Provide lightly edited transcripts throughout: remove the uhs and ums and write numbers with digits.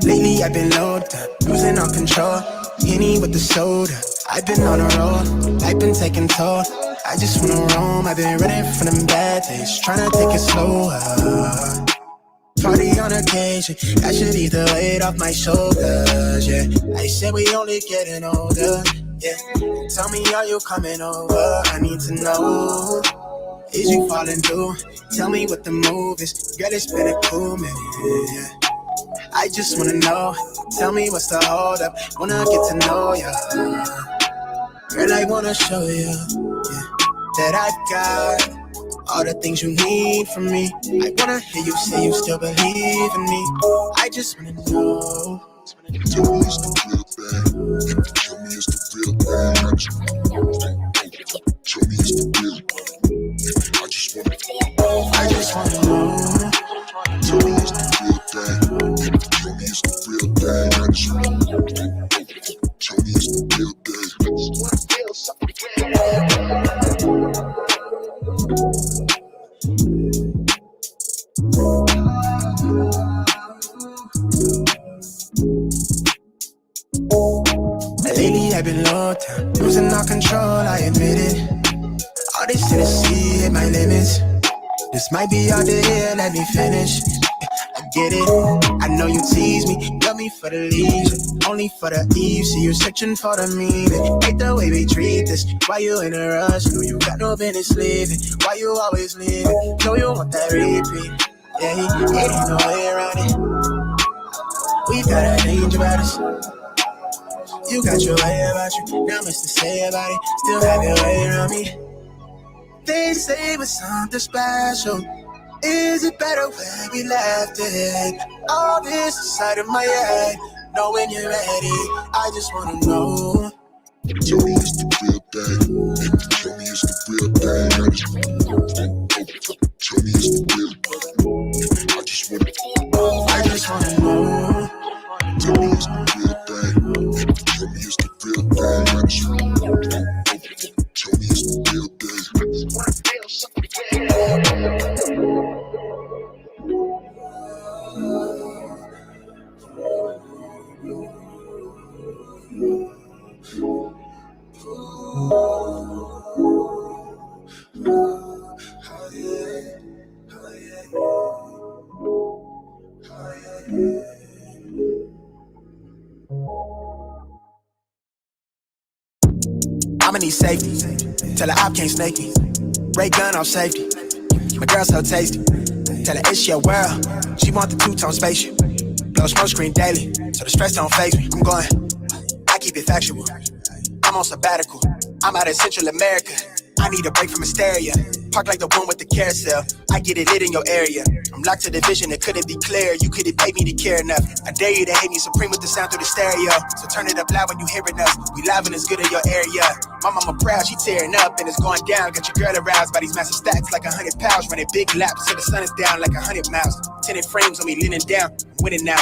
Lately I've been loaded up, losing all control. Henny with the soda, I've been on a roll. Life been taking toll, I just wanna roam. I've been ready for them bad days, tryna take it slower. Party on occasion, I should ease the weight off my shoulders, yeah. I said we only getting older, yeah. Tell me, are you coming over? I need to know, is you falling through? Tell me what the move is, girl, it's been a cool minute, yeah. I just wanna know, tell me what's the hold up, wanna get to know ya. Girl, I wanna show you, yeah, that I've got all the things you need from me. I wanna hear you say you still believe in me. I just wanna know. Tell me it's the real thing. Tell me it's the real thing. I just wanna know. Tell me it's the real thing. I just wanna know. I just wanna know. Tell me it's the real thing. Tell me it's the real thing. I just wanna know. Tell me it's the real thing. I just wanna feel something real. Lately I've been low down, losing all control, I admit it. All this Tennessee hit my limits. This might be all the year, let me finish. I get it, I know you tease me, love me for the leisure, only for the eve. See you searching for the meaning. Hate the way we treat this. Why you in a rush? Know you got no business leaving. Why you always leaving? Know you want that repeat. Yeah, it ain't no way around it. We got a danger about us. You got your way about you, not much to say about it. Still have your way around me. They say we're something special. Is it better where we left it? All this inside of my head. Know when you're ready, I just wanna know. Tell me it's the real thing. Tell me it's the real thing. I just wanna know. Tell me it's the real thing. I just wanna know. I just wanna know. Tell me it's the real thing. Tell me it's the real thing. I just wanna know. Tell me it's the real thing. I just wanna feel something real. I'ma need safety. Tell her I can't snake me. Ray gun off safety. My girl so tasty. Tell her it's your world. She want the two-tone spaceship. Blow smoke screen daily, so the stress don't faze me. I'm going, I keep it factual. I'm on sabbatical. I'm out in Central America. I need a break from hysteria. Park like the one with the carousel. I get it lit in your area. I'm locked to the vision, it couldn't be clear. You couldn't pay me to care enough. I dare you to hate me supreme with the sound through the stereo. So turn it up loud when you hearing us. We live and it's good in your area. My mama proud, she tearing up and it's going down. Got your girl aroused by these massive stacks like 100 pounds. Running big laps till the sun is down like 100 miles. Tinted frames on me leaning down. Winning now.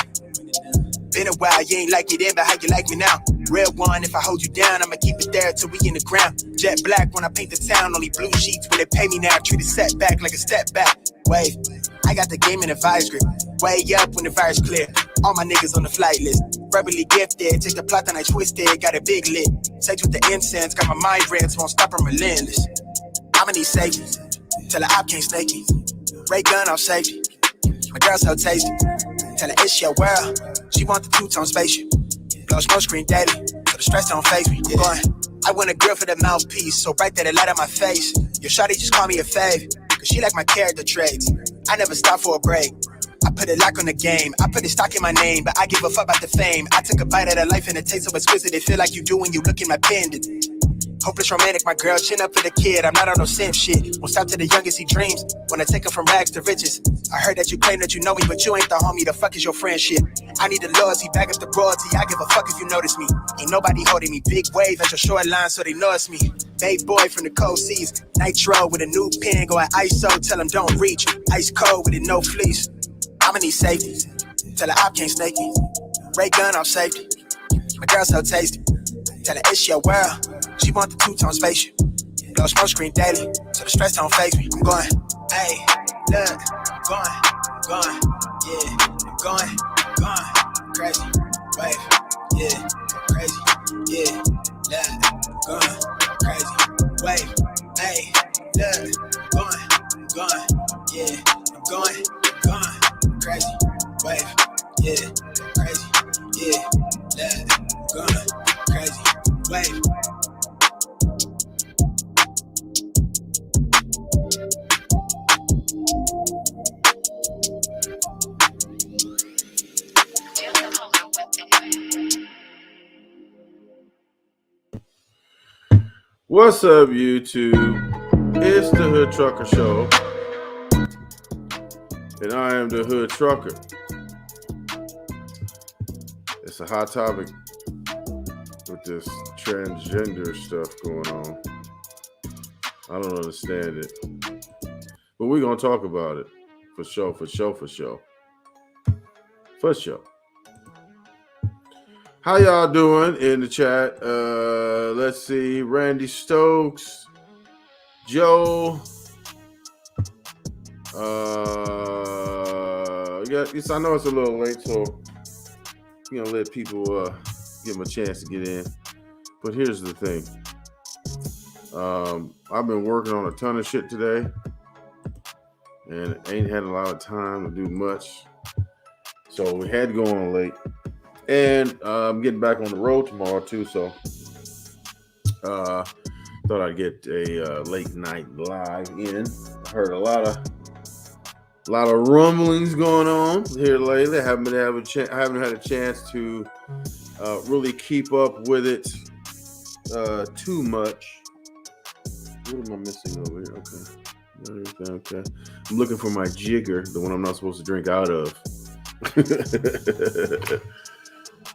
Been a while, you ain't like me then, but how you like me now? Real one, if I hold you down, I'ma keep it there till we in the ground. Jet black when I paint the town, only blue sheets when they pay me now. Treat a setback like a step back. Wave, I got the game in a vice grip. Way up when the fire's clear. All my niggas on the flight list. Verbally gifted, take the plot and I twist it. Got a big lit. Sex with the incense, got my mind red, so won't stop, I'm relentless. I'ma need safety. Tell her I can't snake me. Ray gun off safety. My girl so tasty. Tell her it's your world. She want the two-tone spaceship. Blow smoke screen daily, so the stress don't faze me. Going, I want a girl for the mouthpiece, so bright that it light up my face. Your shawty just call me a fave, cause she like my character traits. I never stop for a break. I put a lock on the game. I put a stock in my name, but I give a fuck about the fame. I took a bite of the life and it tastes so exquisite. It feel like you do when you look in my pendant. Hopeless romantic, my girl, chin up for the kid. I'm not on no simp shit. Won't stop to the youngest he dreams. Wanna take him from rags to riches. I heard that you claim that you know me, but you ain't the homie. The fuck is your friendship? I need the loyalty, back up the royalty. I give a fuck if you notice me. Ain't nobody holding me. Big wave at your shoreline, so they know it's me. Babe boy from the cold seas. Nitro with a new pen, go at ISO. Tell him don't reach. Ice cold with it, no fleece. I'ma need safety. Tell her I can't snake me. Ray gun off safety. My girl so tasty. Tell her it's your world. She want the two-tone spaceship. Blow smoke screen daily, so the stress don't faze me. I'm going, hey, look, going, yeah, I'm going, crazy, wave, yeah, crazy, yeah, look, going, crazy, wave, hey, look, going, yeah, I'm going, crazy, wave, yeah, crazy, yeah, look, going, crazy, wave. What's up, YouTube? It's the Hood Trucker Show, and I am the Hood Trucker. It's a hot topic with this transgender stuff going on. I don't understand it, but we're gonna talk about it for sure. How y'all doing in the chat? Let's see. Randy Stokes, Joe. Yes, I know it's a little late, so you know, let people give them a chance to get in. But here's the thing. I've been working on a ton of shit today, and ain't had a lot of time to do much, so we had to go on late. And I'm getting back on the road tomorrow too, so thought I'd get a late night live in. I heard a lot of rumblings going on here lately. I haven't had a chance to really keep up with it too much. What am I missing over here? Okay. I'm looking for my jigger, the one I'm not supposed to drink out of.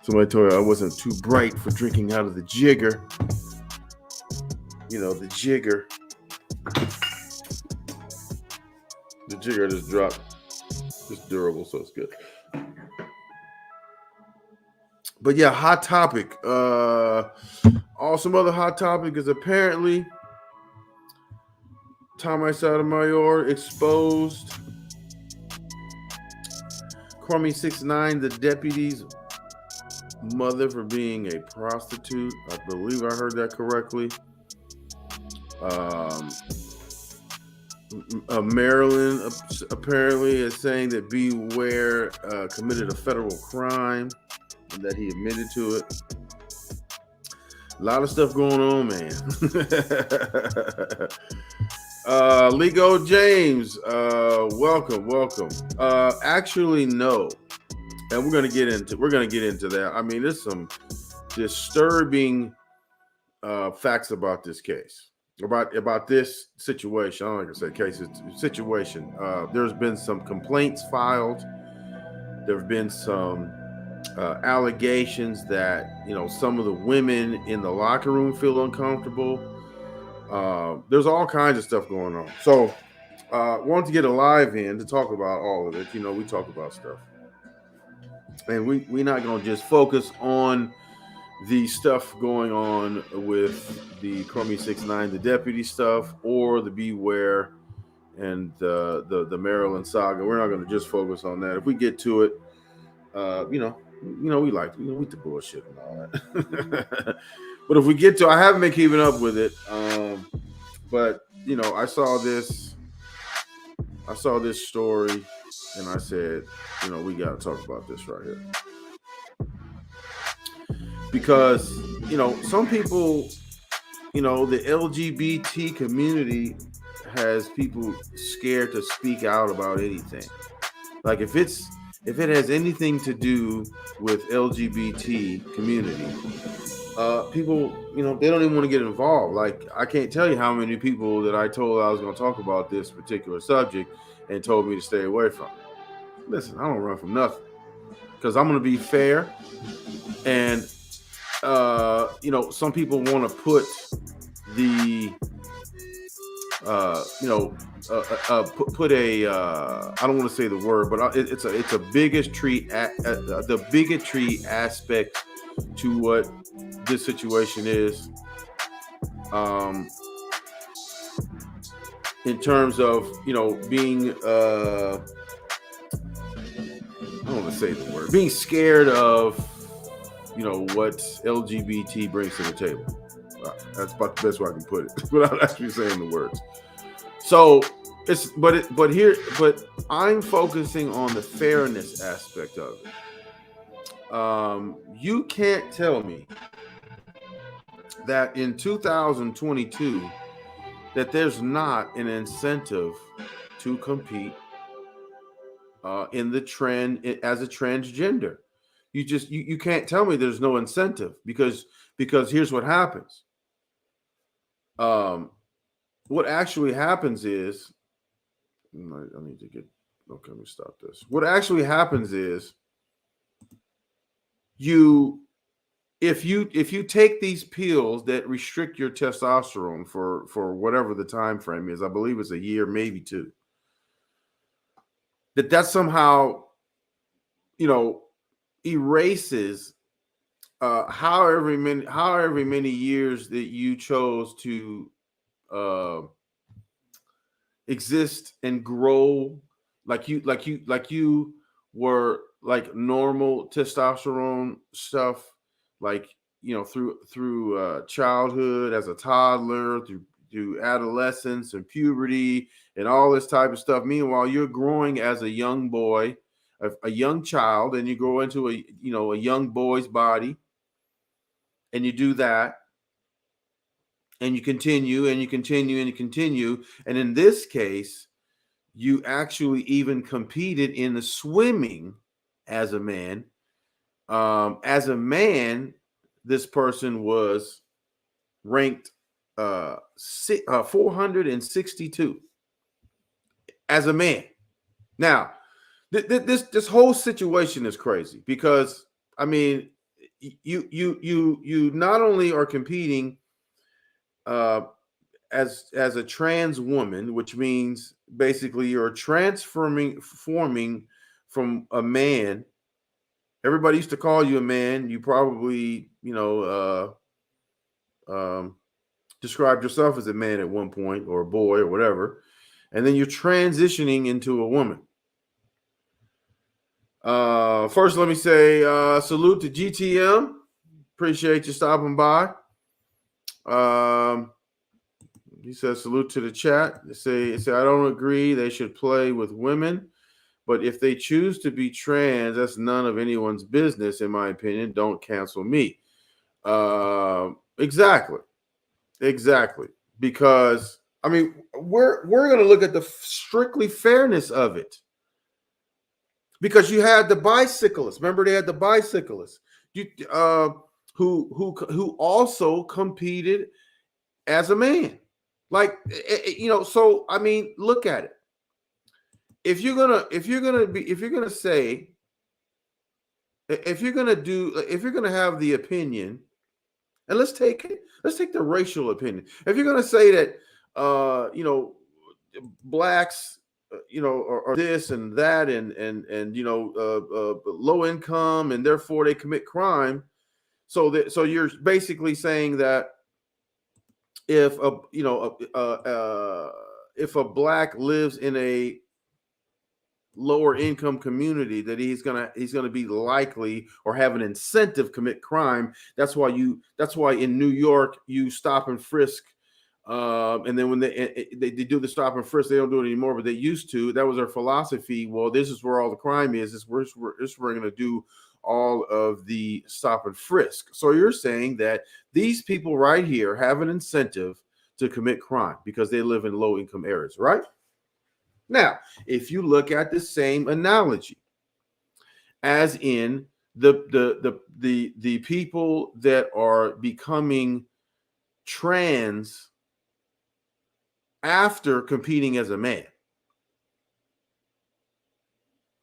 Somebody told me I wasn't too bright for drinking out of the jigger. You know, the jigger. The jigger just dropped. It's durable, so it's good. But yeah, hot topic. Some other hot topic is apparently Tommy Sotomayor exposed Crummy 6ix9ine, the deputy's mother, for being a prostitute. I believe I heard that correctly. Maryland apparently is saying that Beware committed a federal crime and that he admitted to it. A lot of stuff going on, man. Lego James, welcome. Actually, no, and we're gonna get into that. I mean, there's some disturbing facts about this case, about this situation. I don't like to say case, it's situation. There's been some complaints filed. There have been some allegations that some of the women in the locker room feel uncomfortable. There's all kinds of stuff going on. So wanted to get a live in to talk about all of it. We talk about stuff, and we're not going to just focus on the stuff going on with the Chromie 6ix9ine, the deputy stuff, or the Beware and the Maryland saga. We're not going to just focus on that. If we get to it, we the bullshit and all that. But if we get to, I haven't been keeping up with it. But I saw this story, and I said, we got to talk about this right here. Because, some people, the LGBT community has people scared to speak out about anything. Like if it has anything to do with LGBT community, people, they don't even want to get involved. Like I can't tell you how many people that I told I was going to talk about this particular subject and told me to stay away from it. Listen, I don't run from nothing because I'm going to be fair. And some people want to put the put a I don't want to say the word, but it's a bigotry the bigotry aspect to what this situation is, in terms of being I don't want to say the word, being scared of what LGBT brings to the table. That's about the best way I can put it without actually saying the words. So but I'm focusing on the fairness aspect of it. You can't tell me that in 2022 that there's not an incentive to compete in the trend as a transgender. You can't tell me there's no incentive because here's what happens. What actually happens is, I need to get, okay, let me stop this. What actually happens is if you take these pills that restrict your testosterone for whatever the time frame is, I believe it's a year, maybe two, that somehow, erases however many years that you chose to exist and grow like you were like normal testosterone stuff, like through childhood as a toddler, through adolescence and puberty and all this type of stuff. Meanwhile, you're growing as a young boy, a young child, and you grow into a young boy's body, and you do that, and you continue and you continue and you continue. And in this case, you actually even competed in the swimming as a man. As a man, this person was ranked 462 as a man. Now, this whole situation is crazy because you not only are competing as a trans woman, which means basically you're forming from a man. Everybody used to call you a man. You probably described yourself as a man at one point, or a boy, or whatever, and then you're transitioning into a woman. First, let me say salute to GTM. Appreciate you stopping by. He says, salute to the chat. They say, I don't agree. They should play with women. But if they choose to be trans, that's none of anyone's business, in my opinion. Don't cancel me. Exactly. Because, I mean, we're going to look at the strictly fairness of it. Because you had the bicyclists. Remember, they had the bicyclists who also competed as a man. Like, so I mean, look at it. If you're gonna have the opinion, and let's take the racial opinion. If you're gonna say that blacks are this and that and low income and therefore they commit crime, so you're basically saying that if a black lives in a lower income community, that he's gonna be likely or have an incentive to commit crime. That's why in New York you stop and frisk, and then when they do the stop and frisk, they don't do it anymore, but they used to. That was their philosophy. Well, this is where all the crime is. This is where we're gonna do all of the stop and frisk. So you're saying that these people right here have an incentive to commit crime because they live in low income areas, right? Now, if you look at the same analogy, as in the people that are becoming trans after competing as a man,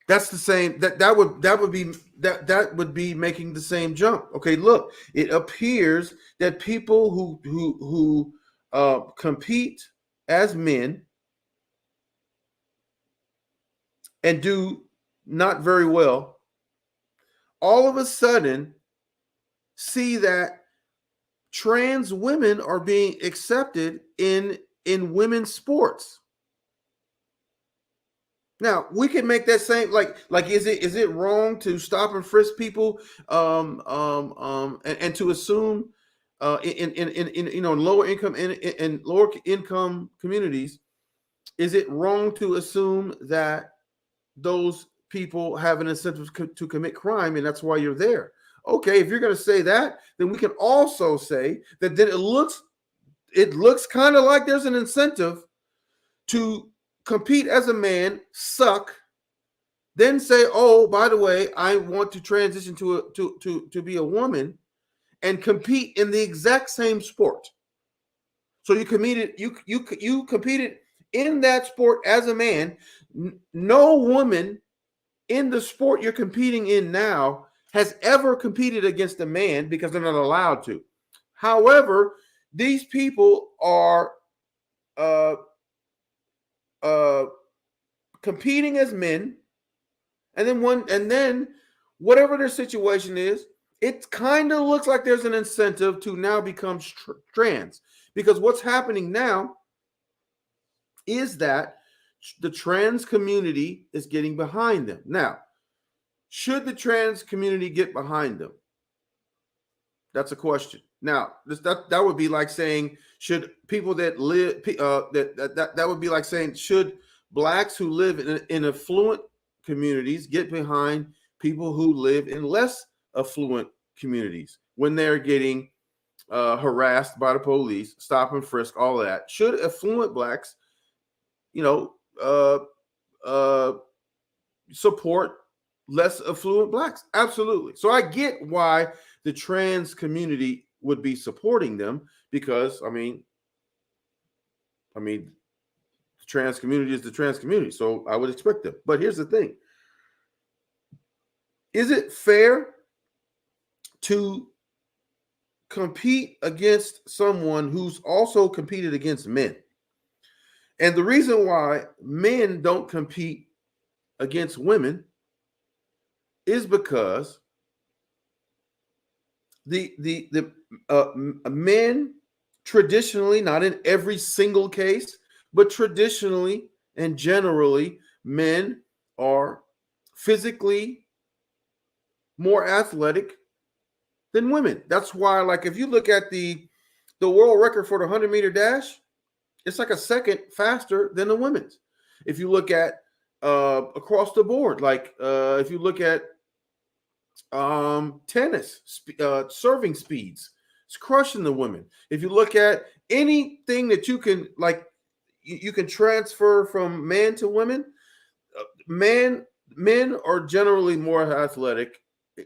that's the same. That would be making the same jump. Okay, look, it appears that people who compete as men and do not very well, all of a sudden see that trans women are being accepted in women's sports. Now we can make that same like is it wrong to stop and frisk people and to assume in lower income in lower income communities, is it wrong to assume that those people have an incentive to commit crime and that's why you're there? Okay, if you're going to say that, then we can also say that then it looks kind of like there's an incentive to compete as a man, suck, then say, oh, by the way, I want to transition to be a woman and compete in the exact same sport. So you competed in that sport as a man. No woman in the sport you're competing in now has ever competed against a man because they're not allowed to. However, these people are competing as men, and then whatever their situation is, it kind of looks like there's an incentive to now become trans, because what's happening now is that the trans community is getting behind them. Now, should the trans community get behind them? That's a question. Now, that would be like saying, should people that live that would be like saying, should blacks who live in affluent communities get behind people who live in less affluent communities when they're getting harassed by the police, stop and frisk, all that? Should affluent blacks, support less affluent blacks? Absolutely. So I get why the trans community would be supporting them, because the trans community is the trans community, so I would expect them. But here's the thing: is it fair to compete against someone who's also competed against men? And the reason why men don't compete against women is because the men traditionally, not in every single case, but traditionally and generally, men are physically more athletic than women. That's why, like, if you look at the world record for the 100-meter dash, It's like a second faster than the women's. If you look at across the board, like if you look at tennis, serving speeds, it's crushing the women. If you look at anything that you can like, you can transfer from man to women. Men are generally more athletic,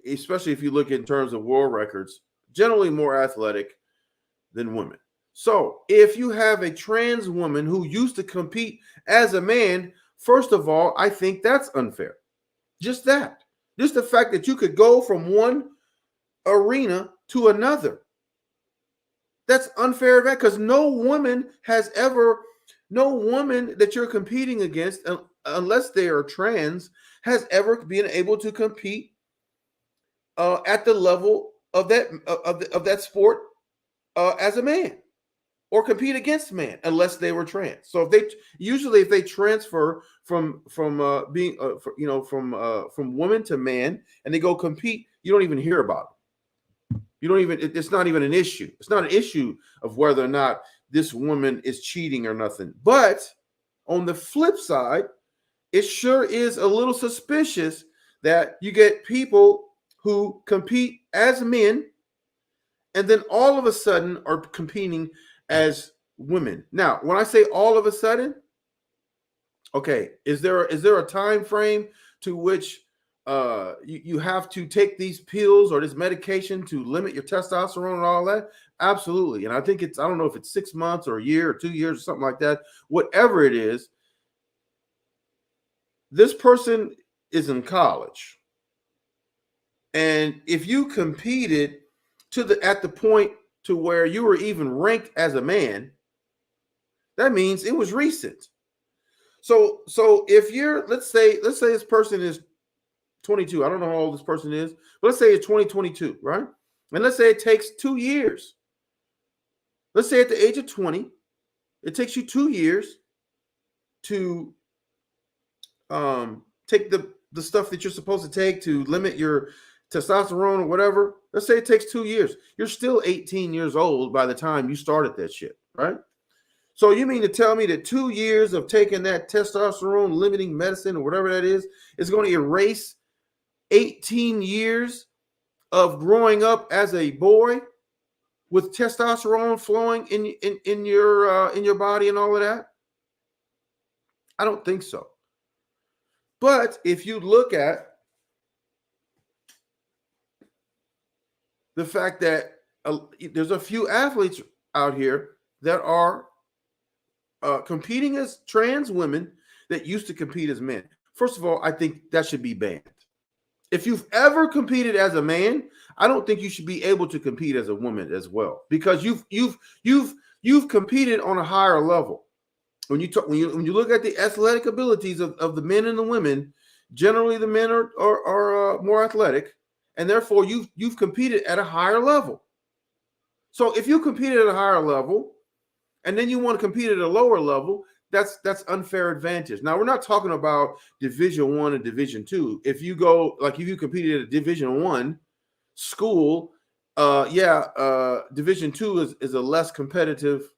especially if you look in terms of world records. Generally more athletic than women. So if you have a trans woman who used to compete as a man, first of all, I think that's unfair. Just that. Just the fact that you could go from one arena to another. That's unfair because no woman that you're competing against, unless they are trans, has ever been able to compete at the level of that sport as a man, or compete against man, unless they were trans. So if they transfer from being from woman to man and they go compete, you don't even hear about it. It's not even an issue. It's not an issue of whether or not this woman is cheating or nothing. But on the flip side, it sure is a little suspicious that you get people who compete as men and then all of a sudden are competing as women. Now, when I say all of a sudden, okay, is there a time frame to which you have to take these pills or this medication to limit your testosterone and all that? Absolutely. And I think I don't know if it's 6 months or a year or 2 years or something like that. Whatever it is, this person is in college. And if you competed at the point to where you were even ranked as a man, that means it was recent. So if let's say this person is 22. I don't know how old this person is, but let's say it's 2022, right? And let's say it takes 2 years. Let's say at the age of 20, it takes you 2 years to take the stuff that you're supposed to take to limit your testosterone or whatever. Let's say it takes 2 years. You're still 18 years old by the time you started that shit, right? So you mean to tell me that 2 years of taking that testosterone limiting medicine or whatever that is going to erase 18 years of growing up as a boy with testosterone flowing in your body and all of that? I don't think so. But if you look at the fact that there's a few athletes out here that are competing as trans women that used to compete as men. First of all, I think that should be banned. If you've ever competed as a man, I don't think you should be able to compete as a woman as well, because you've competed on a higher level. When you look at the athletic abilities of the men and the women, generally the men are more athletic, and therefore you've competed at a higher level. So if you competed at a higher level, and then you want to compete at a lower level, that's unfair advantage. Now, we're not talking about Division I and Division II. If you competed at a Division I school, Division II is a less competitive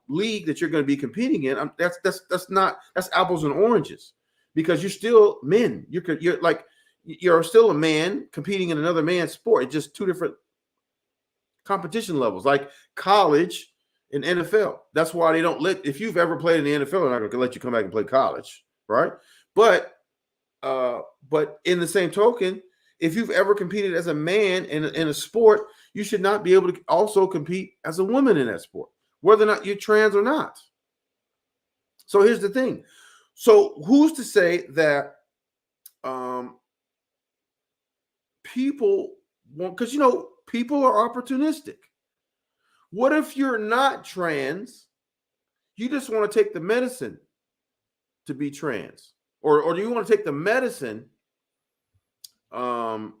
league that you're going to be competing in. That's apples and oranges, because you're still men. You're still a man competing in another man's sport. It's just two different competition levels, like college and NFL. That's why they don't if you've ever played in the NFL, they're not going to let you come back and play college, right? But in the same token, if you've ever competed as a man in a sport, you should not be able to also compete as a woman in that sport, whether or not you're trans or not. So here's the thing. So who's to say that people won't? Because people are opportunistic. What if you're not trans? You just want to take the medicine to be trans, or do you want to take the medicine to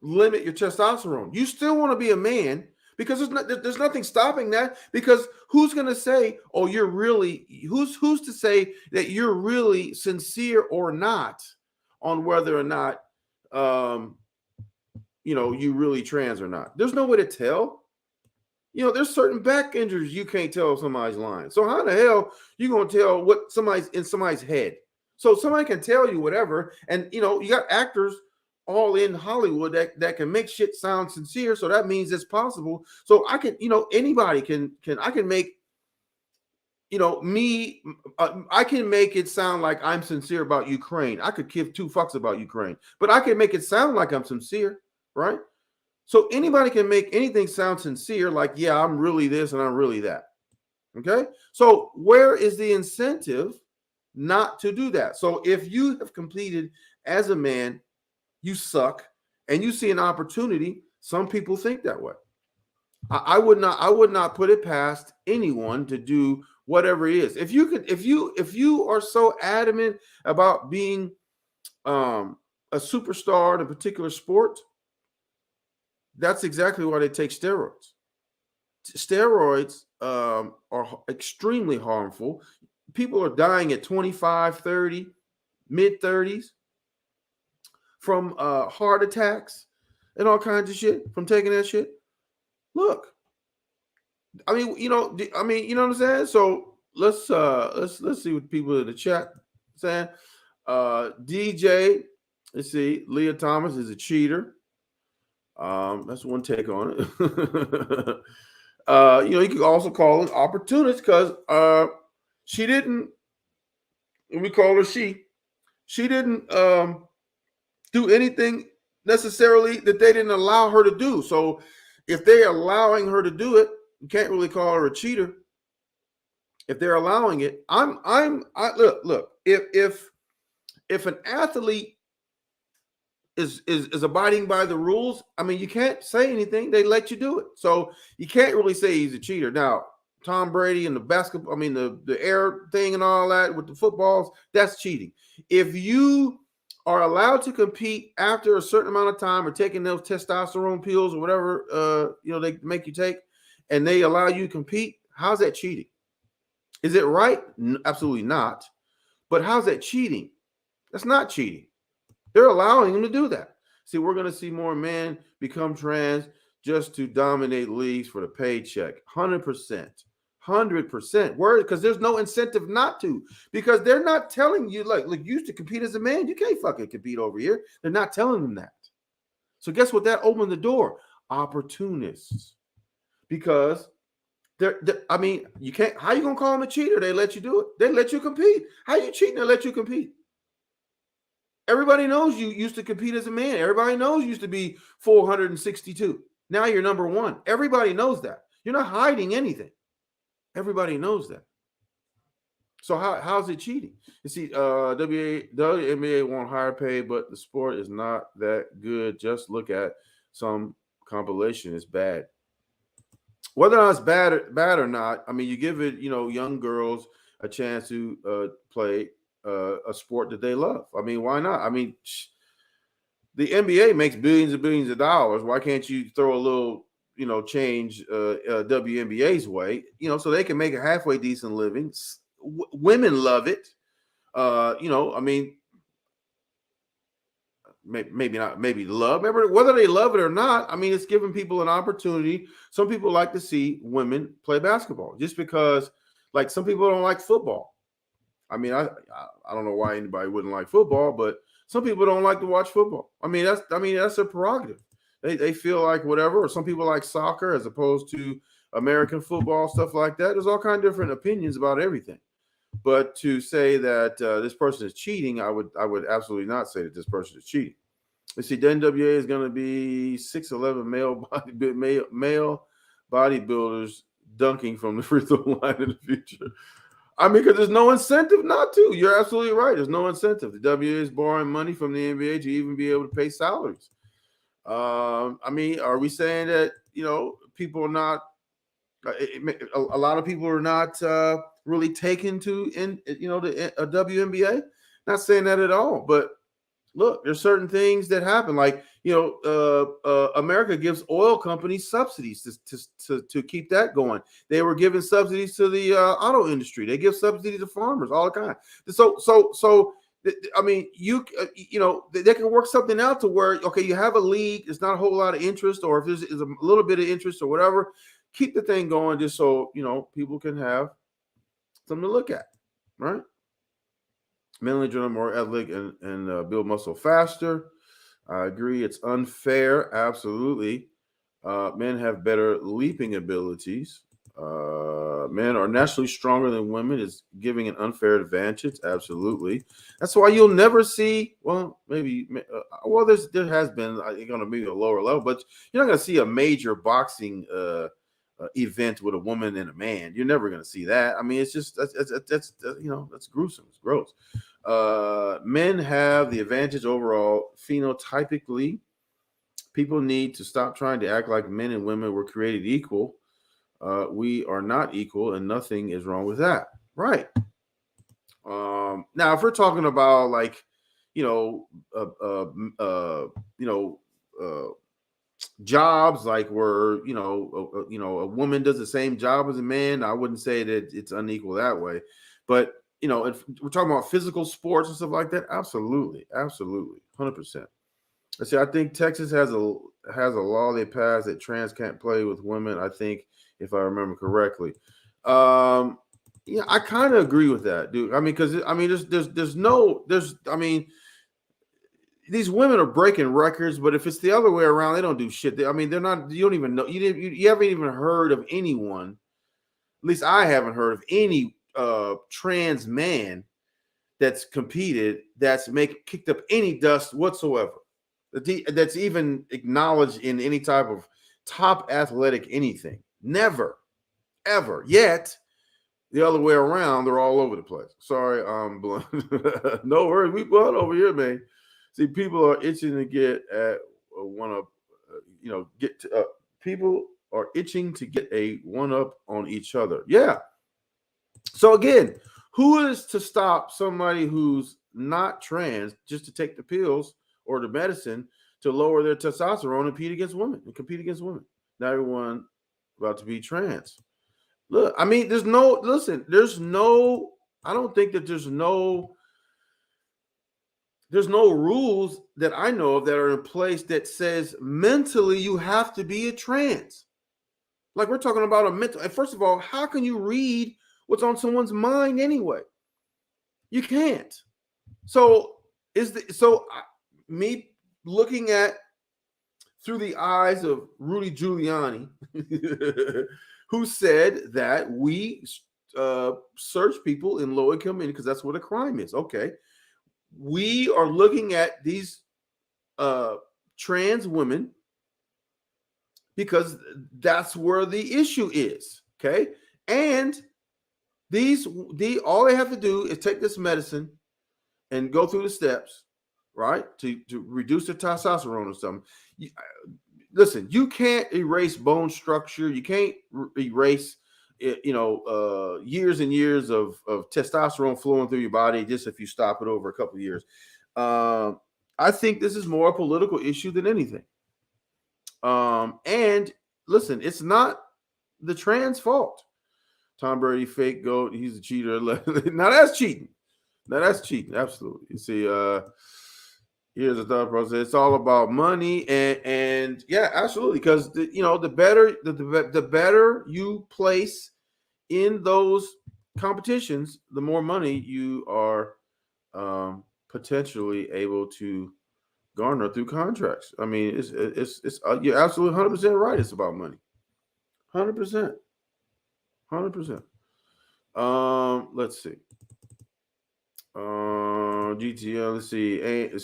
limit your testosterone? You still want to be a man, because there's nothing stopping that. Because who's going to say, oh, you're really who's to say that you're really sincere or not on whether or not you really trans or not? There's no way to tell. there's certain back injuries you can't tell if somebody's lying. So how the hell you gonna tell what somebody's in somebody's head? So somebody can tell you whatever, and you got actors all in Hollywood that can make shit sound sincere. So that means it's possible. So I can, anybody can I can make, I can make it sound like I'm sincere about Ukraine. I could give two fucks about Ukraine, but I can make it sound like I'm sincere, right? So anybody can make anything sound sincere, like, yeah, I'm really this and I'm really that. Okay. So where is the incentive not to do that? So if you have completed as a man, you suck, and you see an opportunity, some people think that way. I would not put it past anyone to do whatever it is. If you are so adamant about being a superstar in a particular sport, that's exactly why they take steroids. Steroids are extremely harmful. People are dying at 25, 30, mid 30s from heart attacks and all kinds of shit from taking that shit. Look, I mean, you know what I'm saying? So let's see what people in the chat saying. DJ, let's see, Lia Thomas is a cheater. That's one take on it. You could also call it opportunist because she didn't, and we call her she didn't do anything necessarily that they didn't allow her to do. So if they're allowing her to do it, you can't really call her a cheater. If they're allowing it, look, if an athlete is abiding by the rules, I mean, you can't say anything. They let you do it. So you can't really say he's a cheater. Now, Tom Brady and the basketball, I mean, the air thing and all that with the footballs, that's cheating. If you are allowed to compete after a certain amount of time or taking those testosterone pills or whatever, they make you take, and they allow you to compete, how's that cheating? Is it right? Absolutely not. But how's that cheating? That's not cheating. They're allowing them to do that. See, we're going to see more men become trans just to dominate leagues for the paycheck. 100%. 100%. Word, because there's no incentive not to. Because they're not telling you, like, look, you used to compete as a man. You can't fucking compete over here. They're not telling them that. So guess what? That opened the door. Opportunists. Because I mean, you can't, how you going to call them a cheater? They let you do it. They let you compete. How you cheating? They let you compete. Everybody knows you used to compete as a man. Everybody knows you used to be 462. Now you're number one. Everybody knows that. You're not hiding anything. Everybody knows that. So how's it cheating? You see, WNBA want higher pay, but the sport is not that good. Just look at some compilation. It's bad. Whether or not it's bad or not, I mean, you give it, young girls a chance to play a sport that they love. I mean, why not? I mean, the NBA makes billions and billions of dollars. Why can't you throw a little, change WNBA's way, so they can make a halfway decent living? Women love it. I mean, maybe not, maybe love. Remember, whether they love it or not, I mean, it's giving people an opportunity. Some people like to see women play basketball just because, like, some people don't like football. I mean, I don't know why anybody wouldn't like football, but some people don't like to watch football. I mean, that's their prerogative. They feel like whatever, or some people like soccer as opposed to American football, stuff like that. There's all kinds of different opinions about everything. But to say that this person is cheating, I would absolutely not say that this person is cheating. Let's see, the NWA is going to be 6'11" male bodybuilders dunking from the free throw line in the future. I mean, because there's no incentive not to. You're absolutely right. There's no incentive. The WNBA is borrowing money from the NBA to even be able to pay salaries. I mean, are we saying that, people are not, a lot of people are not really taken to, the WNBA? Not saying that at all. But look, there's certain things that happen. Like, America gives oil companies subsidies to keep that going. They were giving subsidies to the auto industry. They give subsidies to farmers, all the kind. So I mean, they can work something out to where, okay, you have a league. There's not a whole lot of interest, or if there's a little bit of interest or whatever, keep the thing going just so, people can have something to look at, right? Mentally driven, more athletic, and build muscle faster. I agree. It's unfair. Absolutely. Men have better leaping abilities. Men are naturally stronger than women. Is giving an unfair advantage. Absolutely. That's why you'll never see. Well, maybe. There has been. Going to be a lower level, but you're not going to see a major boxing event with a woman and a man. You're never going to see that. I mean, it's just that's gruesome. It's gross. Men have the advantage overall phenotypically. People need to stop trying to act like men and women were created equal. We are not equal, and nothing is wrong with that. Right. Now, if we're talking about like, jobs like where a woman does the same job as a man, I wouldn't say that it's unequal that way. But if we're talking about physical sports and stuff like that, absolutely, 100%. I think Texas has a law they passed that trans can't play with women. I think, if I remember correctly. Yeah, I kind of agree with that, dude. I mean, because these women are breaking records, but if it's the other way around, they don't do shit. They're not. You don't even know. You haven't even heard of anyone. At least I haven't heard of any trans man that's competed that's kicked up any dust whatsoever. That's even acknowledged in any type of top athletic anything. Never, ever. Yet the other way around, they're all over the place. Sorry, I'm blunt. No worries, we blunt over here, man. See, people are itching to get at people are itching to get a one up on each other. Yeah. So again, who is to stop somebody who's not trans just to take the pills or the medicine to lower their testosterone and compete against women? Not everyone about to be trans. Look, I mean, I don't think that there's no rules that I know of that are in place that says mentally you have to be a trans. Like, we're talking about a mental. And first of all, how can you read what's on someone's mind anyway? You can't. So me looking at through the eyes of Rudy Giuliani, who said that we search people in low income because that's what a crime is. Okay. We are looking at these trans women because that's where the issue is. Okay. And all they have to do is take this medicine and go through the steps, right, to reduce their testosterone or something. Listen, you can't erase bone structure. You can't erase, years and years of testosterone flowing through your body just if you stop it over a couple of years. I think this is more a political issue than anything. And listen, it's not the trans fault. Tom Brady, fake goat. He's a cheater. Now that's cheating. Absolutely. You see, here's the thought process. It's all about money, and yeah, absolutely. Because the better you place in those competitions, the more money you are potentially able to garner through contracts. I mean, it's you're absolutely 100% right. It's about money. 100%. Let's see. GTL. Let's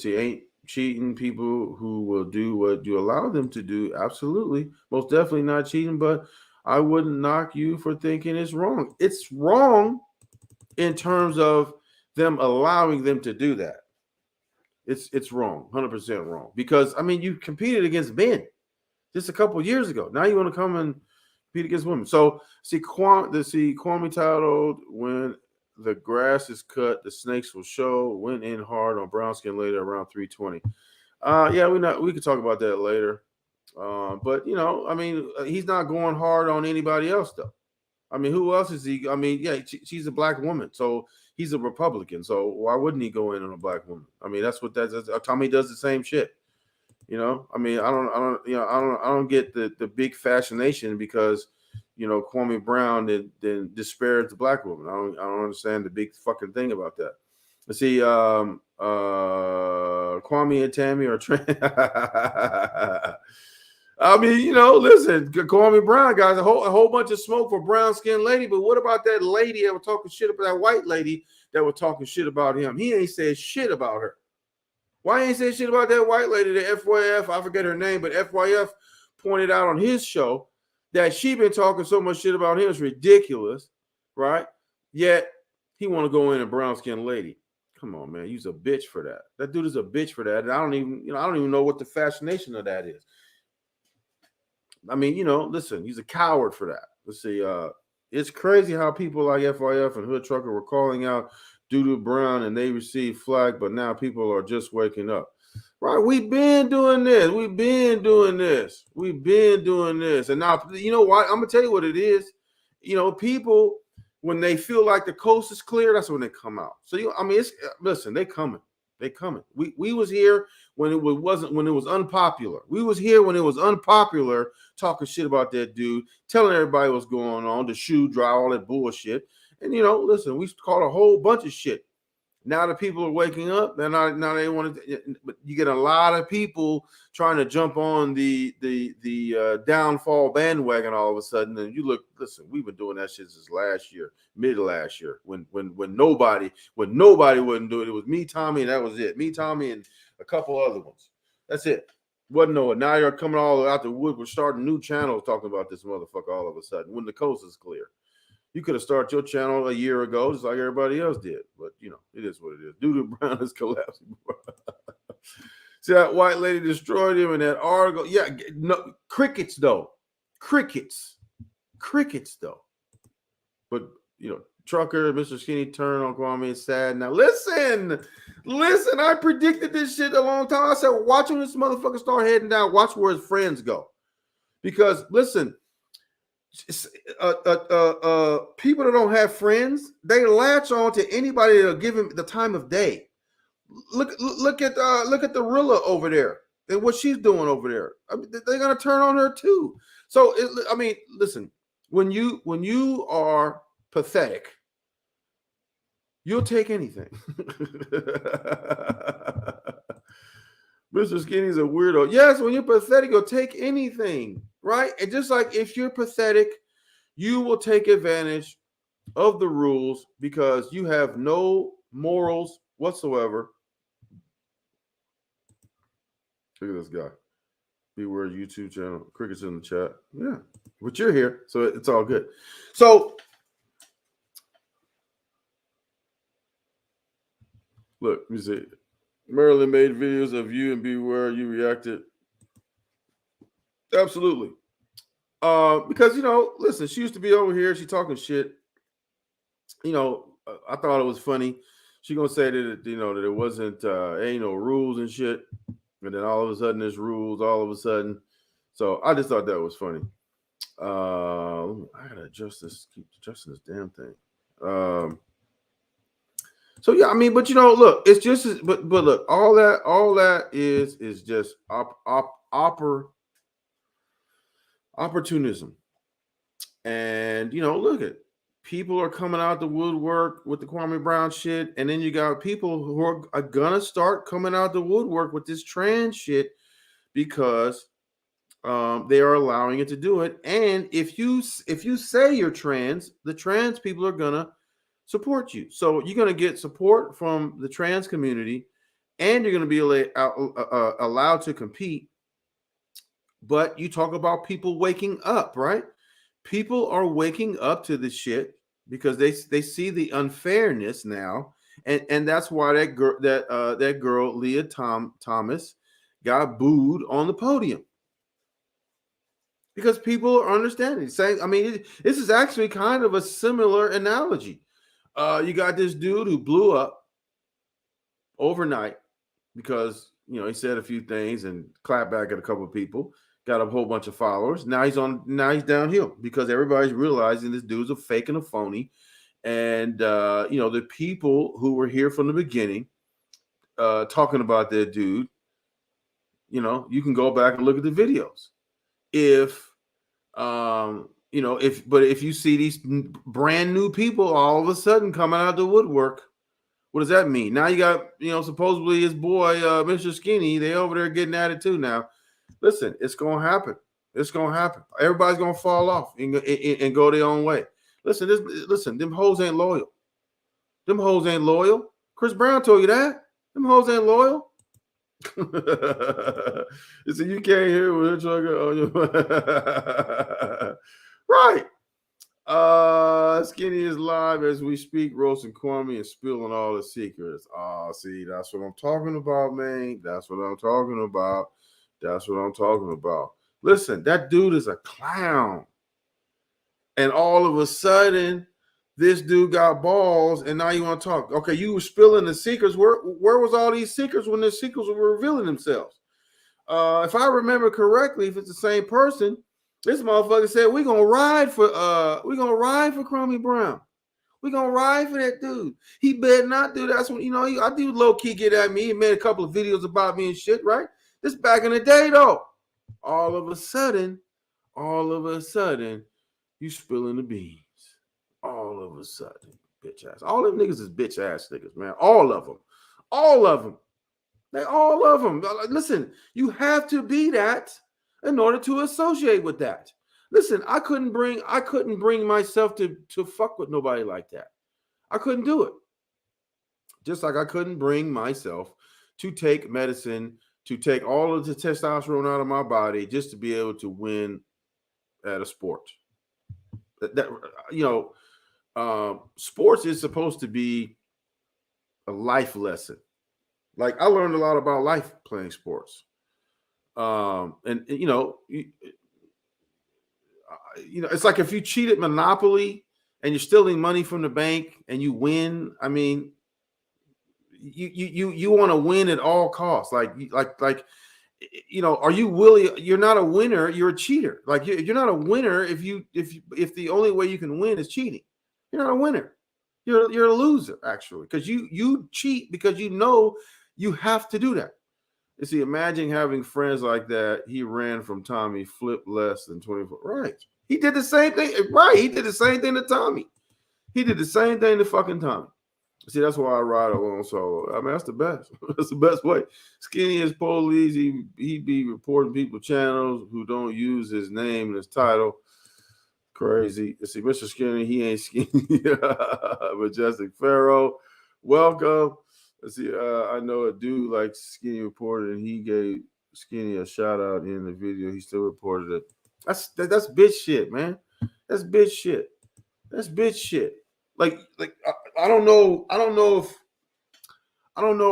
see. Ain't cheating people who will do what you allow them to do. Absolutely, most definitely not cheating. But I wouldn't knock you for thinking it's wrong. It's wrong in terms of them allowing them to do that. It's wrong, 100% wrong. Because I mean, you competed against men just a couple of years ago. Now you want to come and compete against women. So Kwame titled, "When the grass is cut, the snakes will show." Went in hard on brown skin later around 320. Yeah, we could talk about that later. But I mean, he's not going hard on anybody else though. I mean, who else is he? I mean, yeah, she's a black woman, so he's a Republican. So why wouldn't he go in on a black woman? I mean, that's what that's. Tommy does the same shit. I mean, I don't get the big fascination because Kwame Brown then disparaged the black woman. I don't understand the big fucking thing about that. Let's see, Kwame and Tammy are I mean, listen, Kwame Brown, guys, a whole bunch of smoke for brown skinned lady, but what about that lady that was talking shit about that white lady that was talking shit about him? He ain't said shit about her. Why ain't said shit about that white lady, the FYF, I forget her name, but FYF pointed out on his show that she been talking so much shit about him. It's ridiculous, right? Yet he want to go in a brown skinned lady. Come on, man, you's a bitch for that. That dude is a bitch for that. And I don't even know what the fascination of that is. I mean, listen, he's a coward for that. Let's see. It's crazy how people like FYF and Hood Trucker were calling out Doodoo Brown and they received flack, but now people are just waking up. Right? We've been doing this. And now, you know what? I'm going to tell you what it is. People, when they feel like the coast is clear, that's when they come out. So, listen, they coming. We was here when it was unpopular. We was here when it was unpopular talking shit about that dude, telling everybody what's going on, the shoe dry, all that bullshit. And listen, we caught a whole bunch of shit. Now that people are waking up, now they want to. But you get a lot of people trying to jump on the downfall bandwagon all of a sudden. And listen, we've been doing that shit since last year, mid last year, when nobody wouldn't do it. It was me, Tommy, and that was it. Me, Tommy, and a couple other ones. That's it. Wasn't no. Now you're coming all out the wood. We're starting new channels talking about this motherfucker all of a sudden when the coast is clear. You could have started your channel a year ago, just like everybody else did. But, it is what it is. Doodoo Brown is collapsing. See, that white lady destroyed him in that article. Yeah, no, crickets, though. Crickets, though. But, Trucker, Mr. Skinny turn on Kwame is sad. Now, listen. I predicted this shit a long time. I said, watch when this motherfucker start heading down. Watch where his friends go. Because, listen, people that don't have friends, they latch on to anybody that'll give him the time of day. Look at the Rilla over there and what she's doing over there. I mean, they're gonna turn on her too. So listen, when you are pathetic, you'll take anything. Mr. Skinny's a weirdo. Yes, when you're pathetic, you'll take anything, right? And just like if you're pathetic, you will take advantage of the rules because you have no morals whatsoever. Look at this guy. Beware YouTube channel. Cricket's in the chat. Yeah, but you're here, so it's all good. So, look, let me see. Marilyn made videos of you and Beware. You reacted. Absolutely. Because, listen, she used to be over here. She talking shit. I thought it was funny. She going to say that, that it wasn't, ain't no rules and shit. And then all of a sudden there's rules all of a sudden. So I just thought that was funny. I got to keep adjusting this damn thing. So yeah, but look, it's just, but look, all that is just opportunism. And look at people are coming out the woodwork with the Kwame Brown shit, and then you got people who are gonna start coming out the woodwork with this trans shit because they are allowing it to do it. And if you say you're trans, the trans people are gonna support you. So you're going to get support from the trans community and you're going to be allowed to compete. But you talk about people waking up, right? People are waking up to this shit because they see the unfairness now. And that's why that girl, Lia Thomas, got booed on the podium. Because people are understanding. This is actually kind of a similar analogy. You got this dude who blew up overnight because, he said a few things and clapped back at a couple of people, got a whole bunch of followers. Now he's downhill because everybody's realizing this dude's a fake and a phony. And, the people who were here from the beginning talking about that dude, you can go back and look at the videos. If if you see these brand new people all of a sudden coming out of the woodwork, what does that mean? Now you got, supposedly his boy, Mr. Skinny, they over there getting at it too now. Listen, it's going to happen. It's going to happen. Everybody's going to fall off and go their own way. Listen, them hoes ain't loyal. Them hoes ain't loyal. Chris Brown told you that. Them hoes ain't loyal. You see, you can't hear with a trucker on your right. Skinny is live as we speak, roasting Kwame and spilling all the secrets. See, that's what I'm talking about, man. That's what I'm talking about. That's what I'm talking about. Listen, that dude is a clown. And all of a sudden, this dude got balls, and now you want to talk. Okay, you were spilling the secrets. Where was all these secrets when the secrets were revealing themselves? If I remember correctly, if it's the same person, this motherfucker said we're gonna ride for Kwame Brown. We're gonna ride for that dude. He better not do that. That's when I do low key get at me. He made a couple of videos about me and shit, right? This back in the day though. All of a sudden, you spilling the beans. All of a sudden, bitch ass. All them niggas is bitch ass niggas, man. All of them. All of them. They all of them. Listen, you have to be that in order to associate with that. Listen, I couldn't bring myself to fuck with nobody like that. I couldn't do it. Just like I couldn't bring myself to take medicine, to take all of the testosterone out of my body just to be able to win at a sport. Sports is supposed to be a life lesson. Like I learned a lot about life playing sports. It's like if you cheat at Monopoly and you're stealing money from the bank and you win. I mean, you want to win at all costs. Are you willing? You're not a winner. You're a cheater. Like you're not a winner if the only way you can win is cheating. You're not a winner. You're a loser actually because you cheat because you have to do that. You see, imagine having friends like that. He ran from Tommy, flipped less than 24. Right. He did the same thing. Right. He did the same thing to Tommy. He did the same thing to fucking Tommy. See, that's why I ride alone solo. I mean, that's the best. That's the best way. Skinny is police. He be reporting people channels who don't use his name and his title. Crazy. You see, Mr. Skinny, he ain't skinny. Majestic Pharaoh, welcome. Let's see, I know a dude like Skinny reported, and he gave Skinny a shout out in the video. He still reported it. That's bitch shit, man. That's bitch shit. That's bitch shit. Like I don't know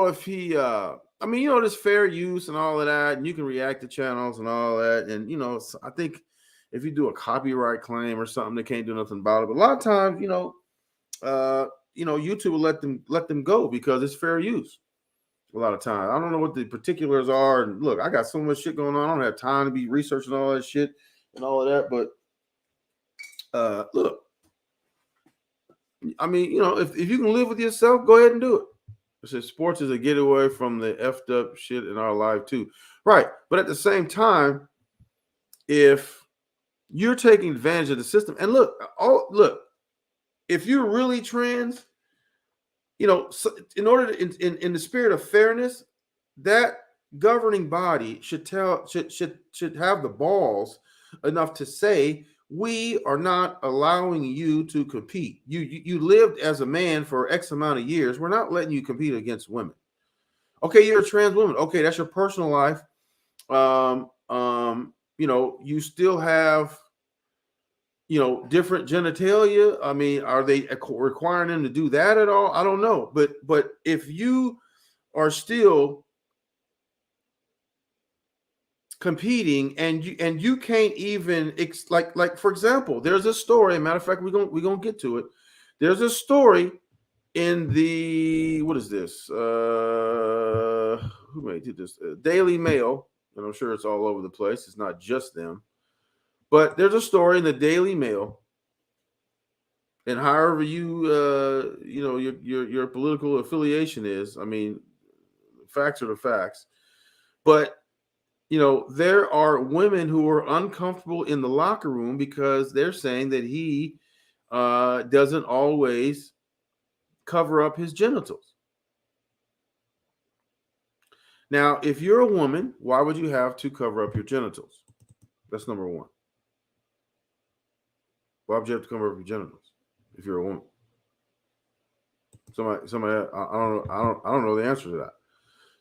if he I mean, there's fair use and all of that, and you can react to channels and all that, and I think if you do a copyright claim or something, they can't do nothing about it. But a lot of times, YouTube will let them go because it's fair use. A lot of times, I don't know what the particulars are. And look, I got so much shit going on. I don't have time to be researching all that shit and all of that. But look, I mean, if you can live with yourself, go ahead and do it. I said sports is a getaway from the effed up shit in our life too, right? But at the same time, if you're taking advantage of the system, and look, if you're really trans, in order to, in the spirit of fairness, that governing body should have the balls enough to say, we are not allowing you to compete. You lived as a man for X amount of years. We're not letting you compete against women. Okay, you're a trans woman. Okay, that's your personal life. You still have different genitalia. I mean, are they requiring them to do that at all? I don't know. But if you are still competing and you can't even like for example, there's a story. Matter of fact, we're gonna get to it. There's a story in the what is this? Who made this? Daily Mail, and I'm sure it's all over the place. It's not just them. But there's a story in the Daily Mail, and however your political affiliation is, I mean, facts are the facts. But there are women who are uncomfortable in the locker room because they're saying that he doesn't always cover up his genitals. Now, if you're a woman, why would you have to cover up your genitals? That's number one. Why would you have to cover up your genitals if you're a woman? Somebody, I don't know the answer to that.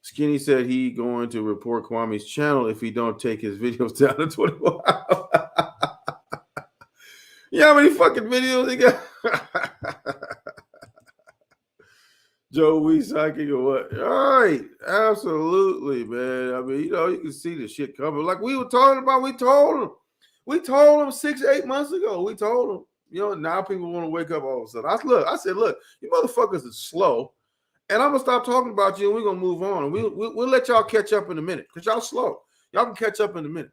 Skinny said he going to report Kwame's channel if he don't take his videos down to 21 hours. You know how many fucking videos he got? Joe We psychic or what? All right, absolutely, man. I mean, you can see the shit coming. Like we were talking about, we told him 6-8 months ago. We told him, now people want to wake up all of a sudden. I said, look, you motherfuckers are slow, and I'm gonna stop talking about you, and we're gonna move on. And we'll let y'all catch up in a minute, because y'all slow. Y'all can catch up in a minute.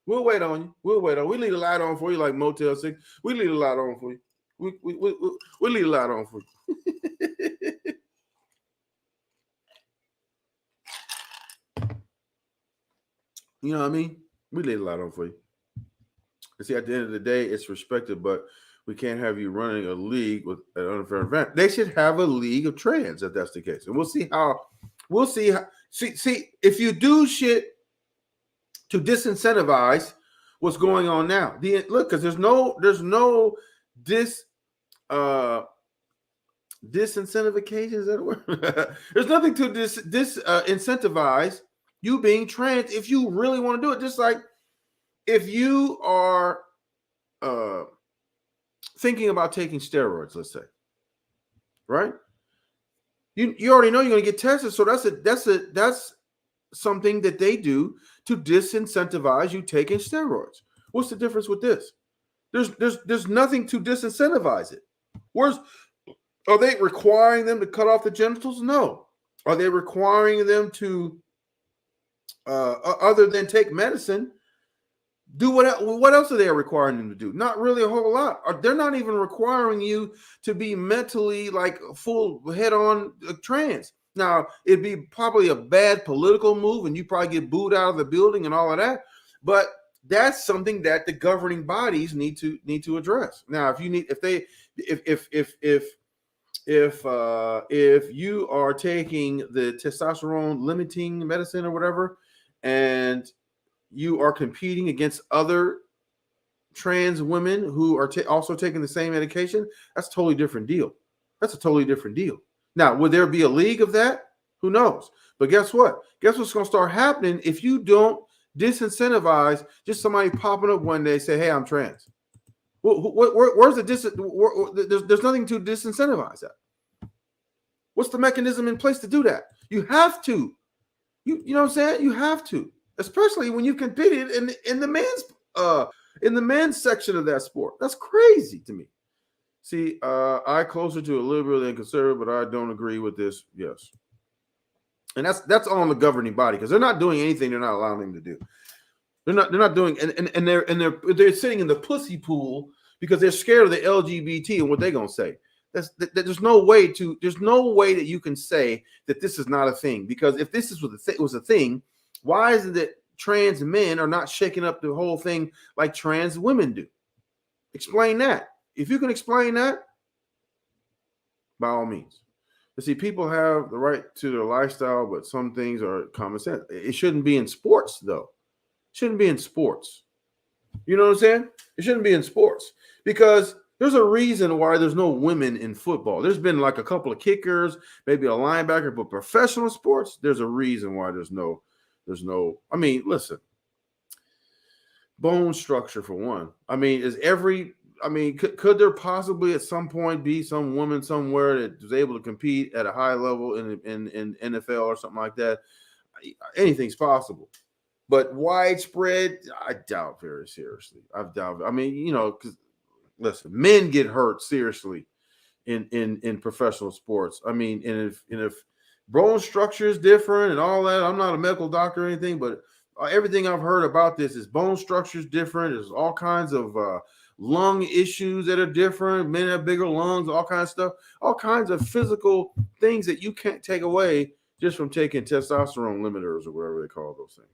We'll wait on you. We leave the light on for you like Motel 6. We leave the light on for you. We leave the light on for you. You know what I mean? We leave the light on for you. And see, at the end of the day, it's respected, but we can't have you running a league with an unfair advantage. They should have a league of trans if that's the case. And we'll see how, see, if you do shit to disincentivize what's going on now. Look, because there's no disincentivication, is that a word? There's nothing to disincentivize you being trans if you really want to do it. Just like if you are thinking about taking steroids, let's say, right? You already know you're going to get tested, so that's something that they do to disincentivize you taking steroids. What's the difference with this? There's nothing to disincentivize it. Are they requiring them to cut off the genitals? No. Are they requiring them to, other than take medicine, do what else are they requiring them to do? Not really a whole lot. They're not even requiring you to be mentally like full head-on trans. Now, it'd be probably a bad political move, and you probably get booed out of the building and all of that. But that's something that the governing bodies need to address. Now, if you are taking the testosterone limiting medicine or whatever, and you are competing against other trans women who are also taking the same medication, that's a totally different deal. That's a totally different deal. Now, would there be a league of that? Who knows? But guess what? Guess what's going to start happening if you don't disincentivize just somebody popping up one day say, hey, I'm trans. Where's the there's nothing to disincentivize that. What's the mechanism in place to do that? You have to. You know what I'm saying? You have to, especially when you've competed in the men's section of that sport. That's crazy to me. See, I closer to a liberal than conservative, but I don't agree with this. Yes, and that's on the governing body because they're not doing anything they're not allowing them to do. They're not doing, and they're sitting in the pussy pool because they're scared of the LGBT and what they're gonna say. There's no way that you can say that this is not a thing, because if this was a thing, why is it that trans men are not shaking up the whole thing like trans women do? Explain that. If you can explain that, by all means. But see, people have the right to their lifestyle, but some things are common sense. It shouldn't be in sports, though. It shouldn't be in sports. You know what I'm saying? It shouldn't be in sports because there's a reason why there's no women in football. There's been like a couple of kickers, maybe a linebacker, but professional sports, there's a reason why there's no. I mean, listen, bone structure for one. I mean, could there possibly at some point be some woman somewhere that was able to compete at a high level in NFL or something like that? Anything's possible. But widespread, I doubt very seriously. I doubt. I mean, because listen, men get hurt seriously in professional sports. I mean, and if bone structure is different and all that, I'm not a medical doctor or anything, but everything I've heard about this is bone structure is different. There's all kinds of lung issues that are different. Men have bigger lungs, all kinds of stuff, all kinds of physical things that you can't take away just from taking testosterone limiters or whatever they call those things.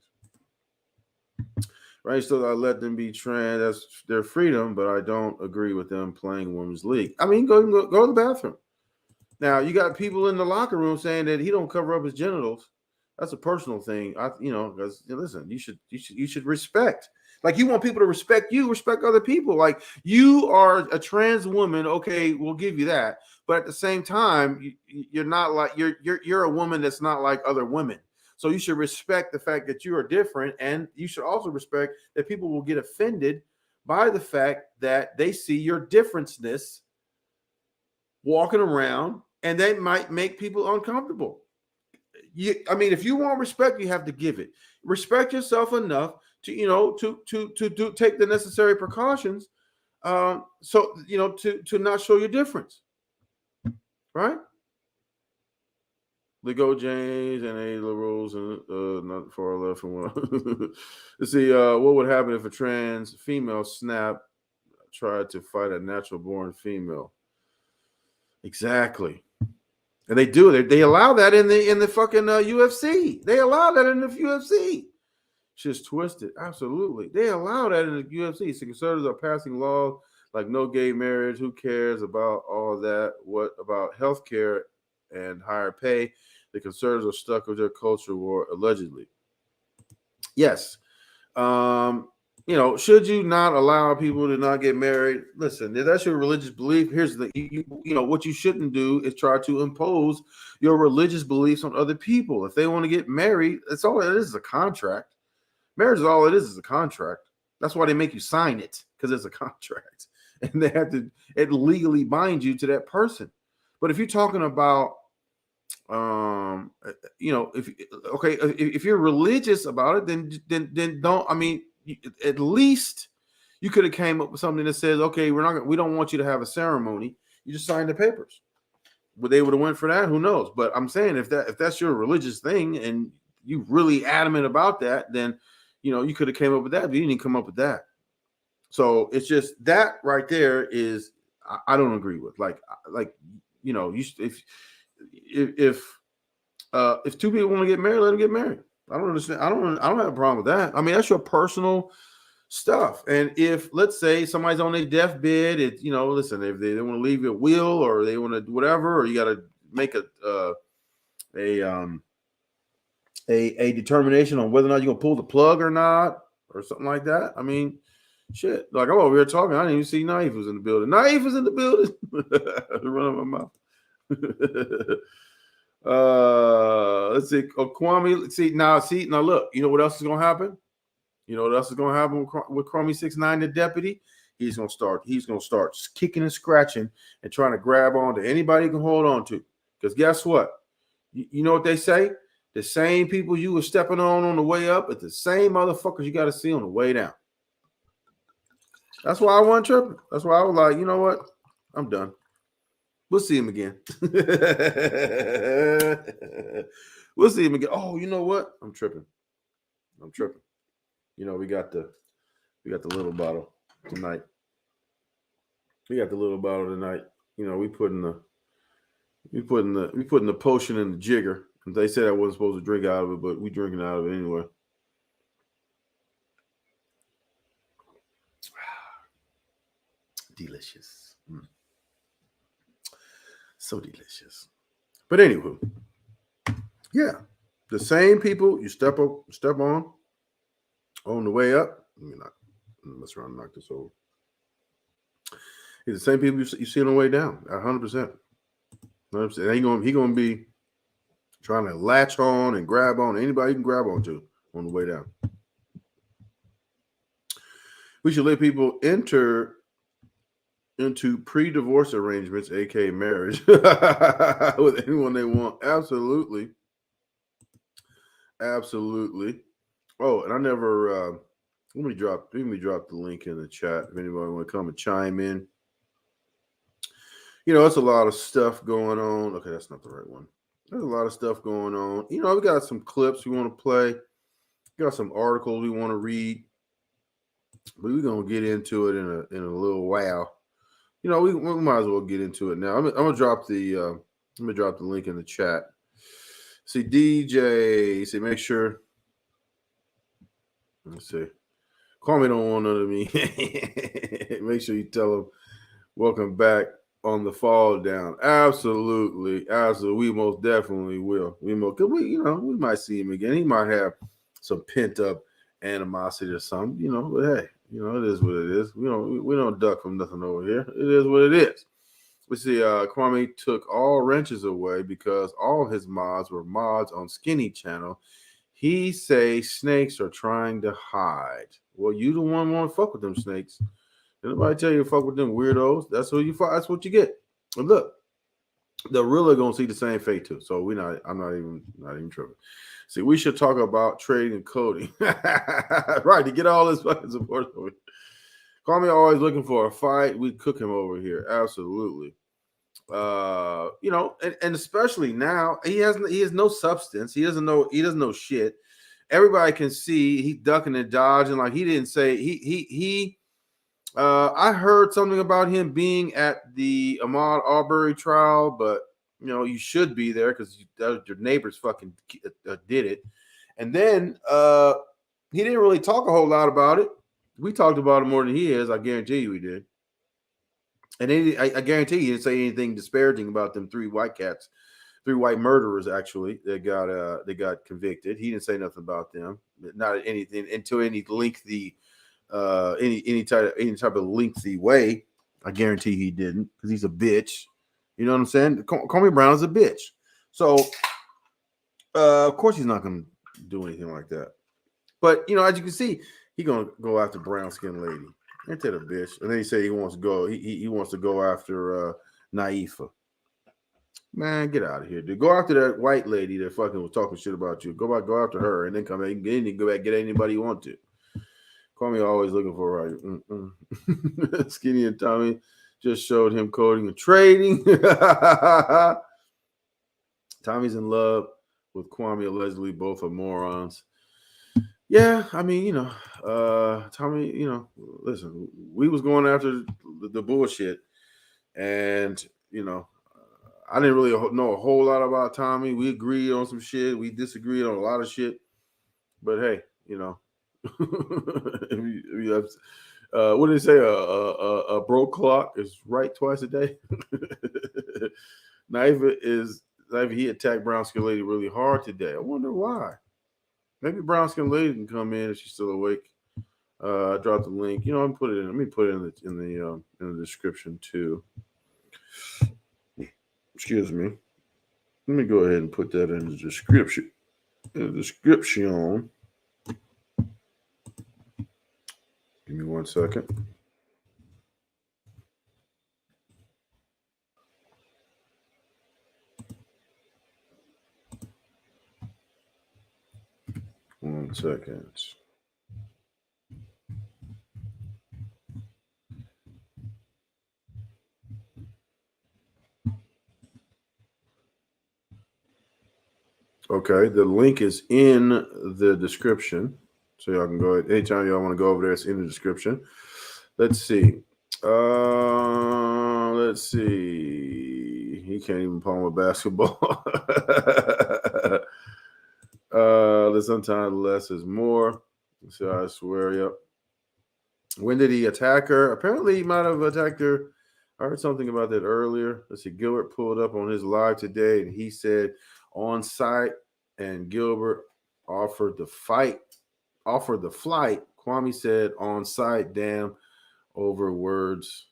Right? So I let them be trans. That's their freedom, but I don't agree with them playing women's league. I mean, go to the bathroom. Now you got people in the locker room saying that he don't cover up his genitals. That's a personal thing. Because listen, you should respect. Like you want people to respect you, respect other people. Like you are a trans woman, okay, we'll give you that. But at the same time, you're not like you're a woman that's not like other women. So you should respect the fact that you are different, and you should also respect that people will get offended by the fact that they see your differenceness walking around, and that might make people uncomfortable. If you want respect, you have to give it. Respect yourself enough to take the necessary precautions, to not show your difference, right? Lego James and A liberals and not far left from one. Let's see, what would happen if a trans female snap tried to fight a natural born female? Exactly. And they do. They allow that in the fucking UFC. They allow that in the UFC. Shit's twisted. Absolutely. They allow that in the UFC. So conservatives are passing laws like no gay marriage. Who cares about all of that? What about health care and higher pay? The conservatives are stuck with their culture war, allegedly. Yes. Should you not allow people to not get married? Listen, if that's your religious belief, here's the what you shouldn't do is try to impose your religious beliefs on other people. If they want to get married, that's all it is a contract. Marriage is all it is a contract. That's why they make you sign it, because it's a contract. And they have to legally bind you to that person. But if you're talking about if you're religious about it, then don't. I mean, at least you could have came up with something that says, okay, we don't want you to have a ceremony. You just sign the papers. Would they would have went for that? Who knows? But I'm saying if that's your religious thing and you really adamant about that, then you could have came up with that, but you didn't come up with that. So it's just that right there is I don't agree with. If two people want to get married, let them get married. I don't understand. I don't have a problem with that. I mean, that's your personal stuff. And if, let's say, somebody's on their deathbed, listen, if they want to leave you a will or they want to do whatever, or you got to make a determination on whether or not you're gonna pull the plug or not, or something like that. I mean, shit. Like I'm over here talking, I didn't even see Naif was in the building. Naif was in the building. Run out my mouth. Let's see. Kwame. Now look. You know what else is gonna happen? You know what else is gonna happen with Kwame 6ix9ine, the deputy? He's gonna start kicking and scratching and trying to grab on to anybody he can hold on to. Because guess what? You know what they say? The same people you were stepping on the way up are the same motherfuckers you got to see on the way down. That's why I wasn't tripping. That's why I was like, you know what? I'm done. We'll see him again. We'll see him again. Oh, you know what? I'm tripping. We got the little bottle tonight. We putting the potion in the jigger. They said I wasn't supposed to drink out of it, but we drinking out of it anyway. Delicious. So delicious. But anywho, yeah, the same people you step on the way up. Let me mess around and knock this over. It's the same people you see on the way down. 100%. 100%. He gonna be trying to latch on and grab on anybody you can grab onto on the way down. We should let people enter into pre-divorce arrangements, aka marriage, with anyone they want. Absolutely. Oh, and I never. Let me drop the link in the chat if anybody want to come and chime in. It's a lot of stuff going on. Okay, that's not the right one. There's a lot of stuff going on. We got some clips we want to play. We got some articles we want to read. But we're gonna get into it in a little while. We might as well get into it now. I'm gonna drop the link in the chat. See, DJ. See, make sure. Let's see. Kwame don't want none of me. Make sure you tell him welcome back on the fall down. Absolutely, absolutely. We most definitely will. We might see him again. He might have some pent up animosity or something, But hey, it is what it is. We don't duck from nothing over here. It is what it is. We see Kwame took all wrenches away because all his mods were mods on Skinny Channel. He say snakes are trying to hide. Well, you the one want to fuck with them snakes. Nobody tell you to fuck with them weirdos. That's who you fuck. That's what you get. But look, the real are gonna see the same fate too. So I'm not even tripping. See, we should talk about trading and coding. Right, to get all this fucking support over. Kwame always looking for a fight. We cook him over here. Absolutely. And especially now, he has no substance. He doesn't know shit. Everybody can see he's ducking and dodging. Like he didn't say I heard something about him being at the Ahmaud Arbery trial, but you should be there because your neighbors fucking did it. And then he didn't really talk a whole lot about it. We talked about it more than he is. I guarantee you we did. And I guarantee he didn't say anything disparaging about them three white murderers actually that got convicted. He didn't say nothing about them, not anything until any lengthy any type of lengthy way. I guarantee he didn't because he's a bitch. You know what I'm saying? Kwame Brown is a bitch. So of course he's not going to do anything like that. But as you can see, he's going to go after brown skinned lady. Ain't that a bitch? And then he said he wants to go. He wants to go after Naifa. Man, get out of here, dude. Go after that white lady that fucking was talking shit about you. Go after her, and then come back and go back get anybody you want to. Kwame always looking for right. Skinny and Tommy just showed him coding and trading. Tommy's in love with Kwame. Allegedly, both are morons. Yeah, I mean, Tommy, listen, we was going after the bullshit, and I didn't really know a whole lot about Tommy. We agreed on some shit. We disagreed on a lot of shit, but hey, what did they say? A broke clock is right twice a day. Naiva, he attacked brown skin lady really hard today. I wonder why. Maybe brown skin lady can come in if she's still awake. I dropped the link. Let me put it in the description too. Excuse me. Let me go ahead and put that in the description. Give me 1 second. One second. Okay, the link is in the description. So y'all can go ahead. Anytime y'all want to go over there, it's in the description. Let's see. He can't even palm a basketball. Sometimes less is more. So I swear, yep. When did he attack her? Apparently, he might have attacked her. I heard something about that earlier. Let's see. Gilbert pulled up on his live today, and he said on site, and Gilbert offered the flight. Kwame said on site, damn, over words.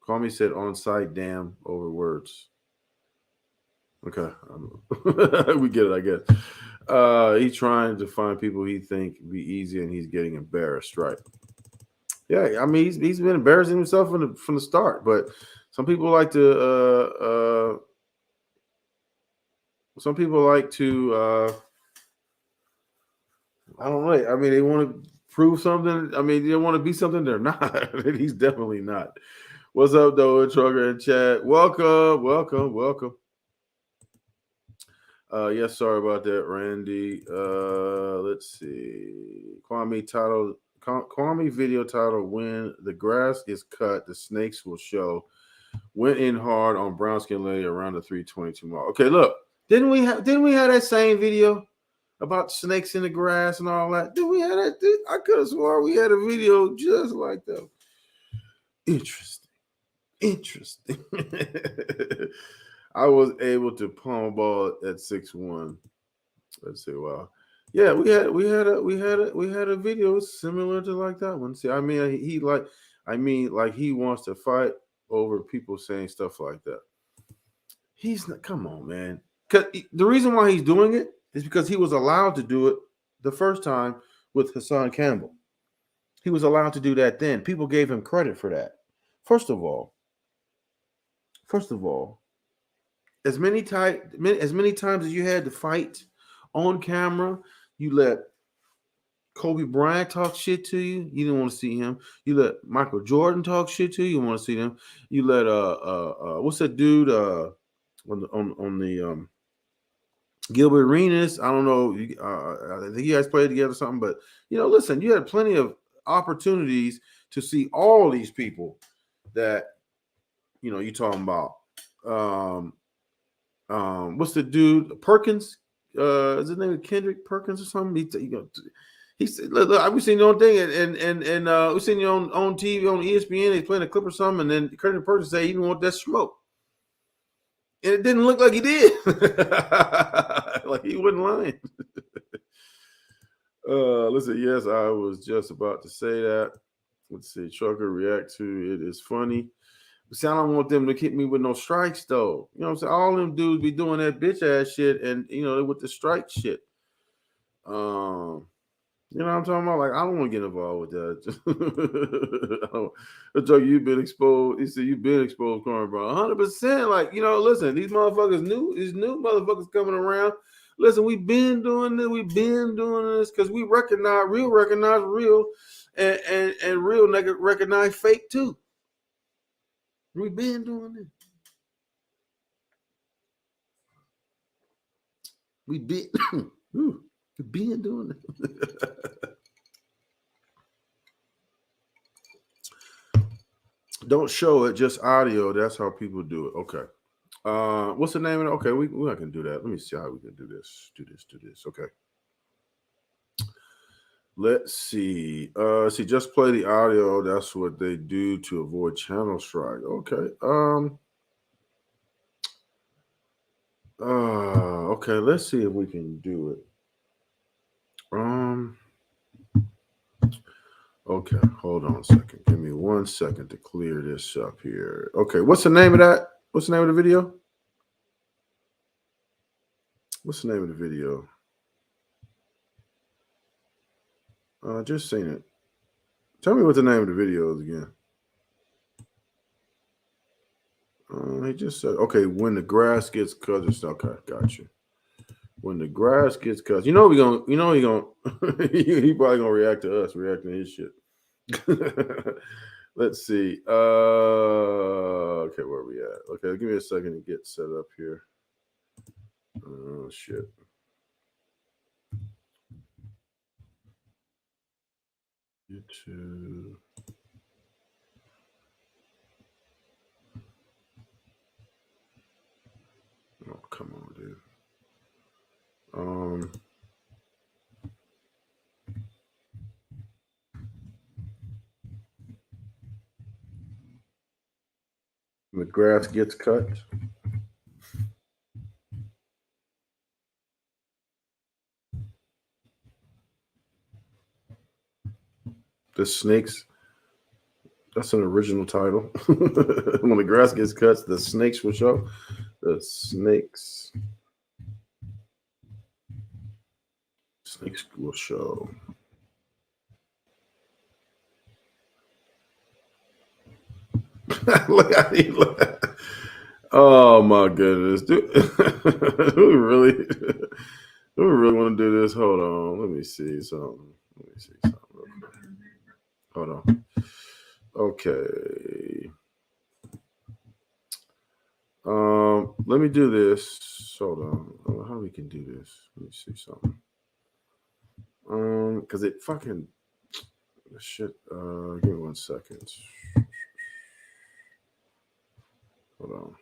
Kwame said on site, damn, over words. Okay. We get it, I guess. He's trying to find people he think be easy, and he's getting embarrassed, right? Yeah, I mean he's been embarrassing himself from the start, but some people like to I don't know. I mean, they want to prove something. I mean, they want to be something they're not. He's definitely not. What's up, though, Trucker and chat? Welcome. Yes, sorry about that, Randy. Let's see. Kwame video title: When the grass is cut, the snakes will show. Went in hard on brown skin lady around the 322 mark. Okay, look, didn't we have that same video? about snakes in the grass and all that. Dude, we had that. Dude, I could have sworn we had a video just like that. Interesting. Interesting. I was able to palm ball at 6'1". Let's see. Wow. Yeah, we had a video similar to like that one. See, I mean, like he wants to fight over people saying stuff like that. He's not. Come on, man. Because the reason why he's doing it is because he was allowed to do it the first time with Hassan Campbell. He was allowed to do that then. People gave him credit for that. First of all, as many times as you had to fight on camera, you let Kobe Bryant talk shit to you. You didn't want to see him. You let Michael Jordan talk shit to you. You want to see him. You let what's that dude on the Gilbert Arenas? I don't know. I think you guys played together or something. But listen, you had plenty of opportunities to see all these people that you talking about. What's the dude Perkins? Is his name Kendrick Perkins or something? He said, look, we seen you on thing, and we seen you on TV on ESPN. He's playing a clip or something, and then Kendrick Perkins say he didn't want that smoke, and it didn't look like he did. Like he wasn't lying. Listen, yes, I was just about to say that. Let's see, Trucker react to it is funny. See, I don't want them to keep me with no strikes, though. You know what I'm saying? All them dudes be doing that bitch ass shit, and with the strike shit. You know what I'm talking about? Like, I don't want to get involved with that. It's like you've been exposed. He said you've been exposed, Corn Bro. 100%. Like, listen, these motherfuckers these new motherfuckers coming around. Listen, we've been doing this because we recognize real, and real nigga recognize fake too. We've been doing this. We've been doing it. Don't show it, just audio. That's how people do it. Okay. What's the name of it? Okay, we can do that. Let me see how we can do this. Do this. Okay. Let's see. Just play the audio. That's what they do to avoid channel strike. Okay. Okay, let's see if we can do it. Okay, hold on a second. Give me 1 second to clear this up here. Okay, what's the name of that? What's the name of the video? What's the name of the video? Just seen it. Tell me what the name of the video is again. He just said, okay, when the grass gets cut. Okay, got you. When the grass gets cut, he probably gonna react to us, reacting to his shit. Let's see. Okay, where are we at? Okay, give me a second to get set up here. Oh shit. YouTube. Oh, come on, dude. The grass gets cut. The snakes. That's an original title. When the grass gets cut, the snakes will show. The snakes. Snakes will show. Look at you. Oh my goodness, dude. we really want to do this. Hold on, let me see something. Hold on. Okay. Let me do this. Hold on. How we can do this? Let me see something. Because it fucking shit. Give me 1 second. Hold on.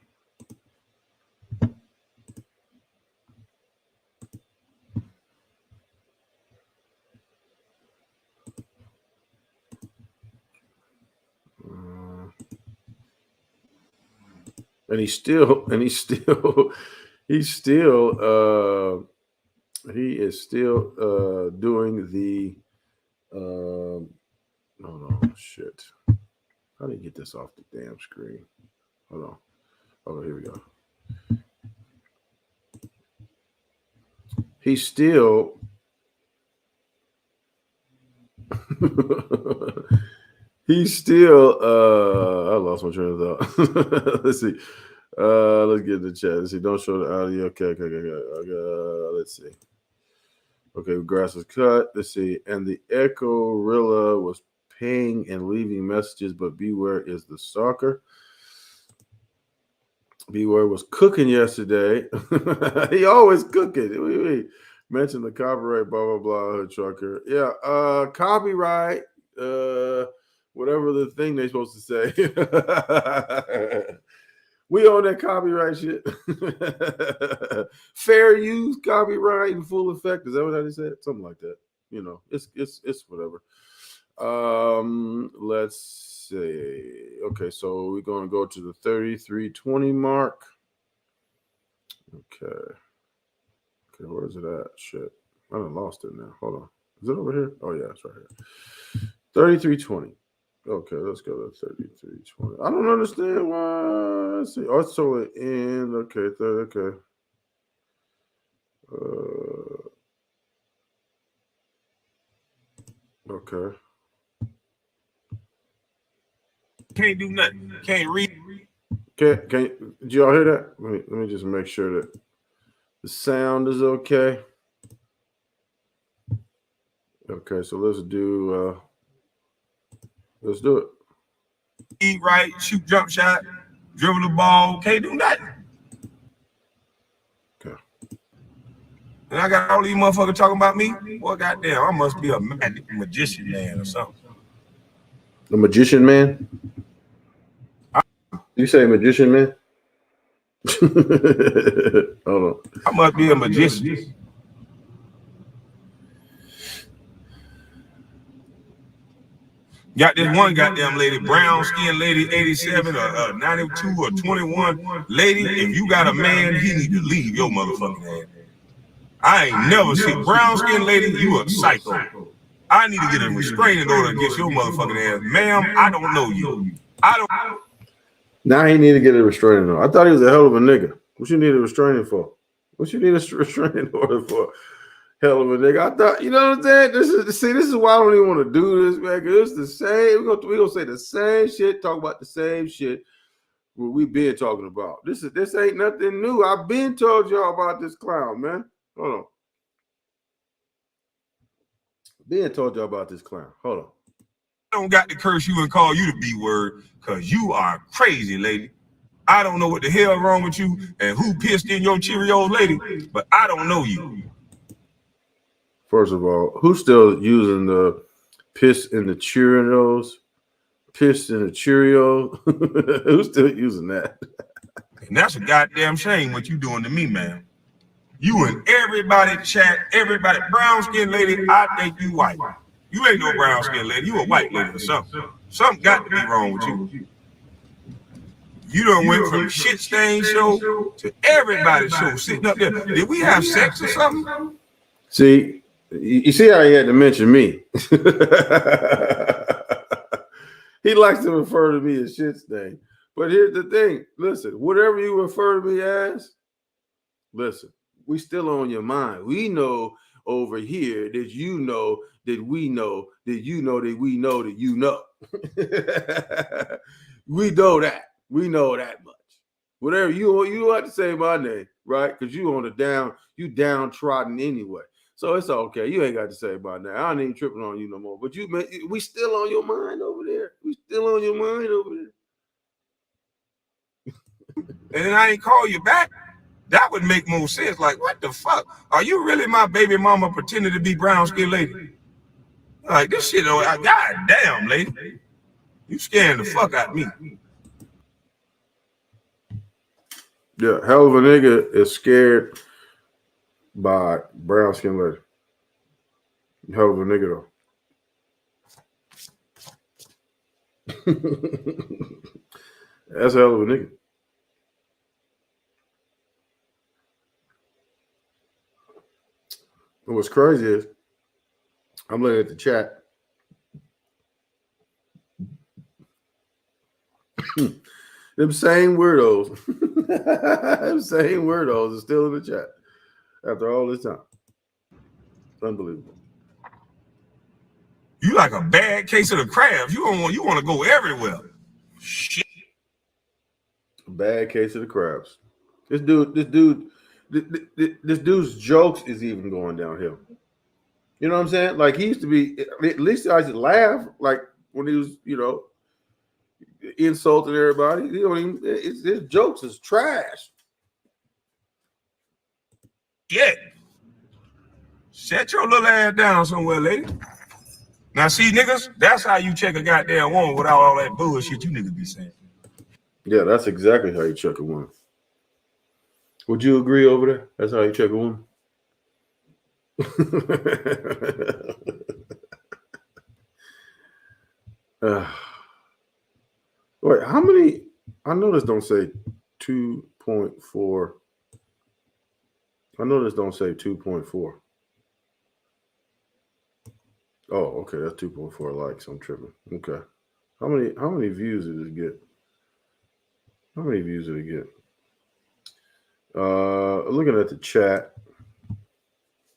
And he's still he is still doing the hold on, shit. How do you get this off the damn screen? Hold on. Oh, here we go. He's still he's still I lost my train of thought. Let's see. Let's get the chat. Let's see. Don't show the audio. Okay. Let's see. Okay, grass was cut. Let's see. And the Echo Rilla was paying and leaving messages, but Beware is the stalker. Beware was cooking yesterday. He always cooking. We mentioned the copyright, blah blah blah. Hood trucker. Yeah. Copyright. Whatever the thing they're supposed to say. We own that copyright shit. Fair use, copyright, in full effect. Is that what they said? Something like that. You know, it's whatever. Let's see. Okay, so we're gonna go to the 33:20 mark. Okay, where is it at? Shit, I done lost it now. Hold on. Is it over here? Oh yeah, it's right here. 33:20. Okay, let's go to 33:20. I don't understand why. Let's see. Oh, it's totally in. Okay, okay. Okay. Can't do nothing. Can't read. Can did y'all hear that? Let me just make sure that the sound is okay. Okay, so let's do it. Eat right, shoot jump shot, dribble the ball, can't do nothing. Okay. And I got all these motherfuckers talking about me. Well, goddamn, I must be a magician man or something. A magician man? You say magician man? Hold on. I must be a magician. Got this one goddamn lady, brown skin lady, 87 or 92 or 21. Lady, if you got a man, he need to leave your motherfucking ass. I ain't never seen brown skin lady, you a psycho. I need to get a restraining order against your motherfucking ass. Ma'am, I don't know you. I don't. Now he need to get a restraining order. I thought he was a hell of a nigga. What you need a restraining for? What you need a restraining order for? Hell of a nigga. I thought, you know what I'm saying? This is why I don't even want to do this, man. Cause it's the same. We're gonna say the same shit, talk about the same shit what we been talking about. This ain't nothing new. I've been told y'all about this clown, man. Hold on. Been told y'all about this clown. Hold on. I don't got to curse you and call you the B word, cause you are crazy, lady. I don't know what the hell wrong with you and who pissed in your Cheerios, lady, but I don't know you. First of all, who's still using the piss in the Cheerios? Piss in the Cheerio? Who's still using that? And that's a goddamn shame what you doing to me, man. You and everybody chat, everybody, brown skin lady, I think you white. You ain't no brown skin lady, you a white lady or something. Something got to be wrong with you. You done went from shit stain show to everybody's show, sitting up there. Did we have sex or something? See, you see how he had to mention me. He likes to refer to me as shit stain. But here's the thing. Listen, whatever you refer to me as, listen, we still on your mind. We know over here that you know that we know that you know that we know that you know. We know that. We know that much. Whatever you don't have to say my name, right? Because you downtrodden anyway. So it's okay. You ain't got to say my name. I ain't even tripping on you no more. But we still on your mind over there. We still on your mind over there. And then I ain't call you back. That would make more sense. Like, what the fuck? Are you really my baby mama pretending to be brown skin lady? Like, this shit, god damn, lady. You scaring the fuck out of me. Yeah, hell of a nigga is scared by brown skin lady. Hell of a nigga though. That's a hell of a nigga. And what's crazy is I'm looking at the chat. Them same weirdos, them same weirdos are still in the chat after all this time. Unbelievable. You like a bad case of the crabs. You want to go everywhere. Shit. A bad case of the crabs. This dude's jokes is even going downhill. You know what I'm saying? Like he used to be. At least I used to laugh. Like when he was, insulting everybody. His jokes is trash. Yeah. Set your little ass down somewhere, lady. Now, see, niggas, that's how you check a goddamn woman without all that bullshit you niggas be saying. Yeah, that's exactly how you check a woman. Would you agree over there? That's how you check a woman? Wait, how many? I know this don't say 2.4. I know this don't say 2.4. Oh, okay, that's 2.4 likes. I'm tripping. Okay. How many views did it get? How many views did it get? Looking at the chat.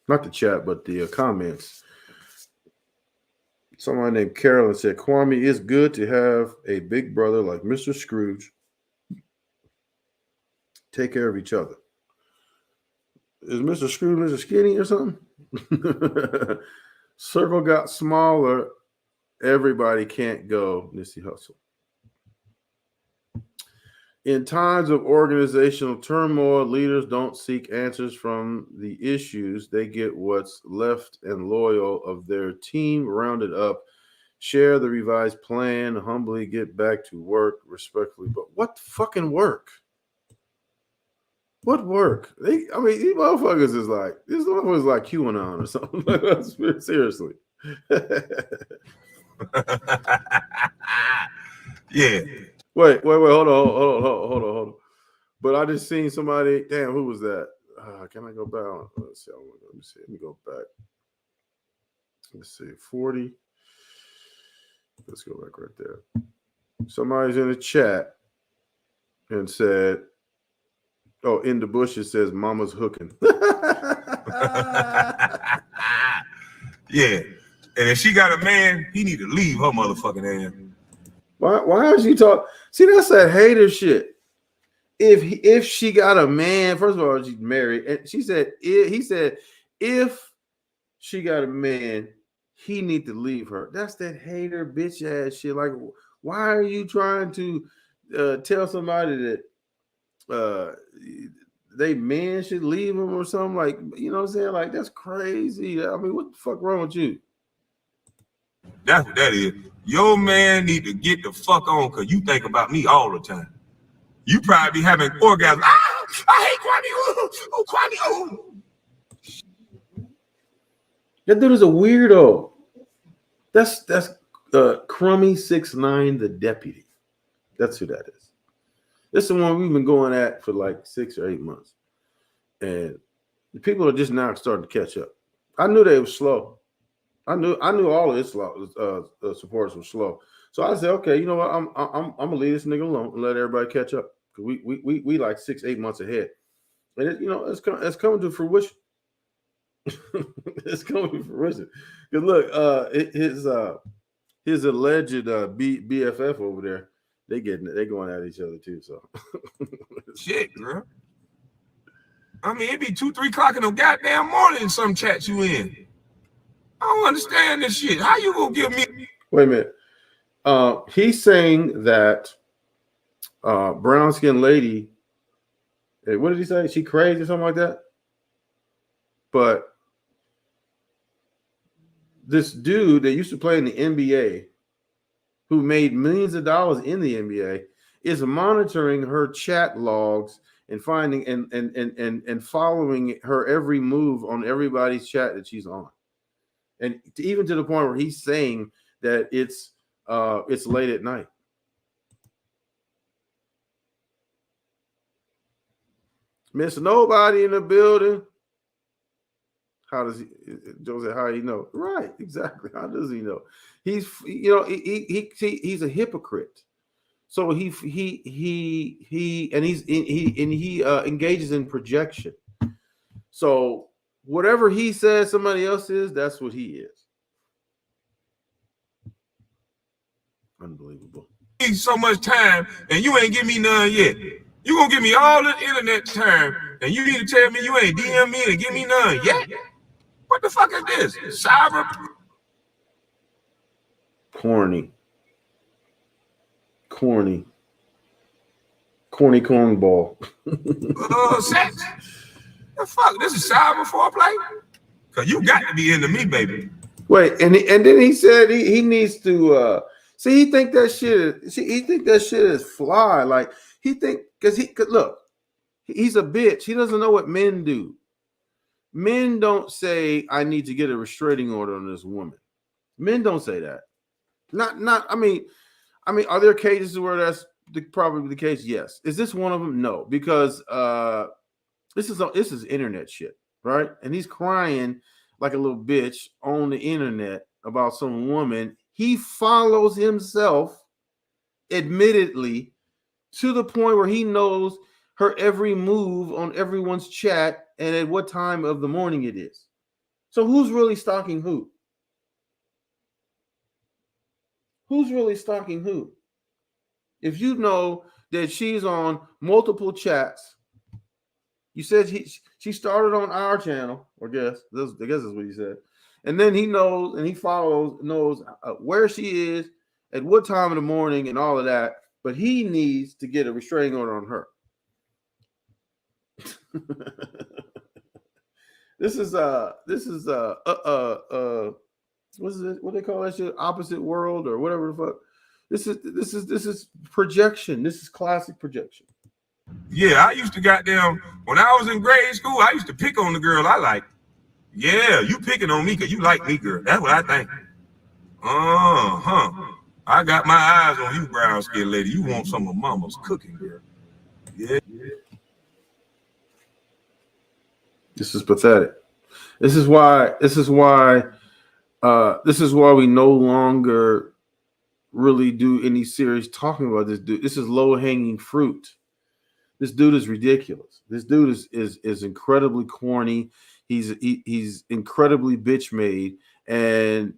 Not the chat, but the comments. Someone named Carolyn said, Kwame, it's good to have a big brother like Mr. Scrooge take care of each other. Is Mr. Scrooge Mr. Skinny or something? Circle got smaller. Everybody can't go. Nissy Hustle. In times of organizational turmoil, leaders don't seek answers from the issues. They get what's left and loyal of their team rounded up, share the revised plan, humbly get back to work respectfully. But what fucking work? What work? These motherfuckers is like, QAnon or something. Seriously. Yeah. Wait, hold on. But I just seen somebody. Damn, who was that? Can I go back? Let's see. Let me see. Let me go back. Let's see. 40. Let's go back right there. Somebody's in the chat and said, "Oh, in the bush it says Mama's hooking." Yeah. And if she got a man, he need to leave her motherfucking ass. Why is she talk? See, that's that hater shit. If she got a man, first of all, she's married, and he said if she got a man, he need to leave her. That's that hater bitch ass shit. Like, why are you trying to tell somebody that they man should leave him or something? Like, you know what I'm saying? Like, that's crazy. I mean, what the fuck wrong with you? That's what that is. Your man need to get the fuck on because you think about me all the time. You probably be having orgasms. I hate Kwame. Oh, Kwame. Oh. That dude is a weirdo. That's Crummy 6ix9ine, the deputy. That's who that is. This is the one we've been going at for like 6 or 8 months. And the people are just now starting to catch up. I knew they were slow. I knew all of his supporters were slow. So I said, okay, you know what? I'm gonna leave this nigga alone and let everybody catch up. Because we like 6-8 months ahead. And it's coming to fruition. It's coming to fruition. Because look, his alleged BFF over there, they going at each other too. So shit, bro. I mean, it be 2-3 o'clock in the goddamn morning in some chats you in. I don't understand this shit. How you gonna give me? Wait a minute. He's saying that brown skinned lady. What did he say? She crazy or something like that. But this dude that used to play in the NBA, who made millions of dollars in the NBA, is monitoring her chat logs and finding and following her every move on everybody's chat that she's on, and even to the point where he's saying that it's late at night. Miss Nobody in the building. How does he? Joe said, "How do you know?" Right, exactly. How does he know? He's, you know, he's a hypocrite. So he engages in projection. So whatever he says somebody else is, that's what he is. Unbelievable. So much time and you ain't give me none yet. You gonna give me all the internet time and you need to tell me you ain't DM me to give me none yet? What the fuck is this? Cyber Corny cornball. sex? The fuck? This is cyber foreplay? Cause you got to be into me, baby. Wait, and then he said he needs to see. He think that shit is fly. Like he think because look, he's a bitch. He doesn't know what men do. Men don't say I need to get a restraining order on this woman. Men don't say that. Not. I mean, are there cases where that's probably the case? Yes. Is this one of them? No, because this is internet shit, right? And he's crying like a little bitch on the internet about some woman. He follows himself, admittedly, to the point where he knows her every move on everyone's chat and at what time of the morning it is. So who's really stalking who? Who's really stalking who? If you know that she's on multiple chats, you said she started on our channel, I guess that's what he said. And then he knows and he knows where she is, at what time of the morning and all of that. But he needs to get a restraining order on her. This is what is it? What they call that shit? Opposite world or whatever the fuck. This is projection. This is classic projection. Yeah, I used to goddamn when I was in grade school, I used to pick on the girl I like. Yeah, you picking on me because you like me, girl. That's what I think. I got my eyes on you, brown skin lady. You want some of mama's cooking, girl. Yeah. This is pathetic. This is why we no longer really do any serious talking about this dude. This is low-hanging fruit. This dude is ridiculous. This dude is incredibly corny. He's incredibly bitch made, and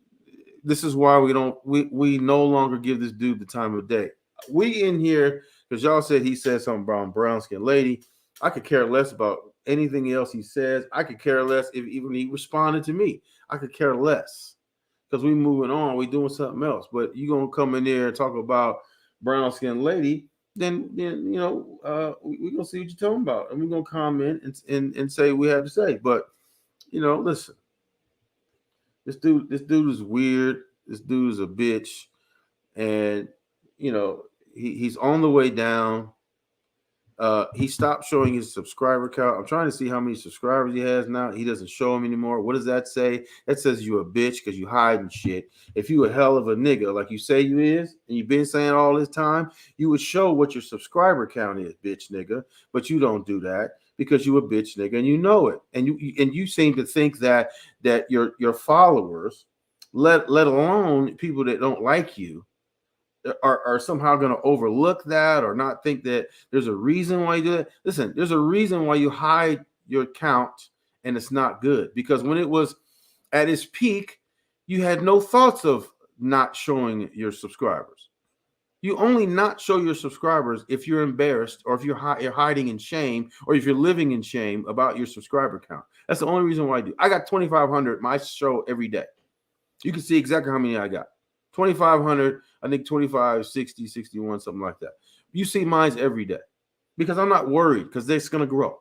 this is why we no longer give this dude the time of day. We in here because y'all said he said something about brown skin lady. I could care less about anything else he says. I could care less if even he responded to me. I could care less because we moving on. We doing something else. But you gonna come in there and talk about brown skin lady, then you know we gonna see what you're talking about, and we're gonna comment and say what we have to say. But you know, listen, this dude is weird. This dude is a bitch, and you know he's on the way down. He stopped showing his subscriber count. I'm trying to see how many subscribers he has now. He doesn't show them anymore. What does that say? That says you a bitch because you hiding shit. If you a hell of a nigga like you say you is, and you've been saying all this time, you would show what your subscriber count is, bitch nigga. But you don't do that because you a bitch nigga and you know it. And you seem to think that your followers, let alone people that don't like you, are somehow going to overlook that or not think that there's a reason why you do it. Listen, there's a reason why you hide your account, and it's not good, because when it was at its peak, you had no thoughts of not showing your subscribers. You only not show your subscribers if you're embarrassed or if you're hiding in shame or if you're living in shame about your subscriber count. That's the only reason why I do. I got 2,500 my show every day. You can see exactly how many I got. 2,500, I think 25, 60, 61, something like that. You see mine every day because I'm not worried because it's going to grow.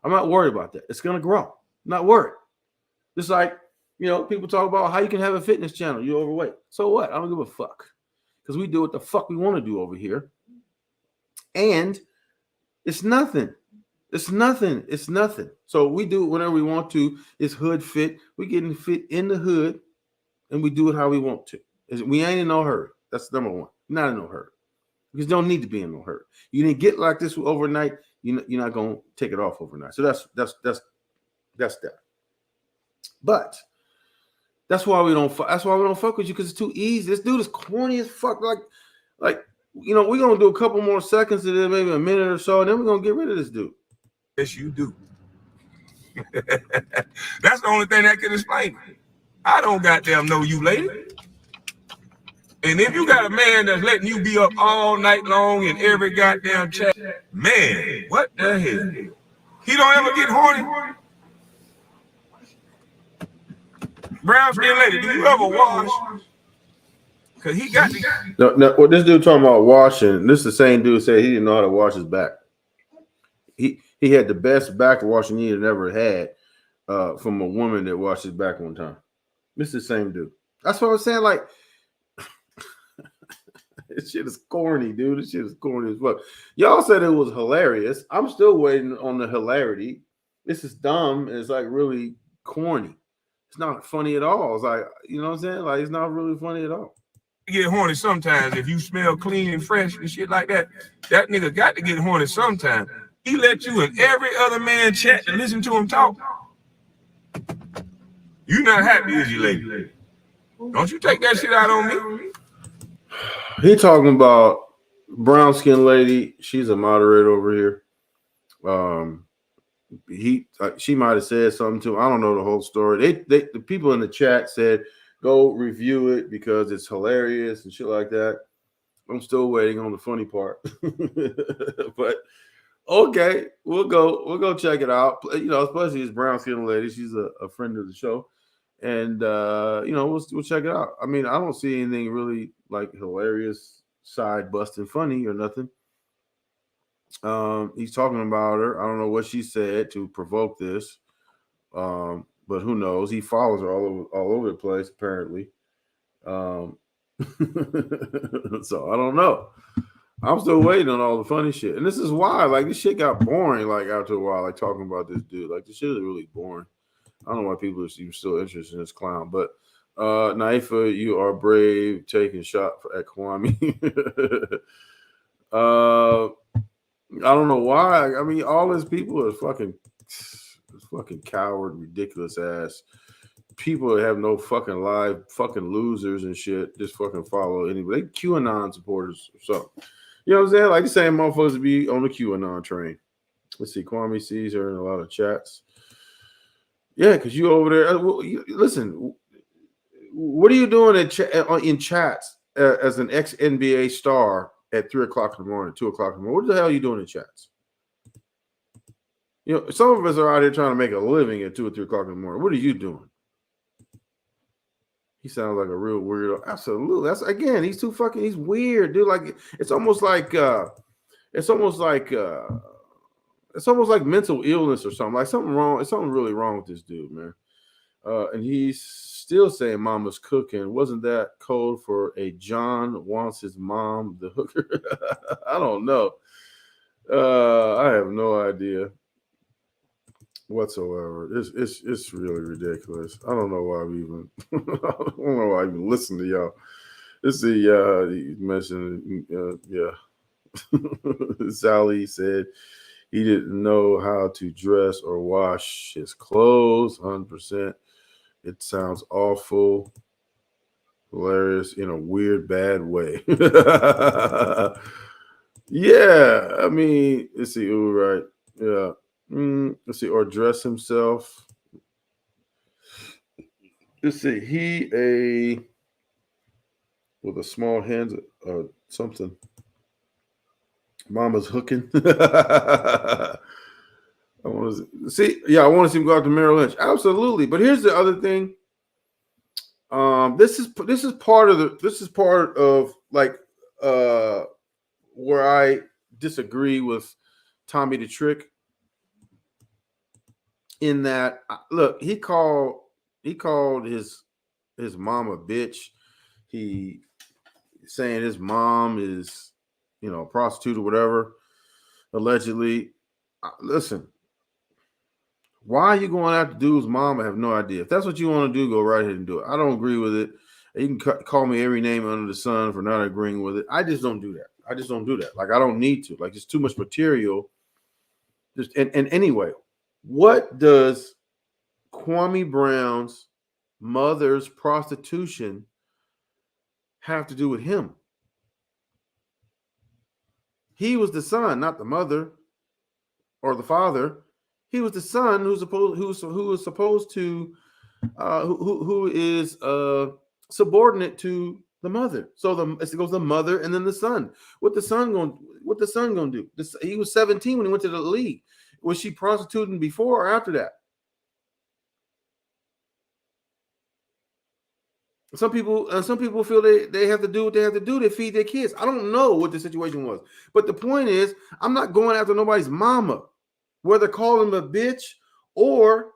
I'm not worried about that. It's going to grow. I'm not worried. Just like, you know, people talk about how you can have a fitness channel. You're overweight. So what? I don't give a fuck because we do what the fuck we want to do over here. And it's nothing. It's nothing. It's nothing. So we do it whenever we want to. It's hood fit. We're getting fit in the hood and we do it how we want to. We ain't in no hurry. That's number one. Not in no hurry. Because you don't need to be in no hurry. You didn't get like this overnight. You're not gonna take it off overnight. So that's that. But that's why we don't fuck with you, because it's too easy. This dude is corny as fuck. Like you know, we're gonna do a couple more seconds of this, maybe a minute or so, and then we're gonna get rid of this dude. Yes, you do. That's the only thing that can explain it. I don't goddamn know you, lady. And if you got a man that's letting you be up all night long in every goddamn chat, man, what the hell? He don't ever get horny? Brown skin lady, do you ever wash? Because he got the... No, what this dude talking about washing, this is the same dude said he didn't know how to wash his back. He had the best back washing he had ever had from a woman that washed his back one time. This is the same dude. That's what I was saying. Like, this shit is corny, dude. This shit is corny as fuck. Y'all said it was hilarious. I'm still waiting on the hilarity. This is dumb. It's like really corny. It's not funny at all. It's like, you know what I'm saying? Like, it's not really funny at all. Get horny sometimes if you smell clean and fresh and shit like that. That nigga got to get horny sometime. He let you and every other man chat and listen to him talk. You not happy, is you, lady? Don't you take that shit out on me. He talking about brown skin lady. She's a moderator over here. She might have said something to him. I don't know the whole story. The people in the chat said go review it because it's hilarious and shit like that. I'm still waiting on the funny part. But okay, we'll go check it out. You know, especially this brown skin lady. She's a friend of the show. And you know, we'll check it out. I mean, I don't see anything really like hilarious, side busting funny or nothing. He's talking about her. I don't know what she said to provoke this. But who knows? He follows her all over the place, apparently. So I don't know. I'm still waiting on all the funny shit. And this is why, like, this shit got boring, like, after a while, like, talking about this dude. Like, this shit is really boring. I don't know why people are still interested in this clown. But Naifa, you are brave, taking shot at Kwame. I don't know why. I mean, all these people are fucking coward, ridiculous ass people that have no fucking life, fucking losers and shit. Just fucking follow anybody. They QAnon supporters or something. You know what I'm saying? Like the same motherfuckers to be on the QAnon train. Let's see. Kwame sees her in a lot of chats. Yeah, because you over there. Listen, what are you doing in chats as an ex-NBA star at 3 o'clock in the morning, 2 o'clock in the morning? What the hell are you doing in chats? You know, some of us are out here trying to make a living at 2 or 3 o'clock in the morning. What are you doing? He sounds like a real weirdo. Absolutely. That's again, he's weird, dude. Like it's almost like mental illness or something. Like something wrong. It's something really wrong with this dude, man. And he's still saying mama's cooking. Wasn't that code for a John wants his mom the hooker? I don't know. I have no idea whatsoever. It's really ridiculous. I don't know why we even listen to y'all. Let's see. He mentioned Sally said he didn't know how to dress or wash his clothes. 100%. It sounds awful, hilarious in a weird, bad way. Yeah, I mean, let's see. Ooh, right. Yeah. Let's see, or dress himself. Let's see, with a small hand or something. Mama's hooking. I want to see him go out to Merrill Lynch. Absolutely, but here's the other thing. This is part of like where I disagree with Tommy the Trick. In that, look, he called his mom a bitch. He saying his mom is, you know, a prostitute or whatever, allegedly. Listen, why are you going after dude's mom? I have no idea. If that's what you want to do, go right ahead and do it. I don't agree with it. You can call me every name under the sun for not agreeing with it. I just don't do that. Like, I don't need to. Like, it's too much material. And anyway, what does Kwame Brown's mother's prostitution have to do with him? He was the son, not the mother or the father. He was the son who is subordinate to the mother. So it goes the mother and then the son. What the son gonna do? He was 17 when he went to the league. Was she prostituting before or after that? Some people feel they have to do what they have to do to feed their kids. I don't know what the situation was, but the point is, I'm not going after nobody's mama, whether calling them a bitch or,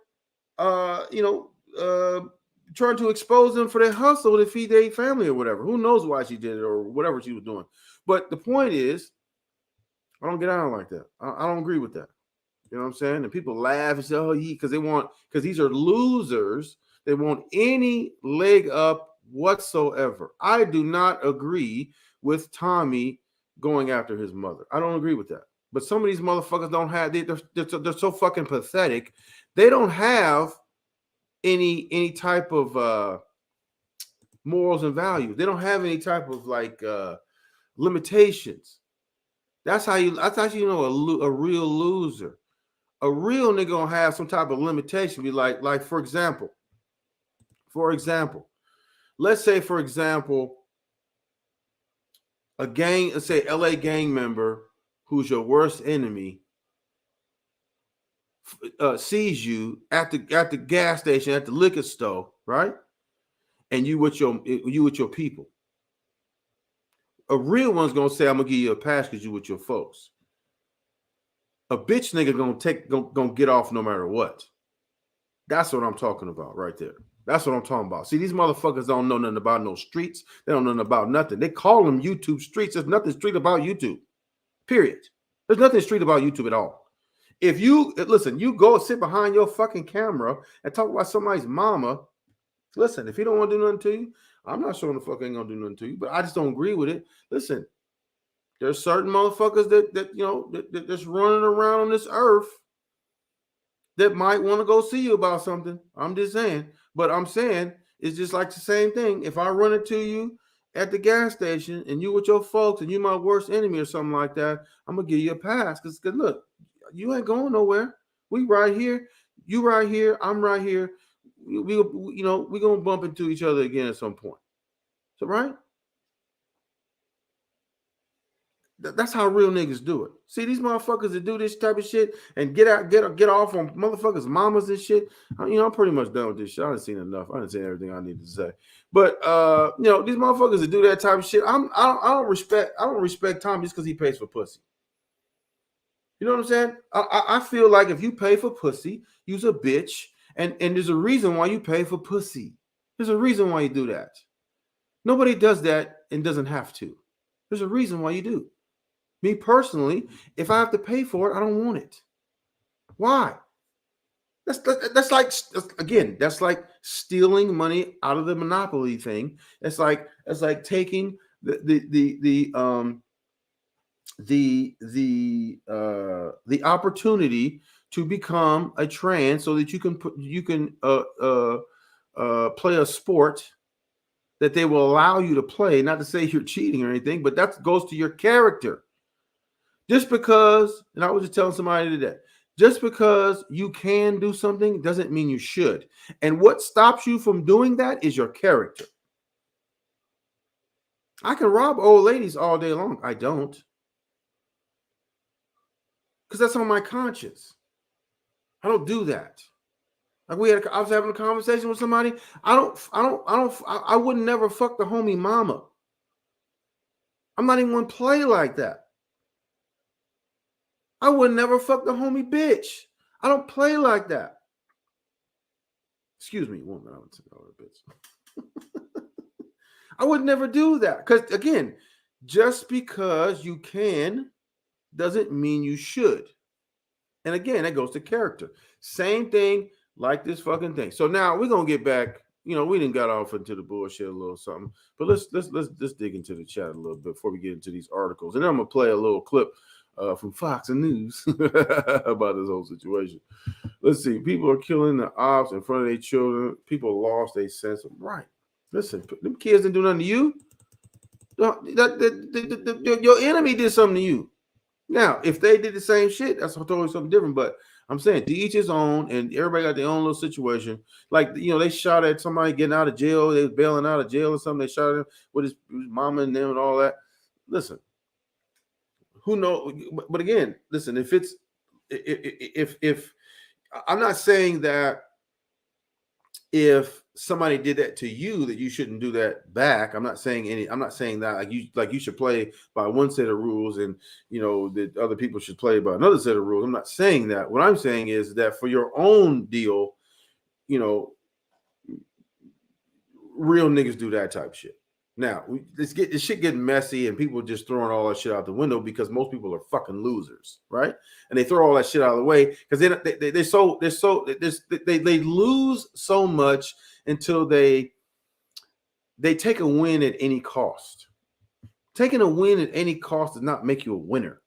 trying to expose them for their hustle to feed their family or whatever. Who knows why she did it or whatever she was doing? But the point is, I don't get on like that. I don't agree with that. You know what I'm saying? And people laugh and say, "Oh, because these are losers. They want any leg up whatsoever." I do not agree with Tommy going after his mother. I don't agree with that. But some of these motherfuckers don't have. They're so fucking pathetic. They don't have any type of morals and values. They don't have any type of limitations. That's how you know a real loser. A real nigga gonna have some type of limitation. Be like for example, let's say for example, let's say LA gang member who's your worst enemy sees you at the gas station, at the liquor store, right? And you with your people. A real one's gonna say, "I'm gonna give you a pass because you with your folks." A bitch nigga gonna get off no matter what. That's what I'm talking about right there. That's what I'm talking about. See, these motherfuckers don't know nothing about no streets. They don't know nothing about nothing. They call them YouTube streets. There's nothing street about YouTube. Period. There's nothing street about YouTube at all. If you listen, you go sit behind your fucking camera and talk about somebody's mama. Listen, if he don't want to do nothing to you, I'm not sure the fuck ain't gonna do nothing to you, but I just don't agree with it. Listen, there's certain motherfuckers that's running around on this earth that might want to go see you about something. I'm just saying. But I'm saying it's just like the same thing. If I run into you at the gas station and you with your folks and you my worst enemy or something like that, I'm gonna give you a pass. Because look, you ain't going nowhere. We right here. You right here. I'm right here. We gonna bump into each other again at some point. So right? That's how real niggas do it. See, these motherfuckers that do this type of shit and get off on motherfuckers' mamas and shit. I'm pretty much done with this shit. I done seen enough. I done seen everything I need to say. But these motherfuckers that do that type of shit, I don't respect Tom just because he pays for pussy. You know what I'm saying? I feel like if you pay for pussy, you's a bitch, and there's a reason why you pay for pussy. There's a reason why you do that. Nobody does that and doesn't have to. There's a reason why you do. Me personally, if I have to pay for it, I don't want it. Why? That's like stealing money out of the monopoly thing. It's like taking the opportunity to become a trans so that you can play a sport that they will allow you to play. Not to say you're cheating or anything, but that goes to your character. Just because, and I was just telling somebody today, just because you can do something doesn't mean you should. And what stops you from doing that is your character. I can rob old ladies all day long. I don't. Because that's on my conscience. I don't do that. Like I was having a conversation with somebody. I would never fuck the homie mama. I'm not even going to play like that. I would never fuck the homie bitch. I don't play like that. Excuse me, woman. I would say, "Oh, bitch." I would never do that. Because again, just because you can doesn't mean you should. And again, that goes to character. Same thing like this fucking thing. So now we're gonna get back. We didn't got off into the bullshit a little something, but let's dig into the chat a little bit before we get into these articles. And then I'm gonna play a little clip from Fox and News about this whole situation. Let's see. People are killing the ops in front of their children. People lost their sense of right. Listen, them kids didn't do nothing to you. Your enemy did something to you. Now, if they did the same shit, that's totally something different. But I'm saying to each his own, and everybody got their own little situation. Like, they shot at somebody getting out of jail. They was bailing out of jail or something. They shot at him with his mama and them and all that. Listen, who knows? But again, listen, if I'm not saying that if somebody did that to you that you shouldn't do that back. I'm not saying that like you should play by one set of rules and that other people should play by another set of rules. I'm not saying that. What I'm saying is that for your own deal, real niggas do that type of shit. Now, this shit getting messy and people just throwing all that shit out the window because most people are fucking losers, right? And they throw all that shit out of the way because they lose so much until they take a win at any cost. Taking a win at any cost does not make you a winner.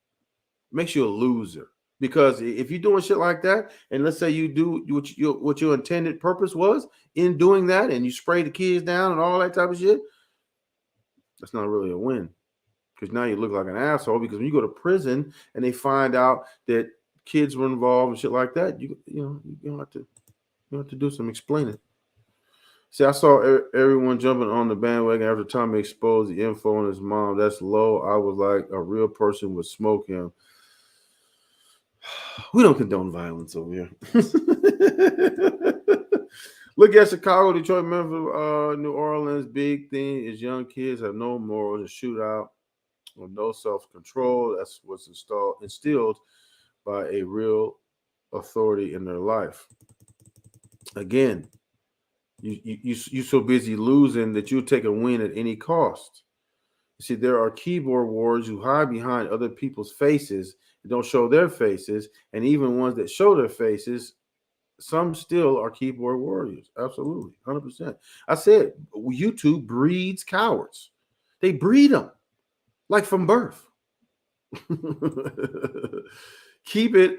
It makes you a loser. Because if you're doing shit like that, and let's say you do what your intended purpose was in doing that, and you spray the kids down and all that type of shit, that's not really a win, because now you look like an asshole. Because when you go to prison and they find out that kids were involved and shit like that, you have to do some explaining. See, I saw everyone jumping on the bandwagon after Tommy exposed the info on his mom. That's low. I was like, a real person would smoke him. We don't condone violence over here. Look at Chicago, Detroit, Memphis, New Orleans. Big thing is young kids have no morals and shoot out with no self-control. That's what's instilled by a real authority in their life. Again, you so busy losing that you'll take a win at any cost. You see, there are keyboard warriors who hide behind other people's faces and don't show their faces, and even ones that show their faces, some still are keyboard warriors. Absolutely, 100%. I said YouTube breeds cowards. They breed them like from birth. Keep it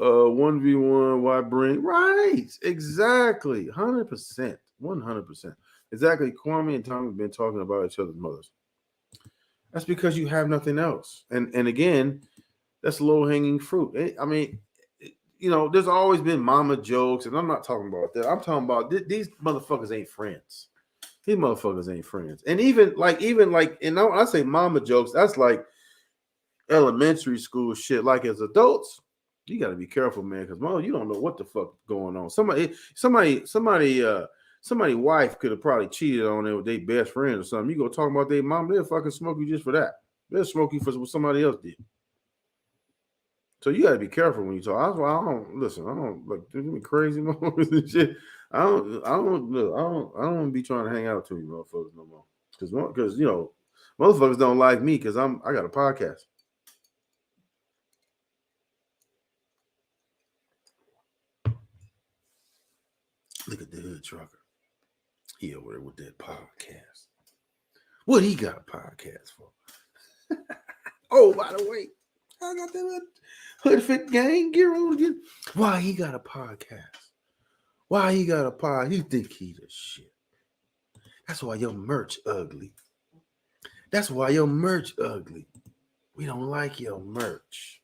1v1. Why bring? Right, exactly, 100%, 100%. Exactly. Kwame and Tommy have been talking about each other's mothers. That's because you have nothing else. And again, that's low-hanging fruit. I mean, there's always been mama jokes, and I'm not talking about that. I'm talking about these motherfuckers ain't friends. These motherfuckers ain't friends. And even like, and when I say mama jokes, that's like elementary school shit. Like, as adults, you got to be careful, man, because mom, you don't know what the fuck going on. Somebody wife could have probably cheated on them with their best friend or something. You go talk about their mom, they'll fucking smoke you just for that. They'll smoke you for what somebody else did. So you gotta be careful when you talk. That's why I don't like me crazy motherfuckers and shit. I don't be trying to hang out to you motherfuckers no more. Because motherfuckers don't like me because I got a podcast. Look at the hood trucker. He over there with that podcast. What he got a podcast for? Oh, by the way, I got that Hood Fit Gang gear on again. Why he got a podcast? Why he got a pod? He think he the shit. That's why your merch ugly. That's why your merch ugly. We don't like your merch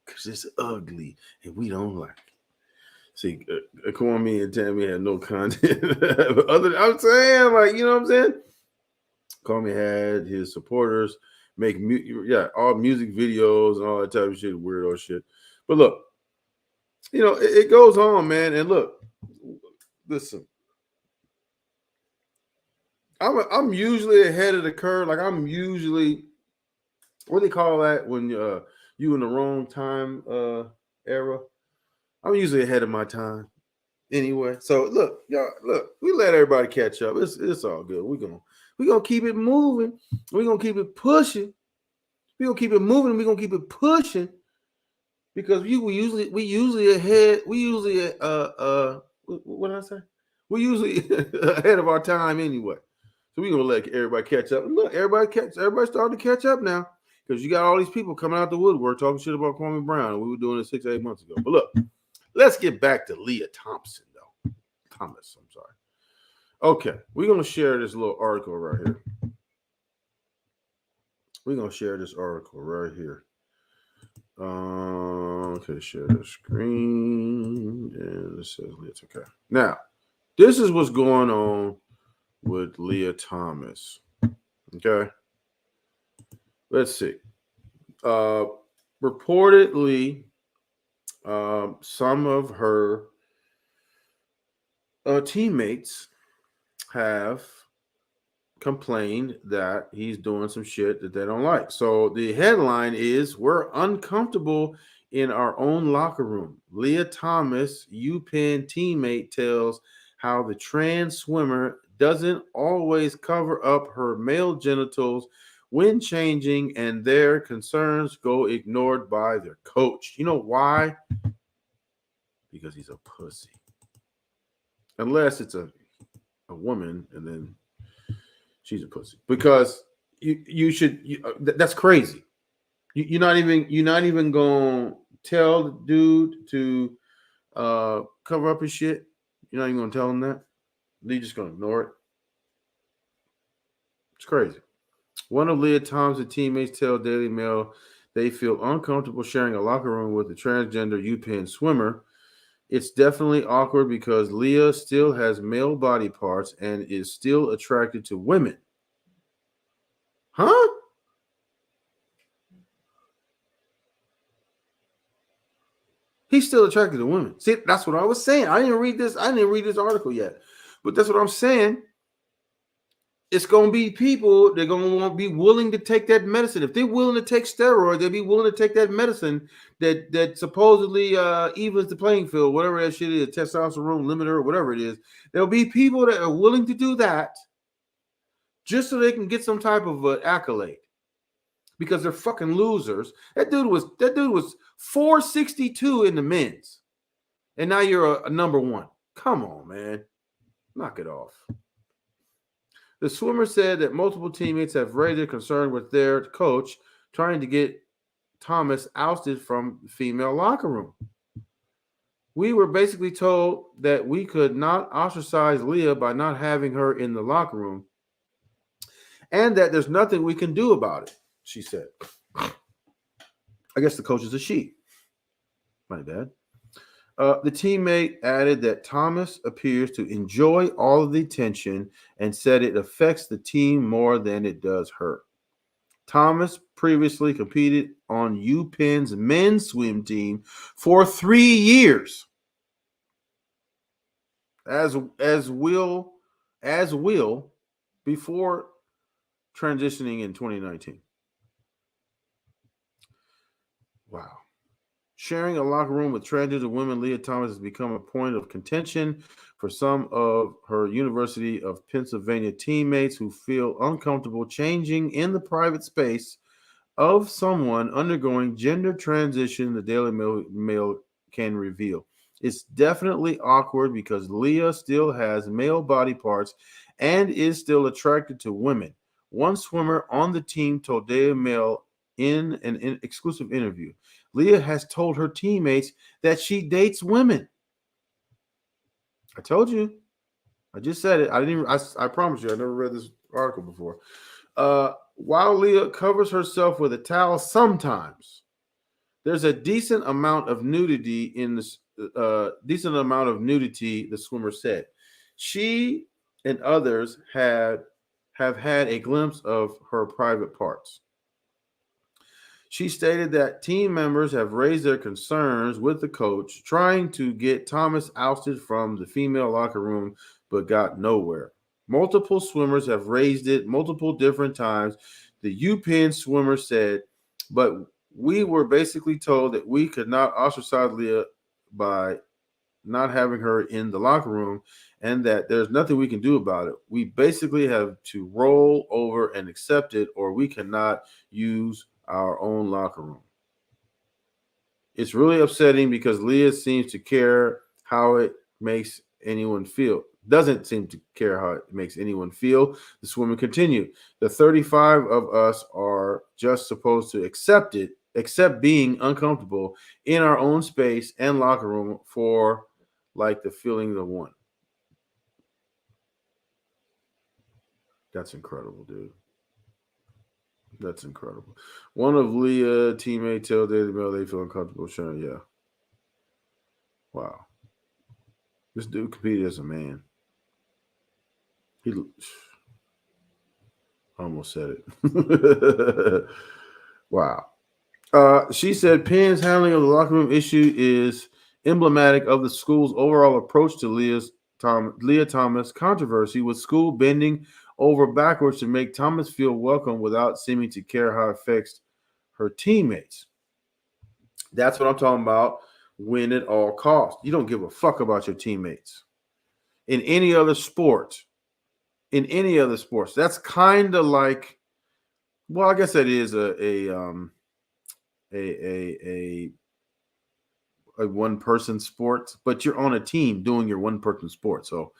because it's ugly and we don't like it. See, Kwame and Tammy had no content. I'm saying, like, you know what I'm saying? Kwame had his supporters make all music videos and all that type of shit, weirdo shit. But look, it goes on, man. And look, listen, I'm usually ahead of the curve. Like, I'm usually, what do they call that when you in the wrong time era? I'm usually ahead of my time anyway. So look, y'all, we let everybody catch up. It's all good. We're gonna keep it moving. We're gonna keep it pushing. We're gonna keep it moving. We're gonna keep it pushing because we usually ahead. We usually what did I say? We usually ahead of our time anyway. So we're gonna let everybody catch up. And look, everybody starting to catch up now. Because you got all these people coming out the woodwork talking shit about Kwame Brown. We were doing it 6 or 8 months ago. But look, let's get back to Lia Thomas, I'm sorry. Okay, we're going to share this little article right here. We're going to share this article right here. Okay, share the screen. And it says it's okay. Now, this is what's going on with Lia Thomas. Okay. Let's see. Reportedly, some of her teammates have complained that he's doing some shit that they don't like. So the headline is, "We're uncomfortable in our own locker room. Lia Thomas, UPenn teammate, tells how the trans swimmer doesn't always cover up her male genitals when changing, and their concerns go ignored by their coach." You know why? Because he's a pussy. Unless it's a woman, and then she's a pussy. Because that's crazy. You're not even gonna tell the dude to cover up his shit. You're not even gonna tell him that. You're just gonna ignore it. It's crazy. One of Lia Thomas' teammates tell Daily Mail they feel uncomfortable sharing a locker room with a transgender UPenn swimmer. It's definitely awkward because Lia still has male body parts and is still attracted to women. Huh? He's still attracted to women. See, that's what I was saying. I didn't read this article yet. But that's what I'm saying. It's going to be people, they're going to be willing to take that medicine. If they're willing to take steroids, they'll be willing to take that medicine that supposedly evens the playing field, whatever that shit is, testosterone limiter or whatever it is. There'll be people that are willing to do that just so they can get some type of accolade because they're fucking losers. That dude was 462 in the men's, and now you're a number one. Come on, man. Knock it off. The swimmer said that multiple teammates have raised their concern with their coach trying to get Thomas ousted from the female locker room. "We were basically told that we could not ostracize Lia by not having her in the locker room, and that there's nothing we can do about it," she said. I guess the coach is a she. My bad. The teammate added that Thomas appears to enjoy all of the attention and said it affects the team more than it does her. Thomas previously competed on UPenn's men's swim team for 3 years, as will before transitioning in 2019. Wow. Sharing a locker room with transgender women, Lia Thomas has become a point of contention for some of her University of Pennsylvania teammates who feel uncomfortable changing in the private space of someone undergoing gender transition, the Daily Mail can reveal. It's definitely awkward because Lia still has male body parts and is still attracted to women. One swimmer on the team told Daily Mail in an exclusive interview, Lia has told her teammates that she dates women. I told you. I just said it. I promise you, I never read this article before. While Lia covers herself with a towel sometimes, there's a decent amount of nudity the swimmer said. She and others have had a glimpse of her private parts. She stated that team members have raised their concerns with the coach trying to get Thomas ousted from the female locker room, but got nowhere. Multiple swimmers have raised it multiple different times. The UPenn swimmer said, but we were basically told that we could not ostracize Lia by not having her in the locker room and that there's nothing we can do about it. We basically have to roll over and accept it, or we cannot use our own locker room. It's really upsetting because Lia seems to care how it makes anyone feel. Doesn't seem to care how it makes anyone feel. This woman continued. The 35 of us are just supposed to accept it, accept being uncomfortable in our own space and locker room for like the feeling of one. That's incredible, dude. That's incredible. One of Lia teammates told Daily Mail they feel uncomfortable sharing. Yeah. Wow. This dude competed as a man. He almost said it. Wow. She said Penn's handling of the locker room issue is emblematic of the school's overall approach to Lia Thomas controversy, with school bending over backwards to make Thomas feel welcome without seeming to care how it affects her teammates. That's what I'm talking about. Win at all costs. You don't give a fuck about your teammates. In any other sport, that's kind of like, well, I guess that is a one person sport, but you're on a team doing your one person sport, so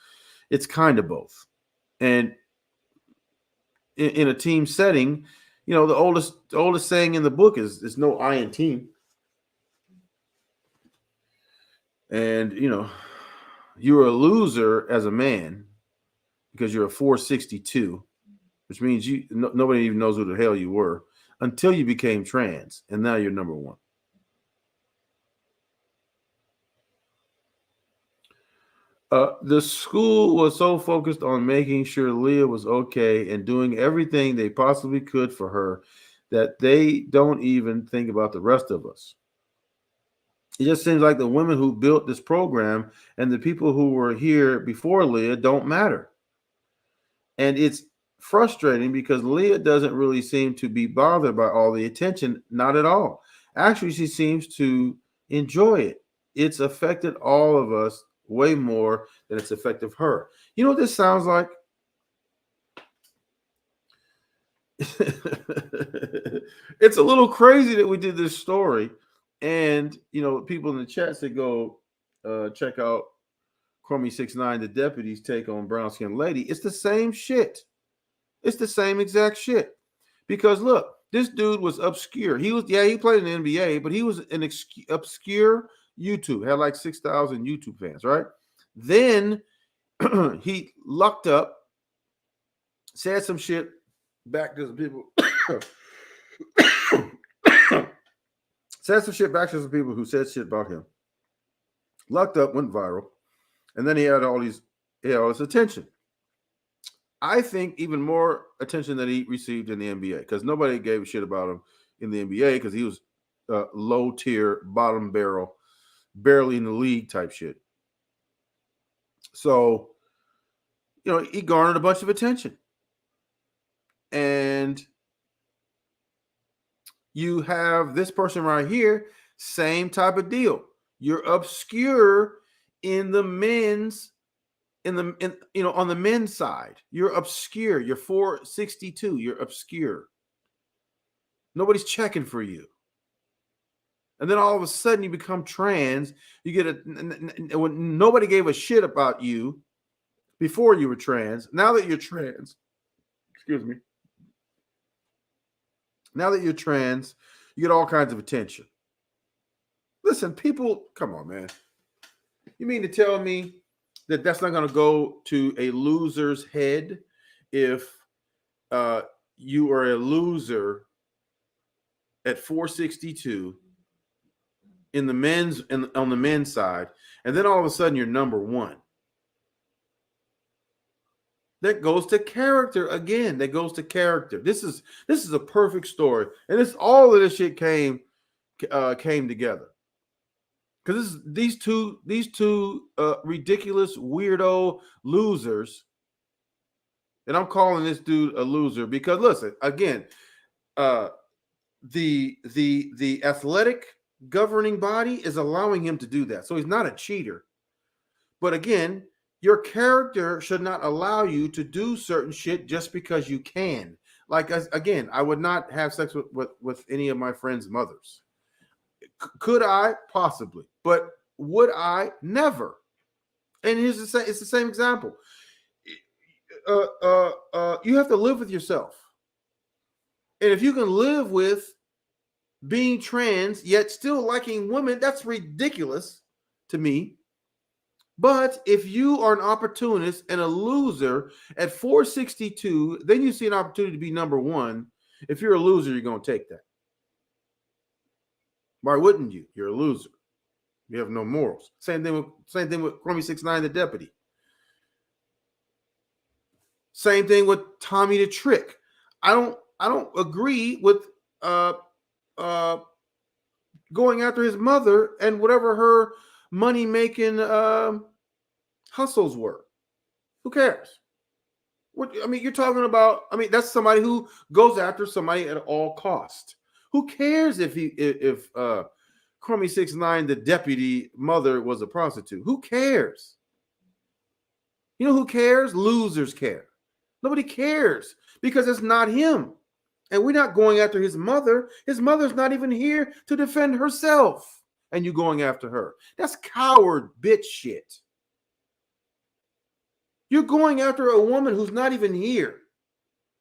it's kind of both. And in a team setting, you know, the oldest saying in the book is no I in team. And you know, you're a loser as a man because you're a 462, which means nobody even knows who the hell you were until you became trans, and now you're number one. The school was so focused on making sure Lia was okay and doing everything they possibly could for her that they don't even think about the rest of us. It just seems like the women who built this program and the people who were here before Lia don't matter. And it's frustrating because Lia doesn't really seem to be bothered by all the attention. Not at all. Actually, she seems to enjoy it. It's affected all of us way more than it's affected her. You know what this sounds like? It's a little crazy that we did this story. And, you know, people in the chat said go check out Crummy69, the deputy's take on brown skinned lady. It's the same shit. It's the same exact shit. Because look, this dude was obscure. He played in the NBA, but he was an obscure YouTube. Had like 6,000 YouTube fans, right? Then he lucked up, said some shit back to some people. Said some shit back to some people who said shit about him. Lucked up, went viral, and then he had all this attention. I think even more attention than he received in the NBA, because nobody gave a shit about him in the NBA because he was low tier, bottom barrel, barely in the league type shit. So, you know, he garnered a bunch of attention. And you have this person right here, same type of deal. You're obscure in the men's, on the men's side. You're obscure. You're 462. You're obscure. Nobody's checking for you. And then all of a sudden you become trans. You get when nobody gave a shit about you before you were trans. Now that you're trans, now that you're trans, you get all kinds of attention. Listen, people, come on, man. You mean to tell me that that's not going to go to a loser's head if you are a loser at 462 in the men's and on the men's side, and then all of a sudden you're number one? That goes to character again. That goes to character. This is a perfect story, and all of this shit came together because these two ridiculous weirdo losers, and I'm calling this dude a loser because listen again, the athletic governing body is allowing him to do that, so he's not a cheater, but again, your character should not allow you to do certain shit just because you can. Like, again, I would not have sex with any of my friends' mothers. Could I? Possibly. But would I? Never. And it's the same example. You have to live with yourself. And if you can live with being trans yet still liking women, that's ridiculous to me. But if you are an opportunist and a loser at 462, then you see an opportunity to be number one. If you're a loser, you're going to take that. Why wouldn't you? You're a loser. You have no morals. Same thing with Crummy 69, the deputy. Same thing with Tommy the Trick. I don't agree with going after his mother and whatever her money-making hustles were. Who cares? You're talking about, that's somebody who goes after somebody at all cost. Who cares if Crummy 69, the deputy mother, was a prostitute? Who cares? You know who cares? Losers care. Nobody cares because it's not him. And we're not going after his mother. His mother's not even here to defend herself. And you going after her. That's coward bitch shit. You're going after a woman who's not even here.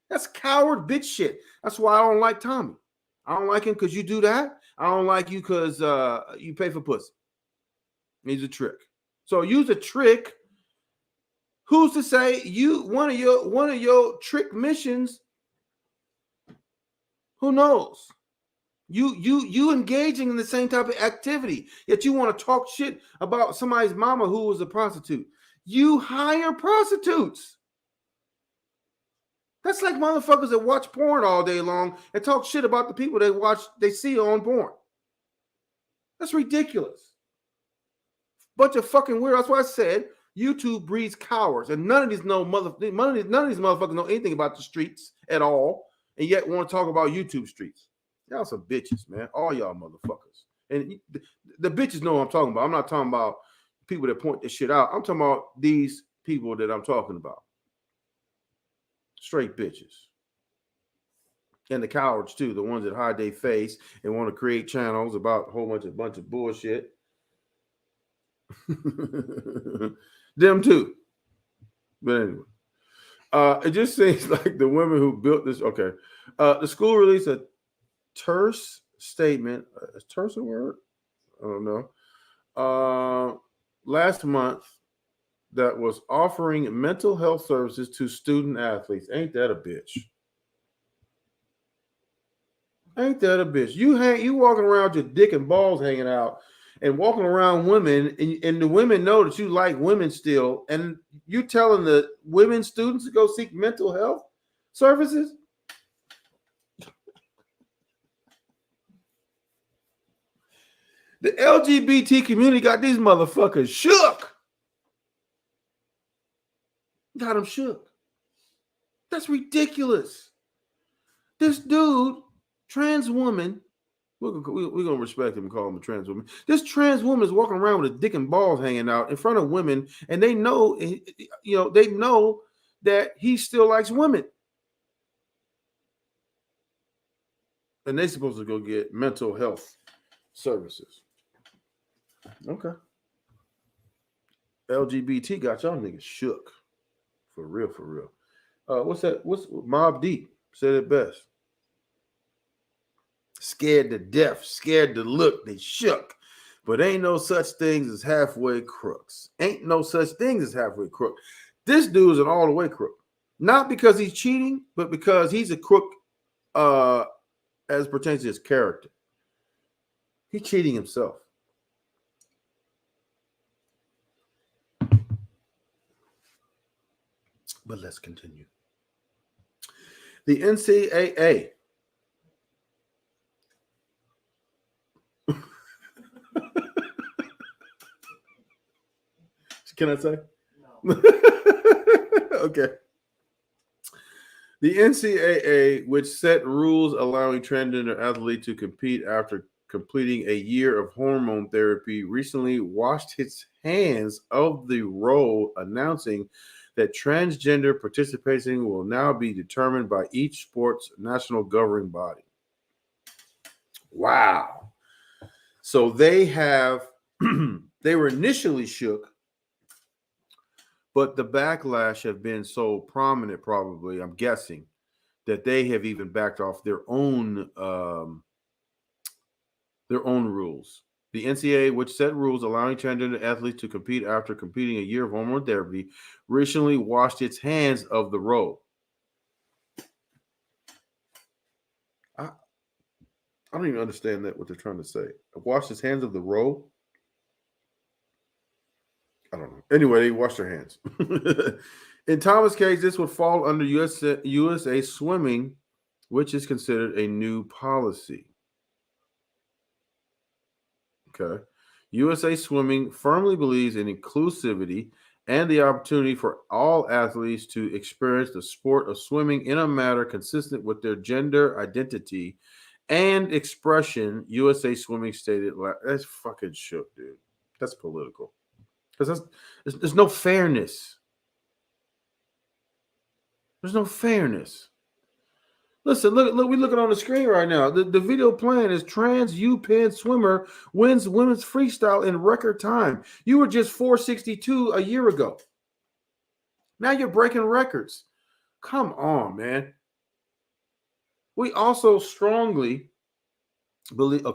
That's coward bitch shit. That's why I don't like Tommy. I don't like him because you do that. I don't like you because you pay for pussy. He's a trick. So use a trick. Who's to say one of your trick missions? Who knows? You engaging in the same type of activity, yet you want to talk shit about somebody's mama who was a prostitute. You hire prostitutes. That's like motherfuckers that watch porn all day long and talk shit about the people they see on porn. That's ridiculous. Bunch of fucking weirdos. That's why I said YouTube breeds cowards, and none of these motherfuckers know anything about the streets at all, and yet want to talk about YouTube streets. Y'all some bitches, man. All y'all motherfuckers. And the bitches know what I'm talking about. I'm not talking about people that point this shit out. I'm talking about these people that I'm talking about. Straight bitches. And the cowards too, the ones that hide their face and want to create channels about a whole bunch of bullshit. Them too. But anyway, it just seems like the women who built this. Okay, the school released a terse statement. Is terse a word? I don't know. Last month, that was offering mental health services to student athletes. Ain't that a bitch? Ain't that a bitch? You walking around with your dick and balls hanging out and walking around women, and the women know that you like women still, and you telling the women students to go seek mental health services? The LGBT community got these motherfuckers shook. Got them shook. That's ridiculous. This dude, trans woman, we're going to respect him and call him a trans woman. This trans woman is walking around with a dick and balls hanging out in front of women, and they know that he still likes women. And they're supposed to go get mental health services. Okay. LGBT got y'all niggas shook. For real, for real. What's that? What's Mobb Deep said it best. Scared to death, scared to look, they shook. But ain't no such things as halfway crooks. Ain't no such things as halfway crook. This dude is an all the way crook. Not because he's cheating, but because he's a crook as pertains to his character. He's cheating himself. But let's continue. The NCAA. Can I say? No. Okay. The NCAA, which set rules allowing transgender athletes to compete after completing a year of hormone therapy, recently washed its hands of the role, announcing that transgender participation will now be determined by each sport's national governing body. Wow. So they were initially shook But the backlash have been so prominent, probably, I'm guessing, that they have even backed off their own rules. The NCAA, which set rules allowing transgender athletes to compete after completing a year of hormone therapy, recently washed its hands of the role. I don't even understand that what they're trying to say. Washed its hands of the role. I don't know. Anyway, they washed their hands. In Thomas' case, this would fall under USA Swimming, which is considered a new policy. Okay. USA Swimming firmly believes in inclusivity and the opportunity for all athletes to experience the sport of swimming in a manner consistent with their gender identity and expression. USA Swimming stated, that's fucking shook, dude. That's political. Because there's no fairness. There's no fairness. Listen, look, we looking on the screen right now. The video playing is trans U-Penn swimmer wins women's freestyle in record time. You were just 462 a year ago. Now you're breaking records. Come on, man. We also strongly believe,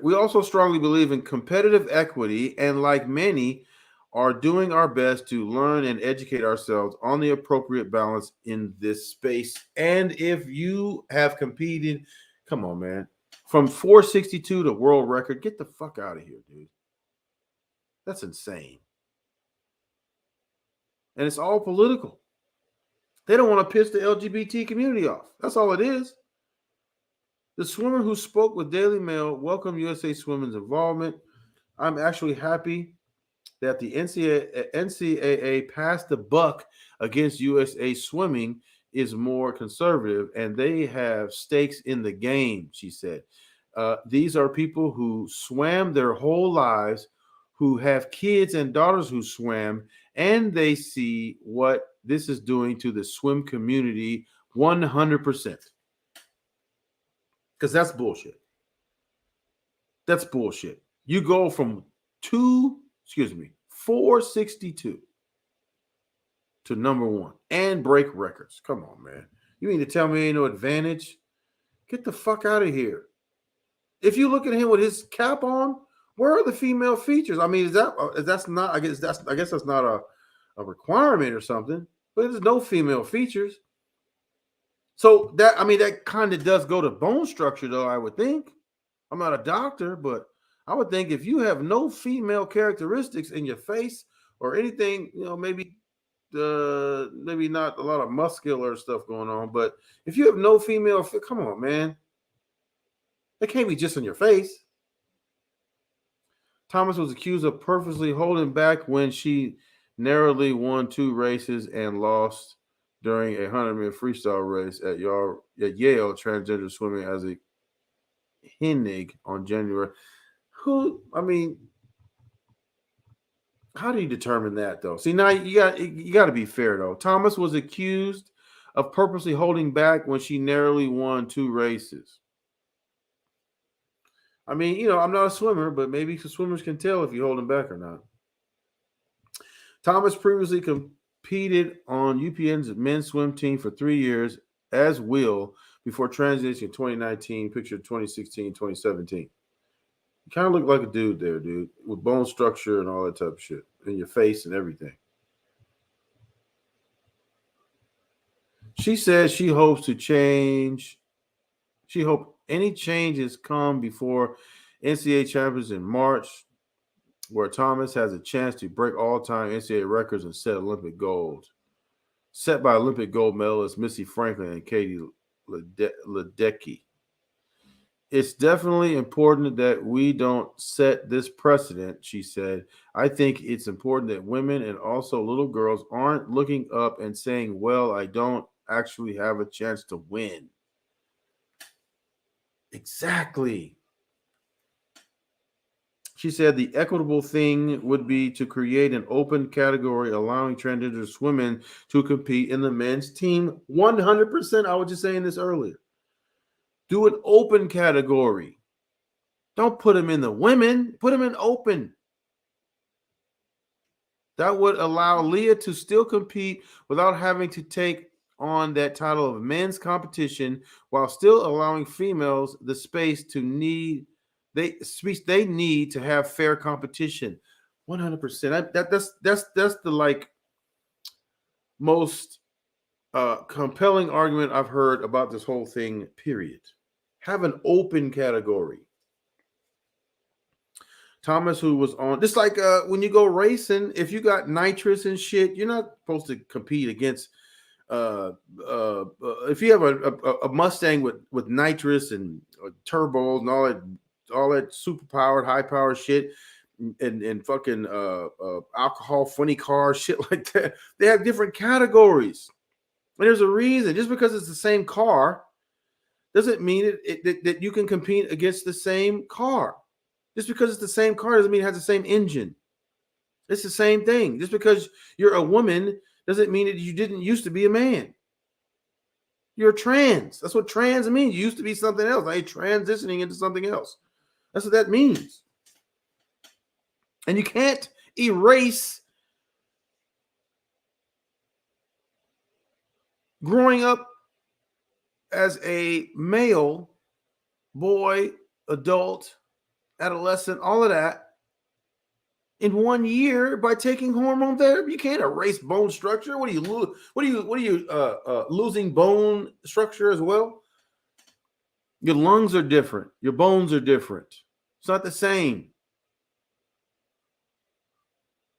we also strongly believe in competitive equity, and like many, are doing our best to learn and educate ourselves on the appropriate balance in this space. And if you have competed, come on, man, from 462 to world record, get the fuck out of here, dude. That's insane. And it's all political. They don't want to piss the LGBT community off. That's all it is. The swimmer who spoke with Daily Mail welcomed USA Swimming's involvement. I'm actually happy that the NCAA passed the buck against USA Swimming is more conservative, and they have stakes in the game, she said. These are people who swam their whole lives, who have kids and daughters who swam, and they see what this is doing to the swim community 100%. Because that's bullshit. That's bullshit. You go from 462 to number one and break records. Come on, man. You mean to tell me ain't no advantage? Get the fuck out of here. If you look at him with his cap on, where are the female features? I mean, that's not, I guess that's not a requirement or something, but there's no female features. So that kind of does go to bone structure, though, I would think. I'm not a doctor, but I would think if you have no female characteristics in your face or anything, maybe not a lot of muscular stuff going on, but if you have no female, come on, man. It can't be just in your face. Thomas was accused of purposely holding back when she narrowly won 2 races and lost during a 100-meter freestyle race at Yale Transgender Swimming as a Hennig on January. How do you determine that, though? See, now you got to be fair, though. Thomas was accused of purposely holding back when she narrowly won 2 races. I mean, I'm not a swimmer, but maybe swimmers can tell if you're holding back or not. Thomas previously competed on UPN's men's swim team for 3 years as Will before transitioning in 2019, picture 2016, 2017. You kind of look like a dude there, dude, with bone structure and all that type of shit in your face and everything. She says she hopes to change. She hopes any changes come before NCAA champions in March, where Thomas has a chance to break all-time NCAA records and set Olympic goals, set by Olympic gold medalists Missy Franklin and Katie Ledecky. It's definitely important that we don't set this precedent, she said. I think it's important that women and also little girls aren't looking up and saying, well, I don't actually have a chance to win. Exactly. She said the equitable thing would be to create an open category allowing transgender women to compete in the men's team 100%. I was just saying this earlier. Do an open category. Don't put them in the women. Put them in open. That would allow Lia to still compete without having to take on that title of men's competition, while still allowing females the space to need they need to have fair competition. 100%. That's the like most compelling argument I've heard about this whole thing. Period. Have an open category. Thomas, who was on, just like when you go racing, if you got nitrous and shit, you're not supposed to compete against. If you have a Mustang with nitrous and turbos and all that super powered, high powered shit, and fucking alcohol, funny cars, shit like that, they have different categories, and there's a reason. Just because it's the same car doesn't mean that you can compete against the same car. Just because it's the same car doesn't mean it has the same engine. It's the same thing. Just because you're a woman doesn't mean that you didn't used to be a man. You're trans. That's what trans means. You used to be something else. Now you're transitioning into something else. That's what that means. And you can't erase growing up as a male, boy, adult, adolescent, all of that in 1 year by taking hormone therapy. You can't erase bone structure. What are you losing bone structure as well? Your lungs are different. Your bones are different. It's not the same.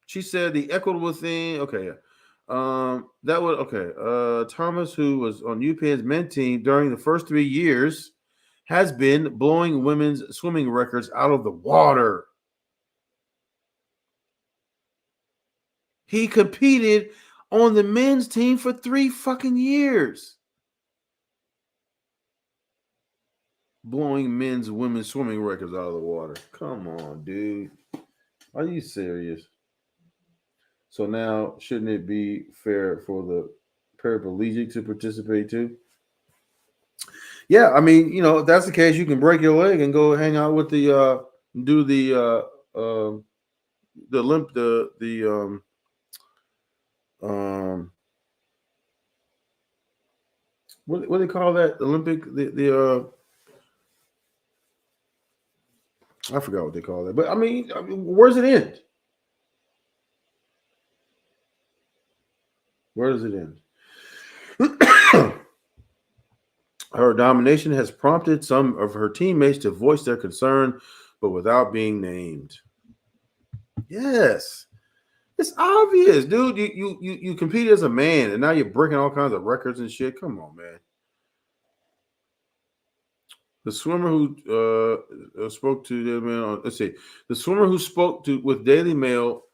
She said the equitable thing. Okay. That would okay. Thomas, who was on UPenn's men team during the first 3 years, has been blowing women's swimming records out of the water. He competed on the men's team for 3 fucking years. Blowing women's swimming records out of the water. Come on, dude. Are you serious? So now, shouldn't it be fair for the paraplegic to participate too? Yeah, I mean, if that's the case, you can break your leg and go hang out with the what do they call that? Olympic I forgot what they call it. But I mean, where's it end? Where does it end? Her domination has prompted some of her teammates to voice their concern, but without being named. Yes. It's obvious, dude. You competed as a man, and now you're breaking all kinds of records and shit. Come on, man. The swimmer who spoke to the man. Let's see. The swimmer who spoke with Daily Mail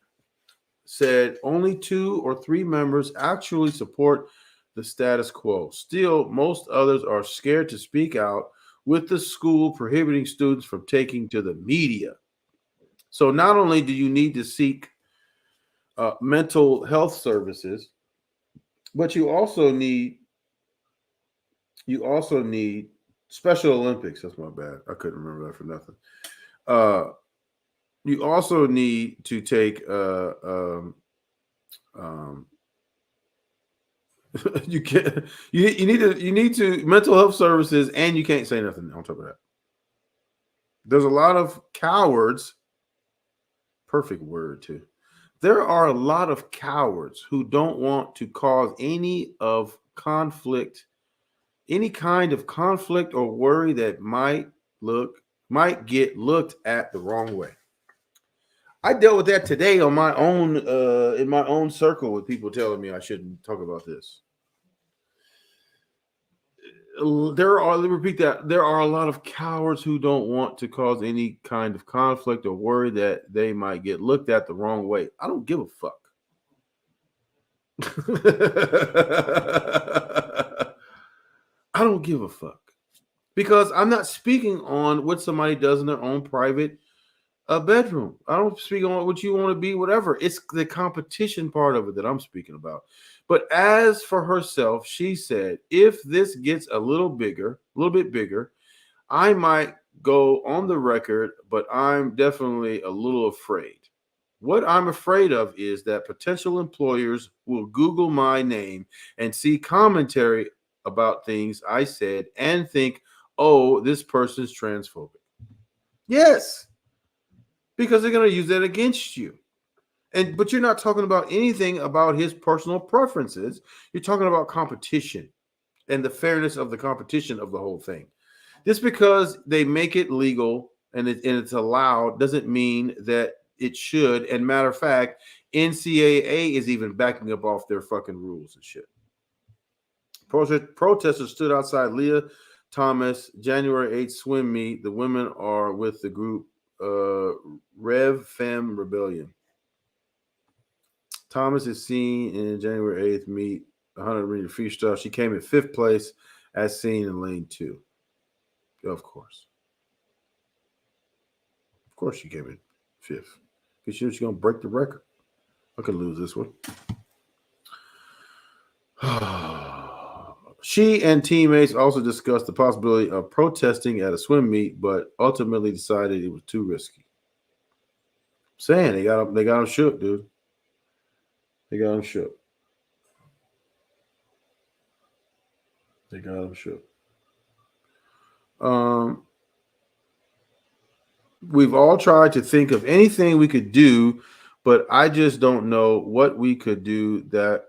said only 2 or 3 members actually support the status quo. Still, most others are scared to speak out, with the school prohibiting students from taking to the media. So not only do you need to seek mental health services, but you also need Special Olympics. That's my bad. I couldn't remember that for nothing. You also need to take you need to mental health services, and you can't say nothing on top of that. There's a lot of cowards. Perfect word too. There are a lot of cowards who don't want to cause any kind of conflict or worry that might get looked at the wrong way. I dealt with that today on my own, in my own circle, with people telling me I shouldn't talk about this. Let me repeat that. There are a lot of cowards who don't want to cause any kind of conflict or worry that they might get looked at the wrong way. I don't give a fuck. I don't give a fuck. Because I'm not speaking on what somebody does in their own private bedroom. I don't speak on what you want to be, whatever. It's the competition part of it that I'm speaking about. But as for herself, she said, if this gets a little bit bigger, I might go on the record, but I'm definitely a little afraid. What I'm afraid of is that potential employers will Google my name and see commentary about things I said and think, oh, this person's transphobic. Yes, because they're going to use that against you. But you're not talking about anything about his personal preferences. You're talking about competition and the fairness of the competition of the whole thing. Just because they make it legal and it's allowed doesn't mean that it should. And matter of fact, NCAA is even backing up off their fucking rules and shit. Protesters stood outside Lia Thomas January 8th swim meet. The women are with the group Rev Femme Rebellion. Thomas is seen in January 8th meet 100 meter freestyle. She came in 5th place as seen in lane 2. Of course. Of course she came in 5th. Because she's going to break the record. I could lose this one. She and teammates also discussed the possibility of protesting at a swim meet, but ultimately decided it was too risky. I'm saying they got him shook, dude. They got him shook. They got him shook. We've all tried to think of anything we could do, but I just don't know what we could do that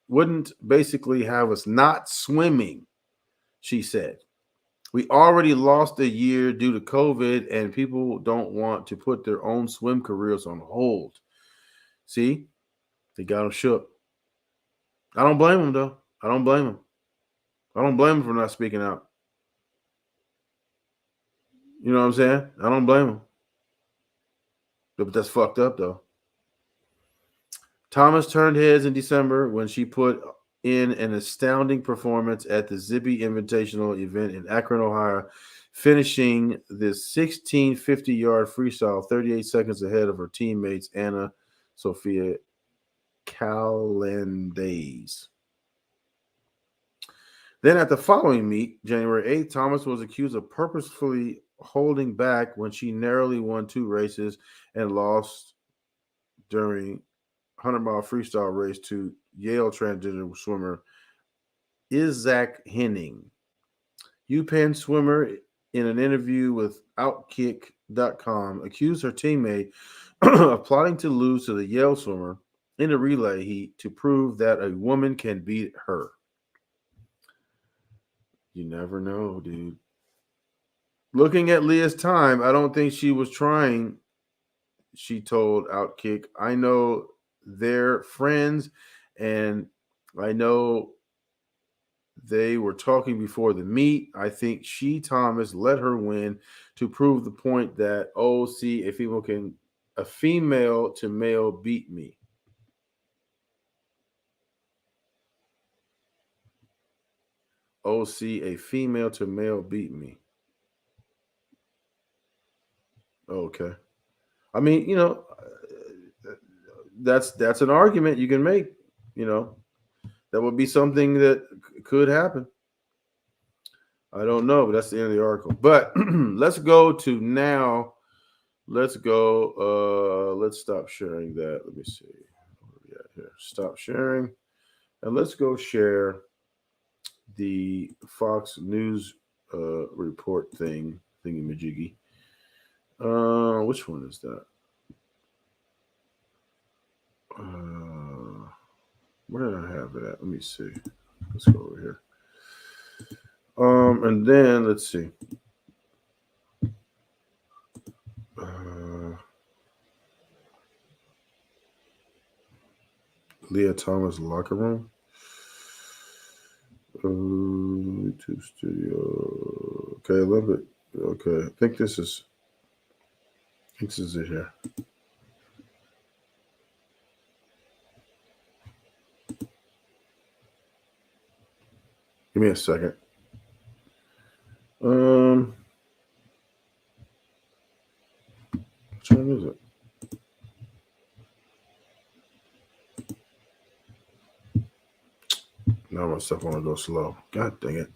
wouldn't basically have us not swimming, she said. We already lost a year due to COVID, and people don't want to put their own swim careers on hold. See? They got him shook. I don't blame him, though. I don't blame him. I don't blame him for not speaking out. You know what I'm saying? I don't blame him. But that's fucked up, though. Thomas turned heads in December when she put in an astounding performance at the Zippy Invitational event in Akron, Ohio, finishing this 1650-yard freestyle 38 seconds ahead of her teammates Anna Sophia Calendays. Then at the following meet, January 8th, Thomas was accused of purposefully holding back when she narrowly won 2 races and lost during 100-mile freestyle race to Yale transgender swimmer Isaac Henning. UPenn swimmer, in an interview with Outkick.com, accused her teammate of plotting to lose to the Yale swimmer in a relay heat to prove that a woman can beat her. You never know, dude. Looking at Lia's time, I don't think she was trying, she told Outkick. I know they're friends, and I know they were talking before the meet. I think Thomas, let her win to prove the point that, oh, see, a female to male beat me. Oh, see, a female to male beat me. Okay. I mean, that's an argument you can make, that would be something that could happen. I don't know, but that's the end of the article. But let's go to now. Let's go. Let's stop sharing that. Let me see. What are we at here? Stop sharing. And let's go share the Fox News report thingy-majiggy. Which one is that? Where did I have it at? Let me see. Let's go over here. And then let's see. Lia Thomas locker room. YouTube studio. Okay, I love it. Okay, I think this is it here. Give me a second. Which one is it? Now my stuff want to go slow. God dang it.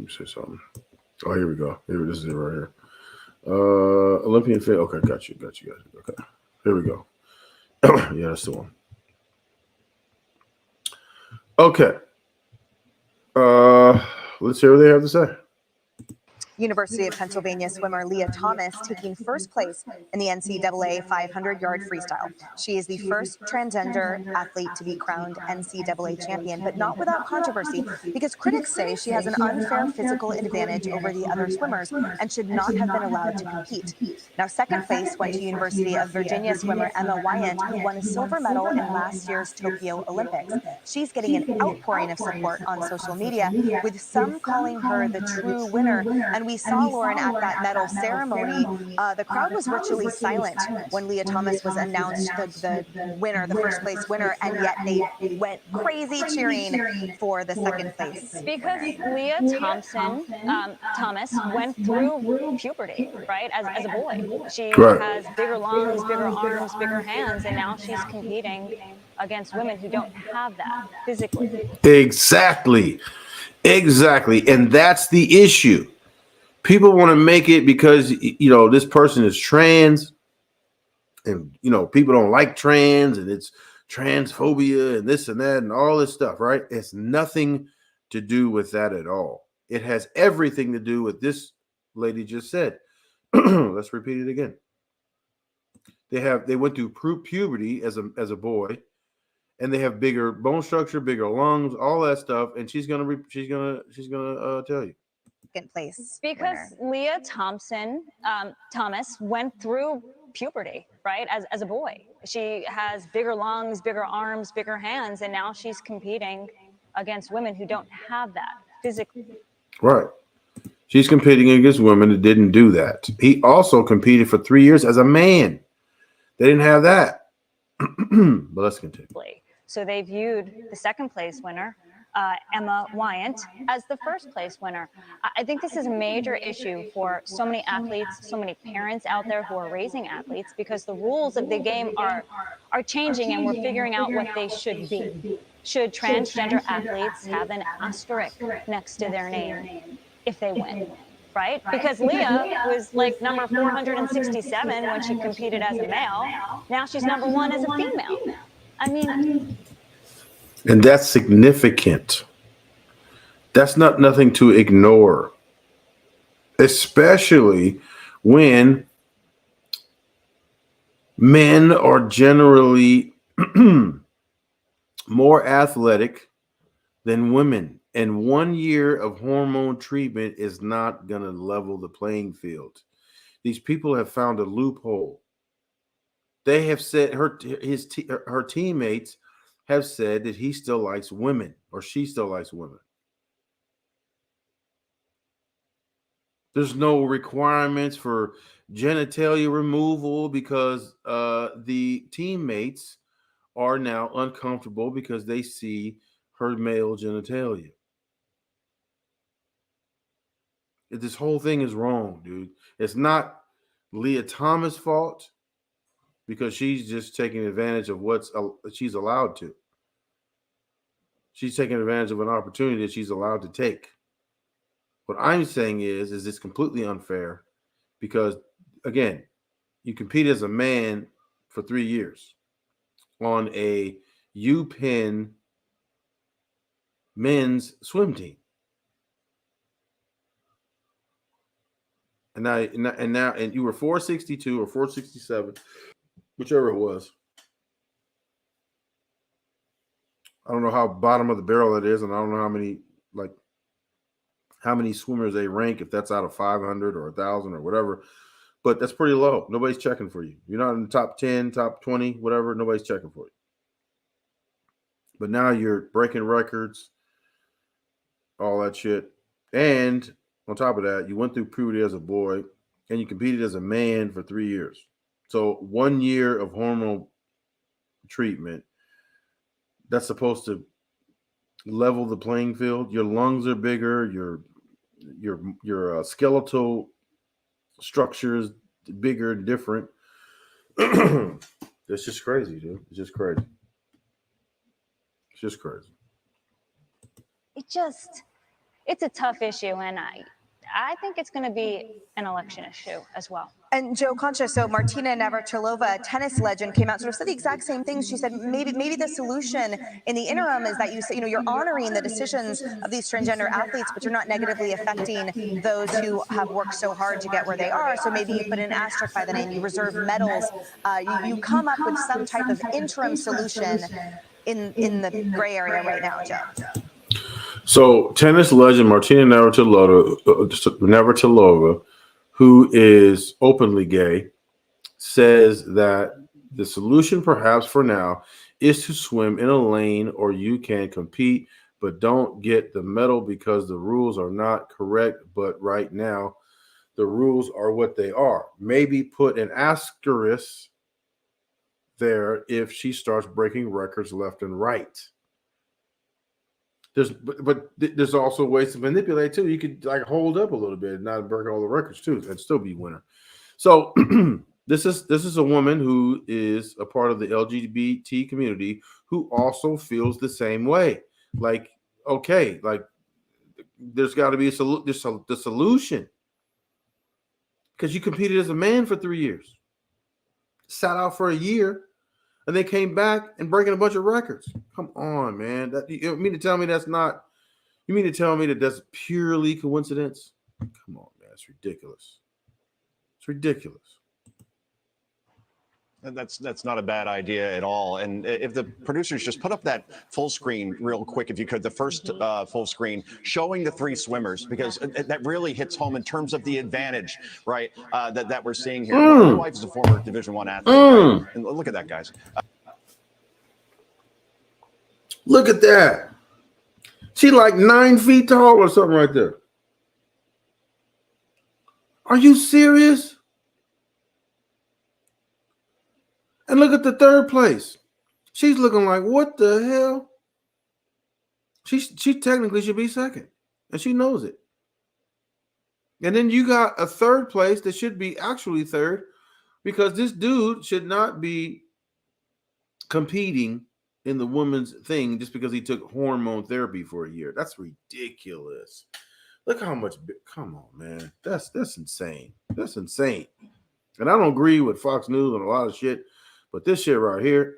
me say something. Oh, here we go. This is it right here. Olympian fit. Okay, got you. Okay, here we go. Yeah, that's the one. Okay. Let's hear what they have to say. University of Pennsylvania swimmer Lia Thomas taking first place in the NCAA 500-yard freestyle. She is the first transgender athlete to be crowned NCAA champion, but not without controversy, because critics say she has an unfair physical advantage over the other swimmers and should not have been allowed to compete. Now, second place went to University of Virginia swimmer Emma Wyant, who won a silver medal in last year's Tokyo Olympics. She's getting an outpouring of support on social media, with some calling her the true winner. And we saw, Lauren, at that medal ceremony, the crowd was virtually silent when Lia Thomas was announced the winner, the first place winner, and yet they went crazy cheering for the second place. Because Lia Thomas went through puberty, right, as a boy. She has bigger lungs, bigger arms, bigger hands, and now she's competing against women who don't have that physically. Exactly. And that's the issue. People want to make it because, this person is trans and, people don't like trans and it's transphobia and this and that and all this stuff, right? It's nothing to do with that at all. It has everything to do with this lady just said. Let's repeat it again. They went through puberty as a boy, and they have bigger bone structure, bigger lungs, all that stuff, and she's gonna tell you. Second place. Because winner. Lia Thomas went through puberty, right, as a boy. She has bigger lungs, bigger arms, bigger hands, and now she's competing against women who don't have that physically. Right. She's competing against women that didn't do that. He also competed for 3 years as a man. They didn't have that. But let's continue. So they viewed the second place winner, Emma Wyant, as the first place winner. I think this is a major issue for so many athletes, so many parents out there who are raising athletes, because the rules of the game are changing, and we're figuring out what they should be. Should transgender athletes have an asterisk next to their name if they win? Right? Because Lia was like number 467 when she competed as a male. Now she's number 1 as a female. I mean, and that's significant. That's nothing to ignore, especially when men are generally more athletic than women. And 1 year of hormone treatment is not going to level the playing field. These people have found a loophole. They have said her teammates have said that he still likes women, or she still likes women. There's no requirements for genitalia removal because the teammates are now uncomfortable because they see her male genitalia. This whole thing is wrong, dude. It's not Lia Thomas' fault, because she's just taking advantage of what she's allowed to. She's taking advantage of an opportunity that she's allowed to take. What I'm saying is it's completely unfair because, again, you compete as a man for 3 years on a UPenn men's swim team. And you were 462 or 467, whichever it was. I don't know how bottom of the barrel it is, and I don't know how many swimmers they rank, if that's out of 500 or 1,000 or whatever. But that's pretty low. Nobody's checking for you. You're not in the top 10, top 20, whatever. Nobody's checking for you. But now you're breaking records, all that shit. And on top of that, you went through puberty as a boy, and you competed as a man for 3 years. So 1 year of hormone treatment, that's supposed to level the playing field. Your lungs are bigger. Your skeletal structure is bigger and different. It's just crazy, dude. It's just crazy. It's just crazy. it just, it's a tough issue, and I think it's going to be an election issue as well. And Joe Concha, so Martina Navratilova, tennis legend, came out and sort of said the exact same things. She said maybe the solution in the interim is that you're honoring the decisions of these transgender athletes, but you're not negatively affecting those who have worked so hard to get where they are. So maybe you put an asterisk by the name, you reserve medals, you come up with some type of interim solution in the gray area right now, Joe. So tennis legend Martina Navratilova, who is openly gay, says that the solution perhaps for now is to swim in a lane or you can compete, but don't get the medal because the rules are not correct. But right now, the rules are what they are. Maybe put an asterisk there if she starts breaking records left and right. But there's also ways to manipulate too. You could like hold up a little bit and not break all the records too, and still be winner. So this is a woman who is a part of the LGBT community who also feels the same way. Like, okay, like there's got to be the solution because you competed as a man for 3 years, sat out for a year, and they came back and breaking a bunch of records. Come on, man. You mean to tell me that's not? You mean to tell me that that's purely coincidence? Come on, man. It's ridiculous. It's ridiculous. That's not a bad idea at all. And if the producers just put up that full screen real quick, if you could, the first full screen showing the three swimmers, because that really hits home in terms of the advantage, right, that we're seeing here. My wife is a former Division I athlete. Right? And look at that, guys. Look at that. She's like 9 feet tall or something right there. Are you serious? And look at the third place. She's looking like, what the hell? She technically should be second, and she knows it. And then you got a third place that should be actually third because this dude should not be competing in the women's thing just because he took hormone therapy for a year. That's ridiculous. Look how much. Come on, man. That's insane. That's insane. And I don't agree with Fox News on a lot of shit. But this shit right here,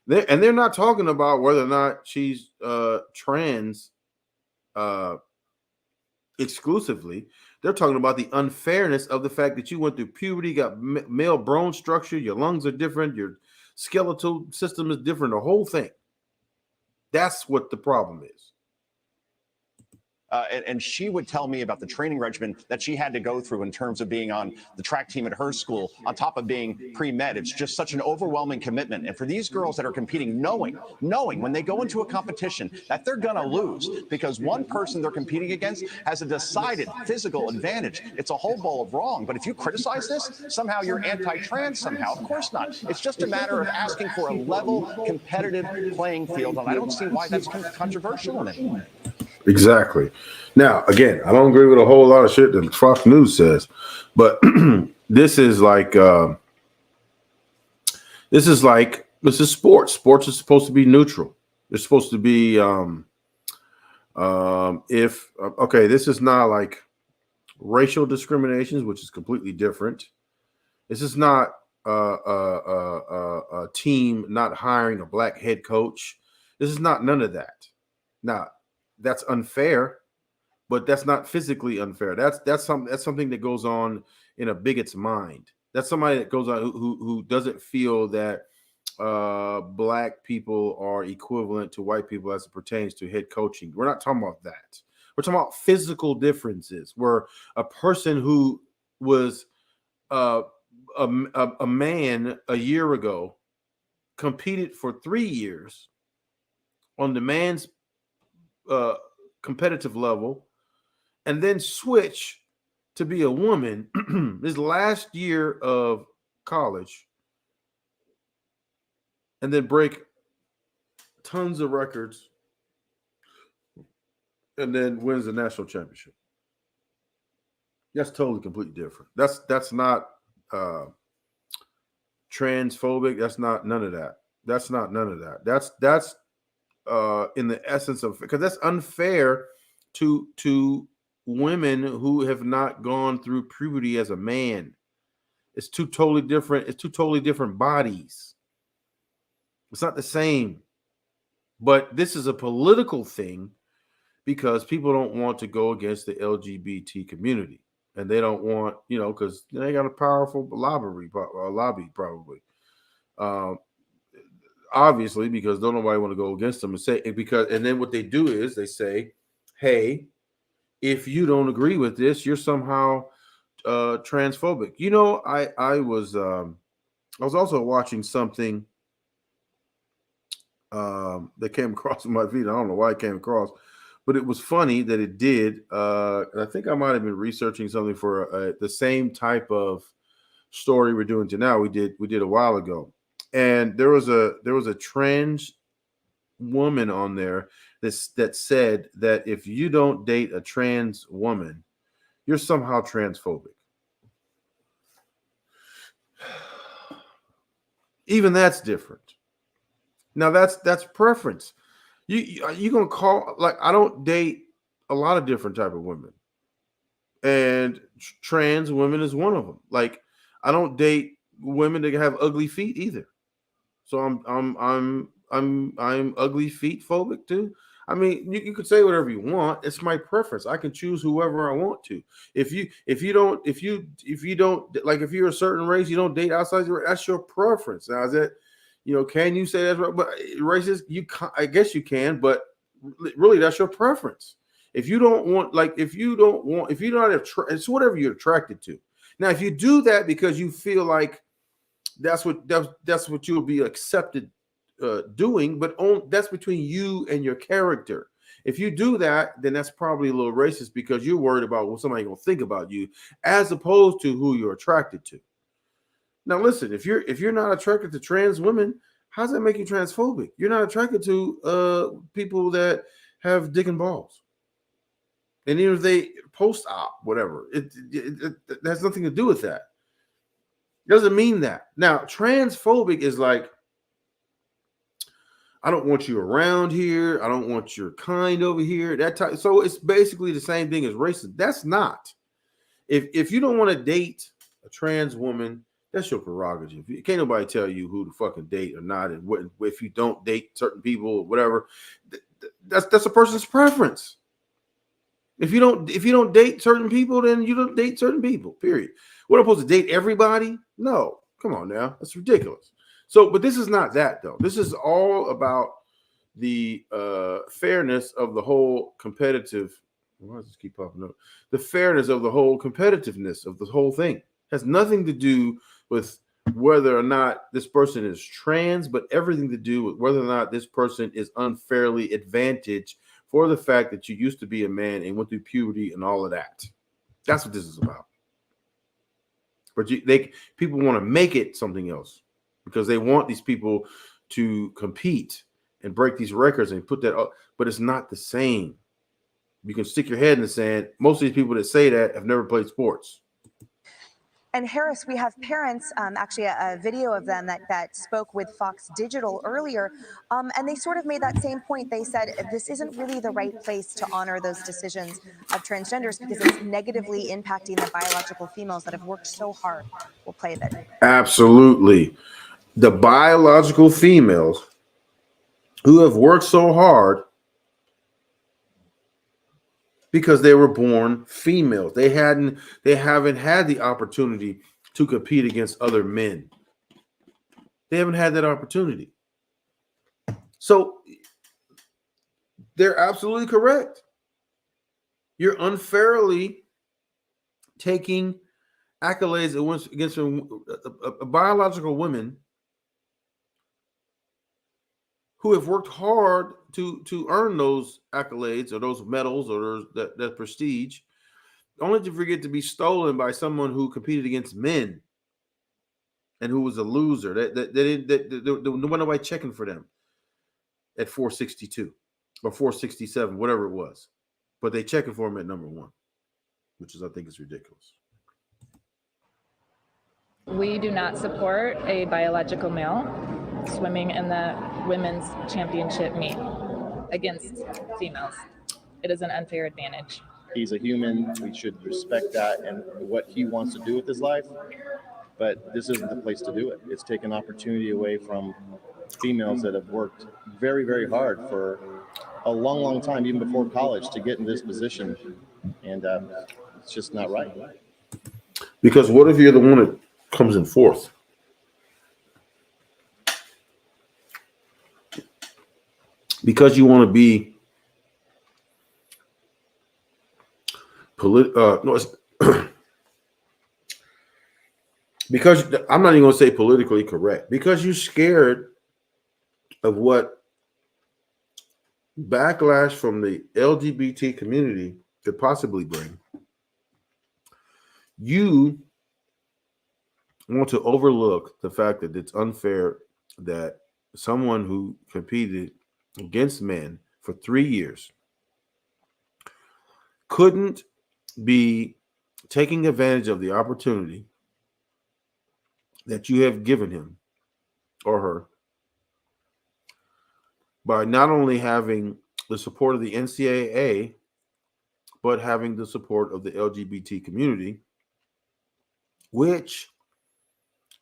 they're not talking about whether or not she's trans exclusively. They're talking about the unfairness of the fact that you went through puberty, got male bone structure, your lungs are different, your skeletal system is different, the whole thing. That's what the problem is. And she would tell me about the training regimen that she had to go through in terms of being on the track team at her school, on top of being pre-med. It's just such an overwhelming commitment. And for these girls that are competing, knowing when they go into a competition that they're going to lose because one person they're competing against has a decided physical advantage. It's a whole bowl of wrong. But if you criticize this, somehow you're anti-trans somehow. Of course not. It's just a matter of asking for a level, competitive playing field. And I don't see why that's controversial anymore. Exactly. Now, again, I don't agree with a whole lot of shit that Fox News says, but this is sports. Sports is supposed to be neutral. It's supposed to be this is not like racial discriminations, which is completely different. This is not a team not hiring a black head coach. This is not none of that. Now, that's unfair, but that's not physically unfair. That's something that goes on in a bigot's mind. That's somebody that goes on who doesn't feel that black people are equivalent to white people as it pertains to head coaching. We're not talking about that. We're talking about physical differences where a person who was a man a year ago competed for 3 years on the man's competitive level and then switch to be a woman his last year of college and then break tons of records and then wins the national championship. That's totally completely different. That's not transphobic. That's not none of that. That's not none of that. That's in the essence of, because that's unfair to women who have not gone through puberty as a man. It's two totally different bodies. It's not the same. But this is a political thing because people don't want to go against the LGBT community. And they don't want, because they got a powerful lobby probably. Obviously, because don't nobody want to go against them and say, and then what they do is they say, hey, if you don't agree with this, you're somehow transphobic. I was also watching something that came across my feed. I don't know why it came across, but it was funny that it did. I think I might have been researching something for the same type of story we're doing now. We did a while ago, and there was a trans woman on there that said that if you don't date a trans woman, you're somehow transphobic. Even that's different. Now that's preference. You gonna call, like, I don't date a lot of different type of women, and trans women is one of them. Like, I don't date women that have ugly feet either. So I'm ugly feet phobic too. I mean, you could say whatever you want. It's my preference. I can choose whoever I want to. If you don't like, if you're a certain race, you don't date outside your race, that's your preference. Now, is that, can you say that's right? But racist, I guess you can, but really that's your preference. If you don't want, it's whatever you're attracted to. Now, if you do that because you feel like that's what you'll be accepted doing, but that's between you and your character. If you do that, then that's probably a little racist because you're worried about what somebody's gonna think about you, as opposed to who you're attracted to. Now, listen, if you're not attracted to trans women, how does that make you transphobic? You're not attracted to people that have dick and balls, and even if they post-op, whatever, it has nothing to do with that. Doesn't mean that. Now, transphobic is like, I don't want you around here. I don't want your kind over here. That type. So it's basically the same thing as racist. That's not. If you don't want to date a trans woman, that's your prerogative. Can't nobody tell you who to fucking date or not, and what, if you don't date certain people or whatever. That's a person's preference. If you don't date certain people, then you don't date certain people. Period. What, I'm supposed to date everybody? No, come on now, that's ridiculous. So, but this is not that though. This is all about the fairness of the whole competitive. Why does this keep popping up? The fairness of the whole competitiveness of the whole thing. It has nothing to do with whether or not this person is trans, but everything to do with whether or not this person is unfairly advantaged for the fact that you used to be a man and went through puberty and all of that. That's what this is about. But people want to make it something else because they want these people to compete and break these records and put that up. But it's not the same. You can stick your head in the sand. Most of these people that say that have never played sports. And Harris, we have parents, actually a video of them that spoke with Fox Digital earlier, and they sort of made that same point. They said this isn't really the right place to honor those decisions of transgenders because it's negatively impacting the biological females that have worked so hard. We'll play that. Absolutely. The biological females who have worked so hard because they were born females. They haven't had the opportunity to compete against other men. They haven't had that opportunity. So they're absolutely correct. You're unfairly taking accolades against a biological women who have worked hard to earn those accolades or those medals or that prestige, only to forget to be stolen by someone who competed against men and who was a loser. There wasn't nobody checking for them at 462 or 467, whatever it was. But they checking for them at number one, which is, I think, is ridiculous. We do not support a biological male swimming in the women's championship meet against females. It is an unfair advantage. He's a human. We should respect that and what he wants to do with his life. But this isn't the place to do it. It's taken opportunity away from females that have worked very, very hard for a long, long time, even before college, to get in this position. And it's just not right. Because what if you're the one that comes in fourth? Because you want to be because I'm not even going to say politically correct, because you're scared of what backlash from the LGBT community could possibly bring. You want to overlook the fact that it's unfair that someone who competed against men for 3 years couldn't be taking advantage of the opportunity that you have given him or her by not only having the support of the NCAA, but having the support of the LGBT community, which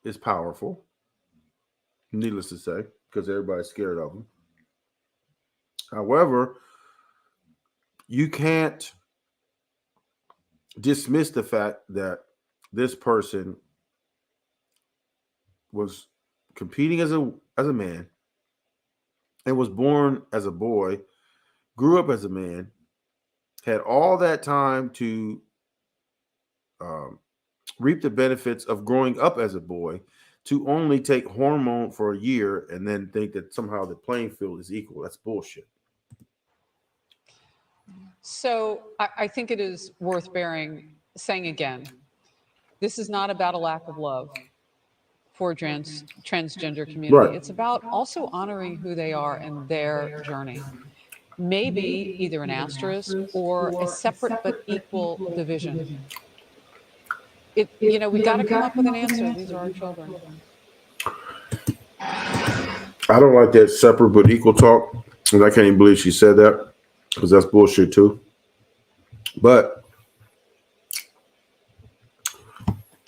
is powerful, needless to say, because everybody's scared of them. However, you can't dismiss the fact that this person was competing as a man and was born as a boy, grew up as a man, had all that time to reap the benefits of growing up as a boy, to only take hormone for a year and then think that somehow the playing field is equal. That's bullshit. So I think it is worth saying again, this is not about a lack of love for transgender community. Right. It's about also honoring who they are and their journey. Maybe either an asterisk or a separate but equal division. We got to come up with an answer. These are our children. I don't like that separate but equal talk, and I can't even believe she said that, because that's bullshit too. But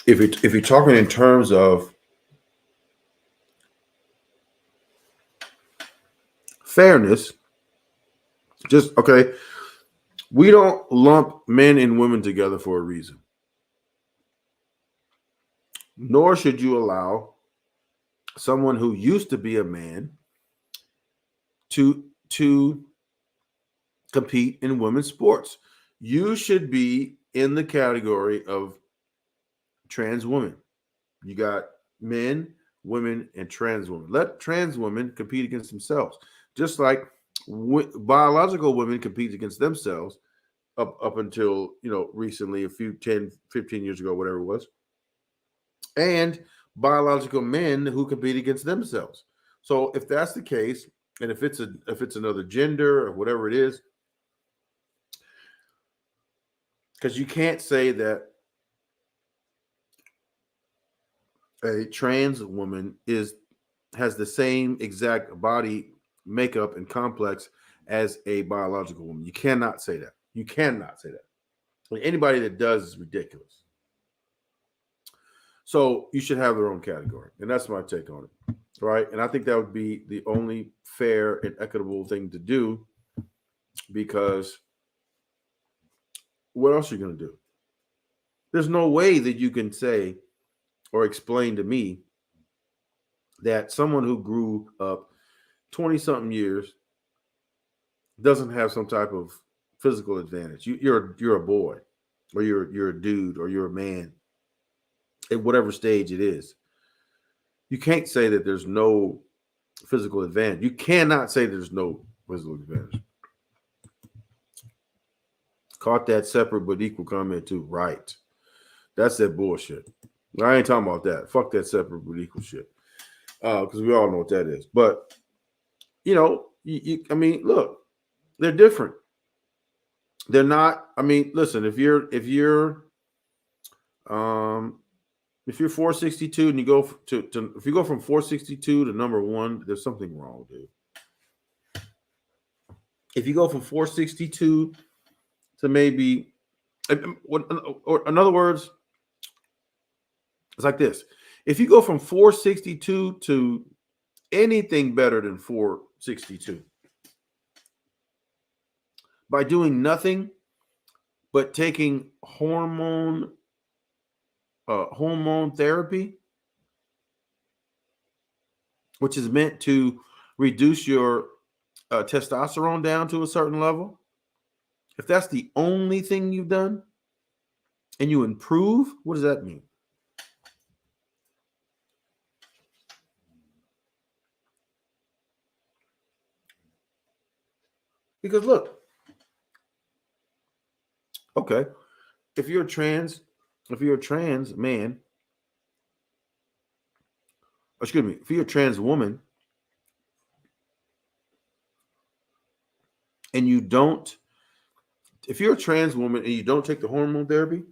if you're talking in terms of fairness, just okay, we don't lump men and women together for a reason. Nor should you allow someone who used to be a man to compete in women's sports. You should be in the category of trans women. You got men, women, and trans women. Let trans women compete against themselves, just like biological women compete against themselves up until recently, a few 10, 15 years ago, whatever it was. And biological men who compete against themselves. So if that's the case, and if it's another gender or whatever it is, because you can't say that a trans woman has the same exact body makeup and complex as a biological woman. You cannot say that. You cannot say that. Anybody that does is ridiculous. So you should have their own category. And that's my take on it. Right. And I think that would be the only fair and equitable thing to do, because what else are you going to do? There's no way that you can say or explain to me that someone who grew up 20-something years doesn't have some type of physical advantage. You're a boy, or you're a dude, or you're a man, at whatever stage it is. You can't say that there's no physical advantage. You cannot say there's no physical advantage. Caught that separate but equal comment too. Right. That's that bullshit. I ain't talking about that. Fuck that separate but equal shit. Because we all know what that is. But, I mean, look, they're different. They're not. I mean, listen, if you're 462 and you go if you go from 462 to number 1, there's something wrong, dude. if you go from 462 to maybe, or in other words, it's like this. If you go from 462 to anything better than 462 by doing nothing but taking hormone therapy, which is meant to reduce your testosterone down to a certain level, if that's the only thing you've done and you improve, what does that mean? Because look, okay, if you're a trans man, excuse me, if you're a trans woman and you don't, if you're a trans woman and you don't take the hormone therapy,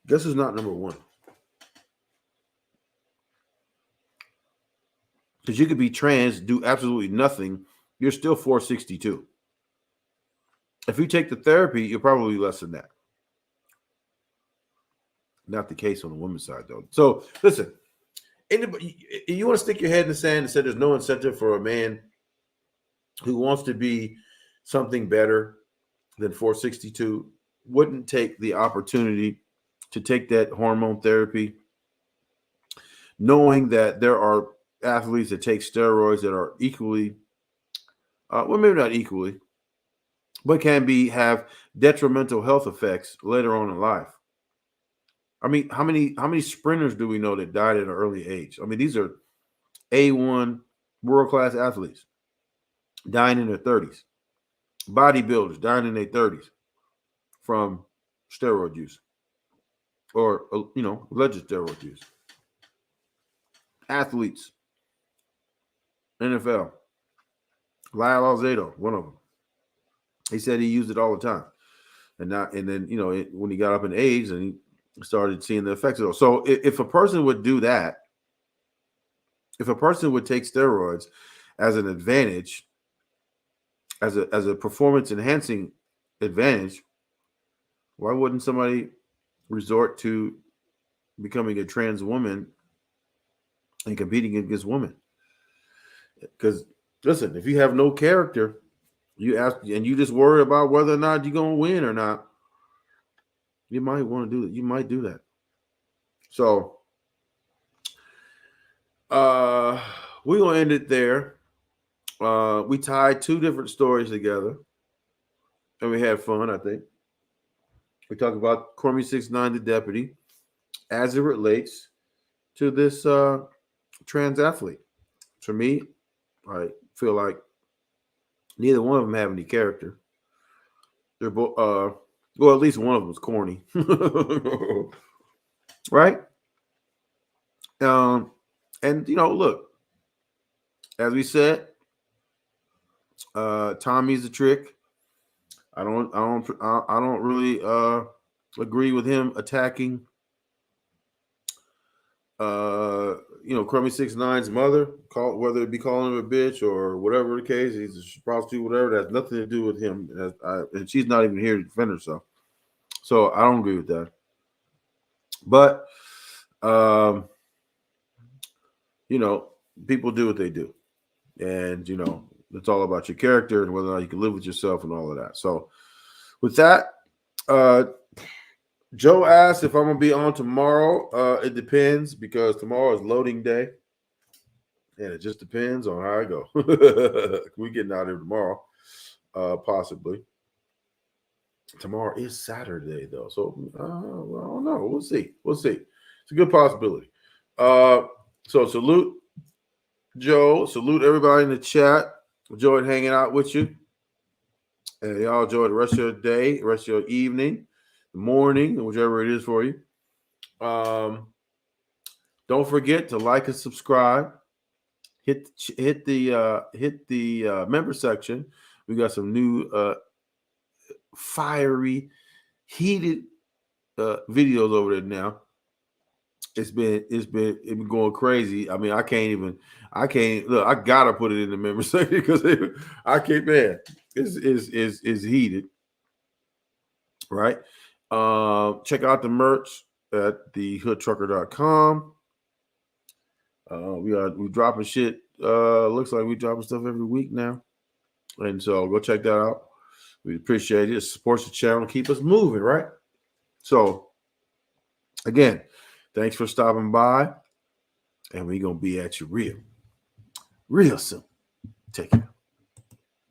guess who's not number one? Because you could be trans, do absolutely nothing, you're still 462. If you take the therapy, you're probably less than that. Not the case on the women's side, though. So listen, anybody, you want to stick your head in the sand and say there's no incentive for a man who wants to be something better than 462, wouldn't take the opportunity to take that hormone therapy, knowing that there are athletes that take steroids that are equally, well, maybe not equally, but can have detrimental health effects later on in life. I mean, how many sprinters do we know that died at an early age? I mean, these are A1 world-class athletes dying in their 30s. Bodybuilders dying in their 30s from steroid use or, alleged steroid use. Athletes, NFL, Lyle Alzado, one of them. He said he used it all the time. And then, when he got up in age and he started seeing the effects of it. So if a person would do that, if a person would take steroids as an advantage, as a performance enhancing advantage, why wouldn't somebody resort to becoming a trans woman and competing against women? Because listen, if you have no character, you ask and you just worry about whether or not you're gonna win or not, you might want to do that. You might do that. So we're gonna end it there. We tied two different stories together, and we had fun. I think we talked about Cormy 6ix9ine, the deputy, as it relates to this trans athlete. For me, I feel like neither one of them have any character. They're both, well, at least one of them is corny, right? And look, as we said, Tommy's a trick. I don't really agree with him attacking Crummy 6ix9ine's mother, whether it be calling him a bitch or whatever the case, he's a prostitute, whatever. That has nothing to do with him, and she's not even here to defend herself. So I don't agree with that. But people do what they do, and it's all about your character and whether or not you can live with yourself and all of that. So with that, Joe asked if I'm going to be on tomorrow. It depends, because tomorrow is loading day. And it just depends on how I go. We're getting out of here tomorrow, possibly. Tomorrow is Saturday, though. So, I don't know. We'll see. It's a good possibility. So, salute Joe. Salute everybody in the chat. Enjoyed hanging out with you. And y'all enjoy the rest of your day, the rest of your evening, morning, whichever it is for you. Don't forget to like and subscribe. Hit the member section. We got some new fiery, heated videos over there now. it's been going crazy. I mean, I can't look. I gotta put it in the member section because I can't. Man, is heated, right? Check out the merch at thehoodtrucker.com. We dropping shit. Looks like we dropping stuff every week now, and so go check that out. We appreciate it. It supports the channel, keep us moving, right? So, again, thanks for stopping by, and we're gonna be at you real soon. Take care.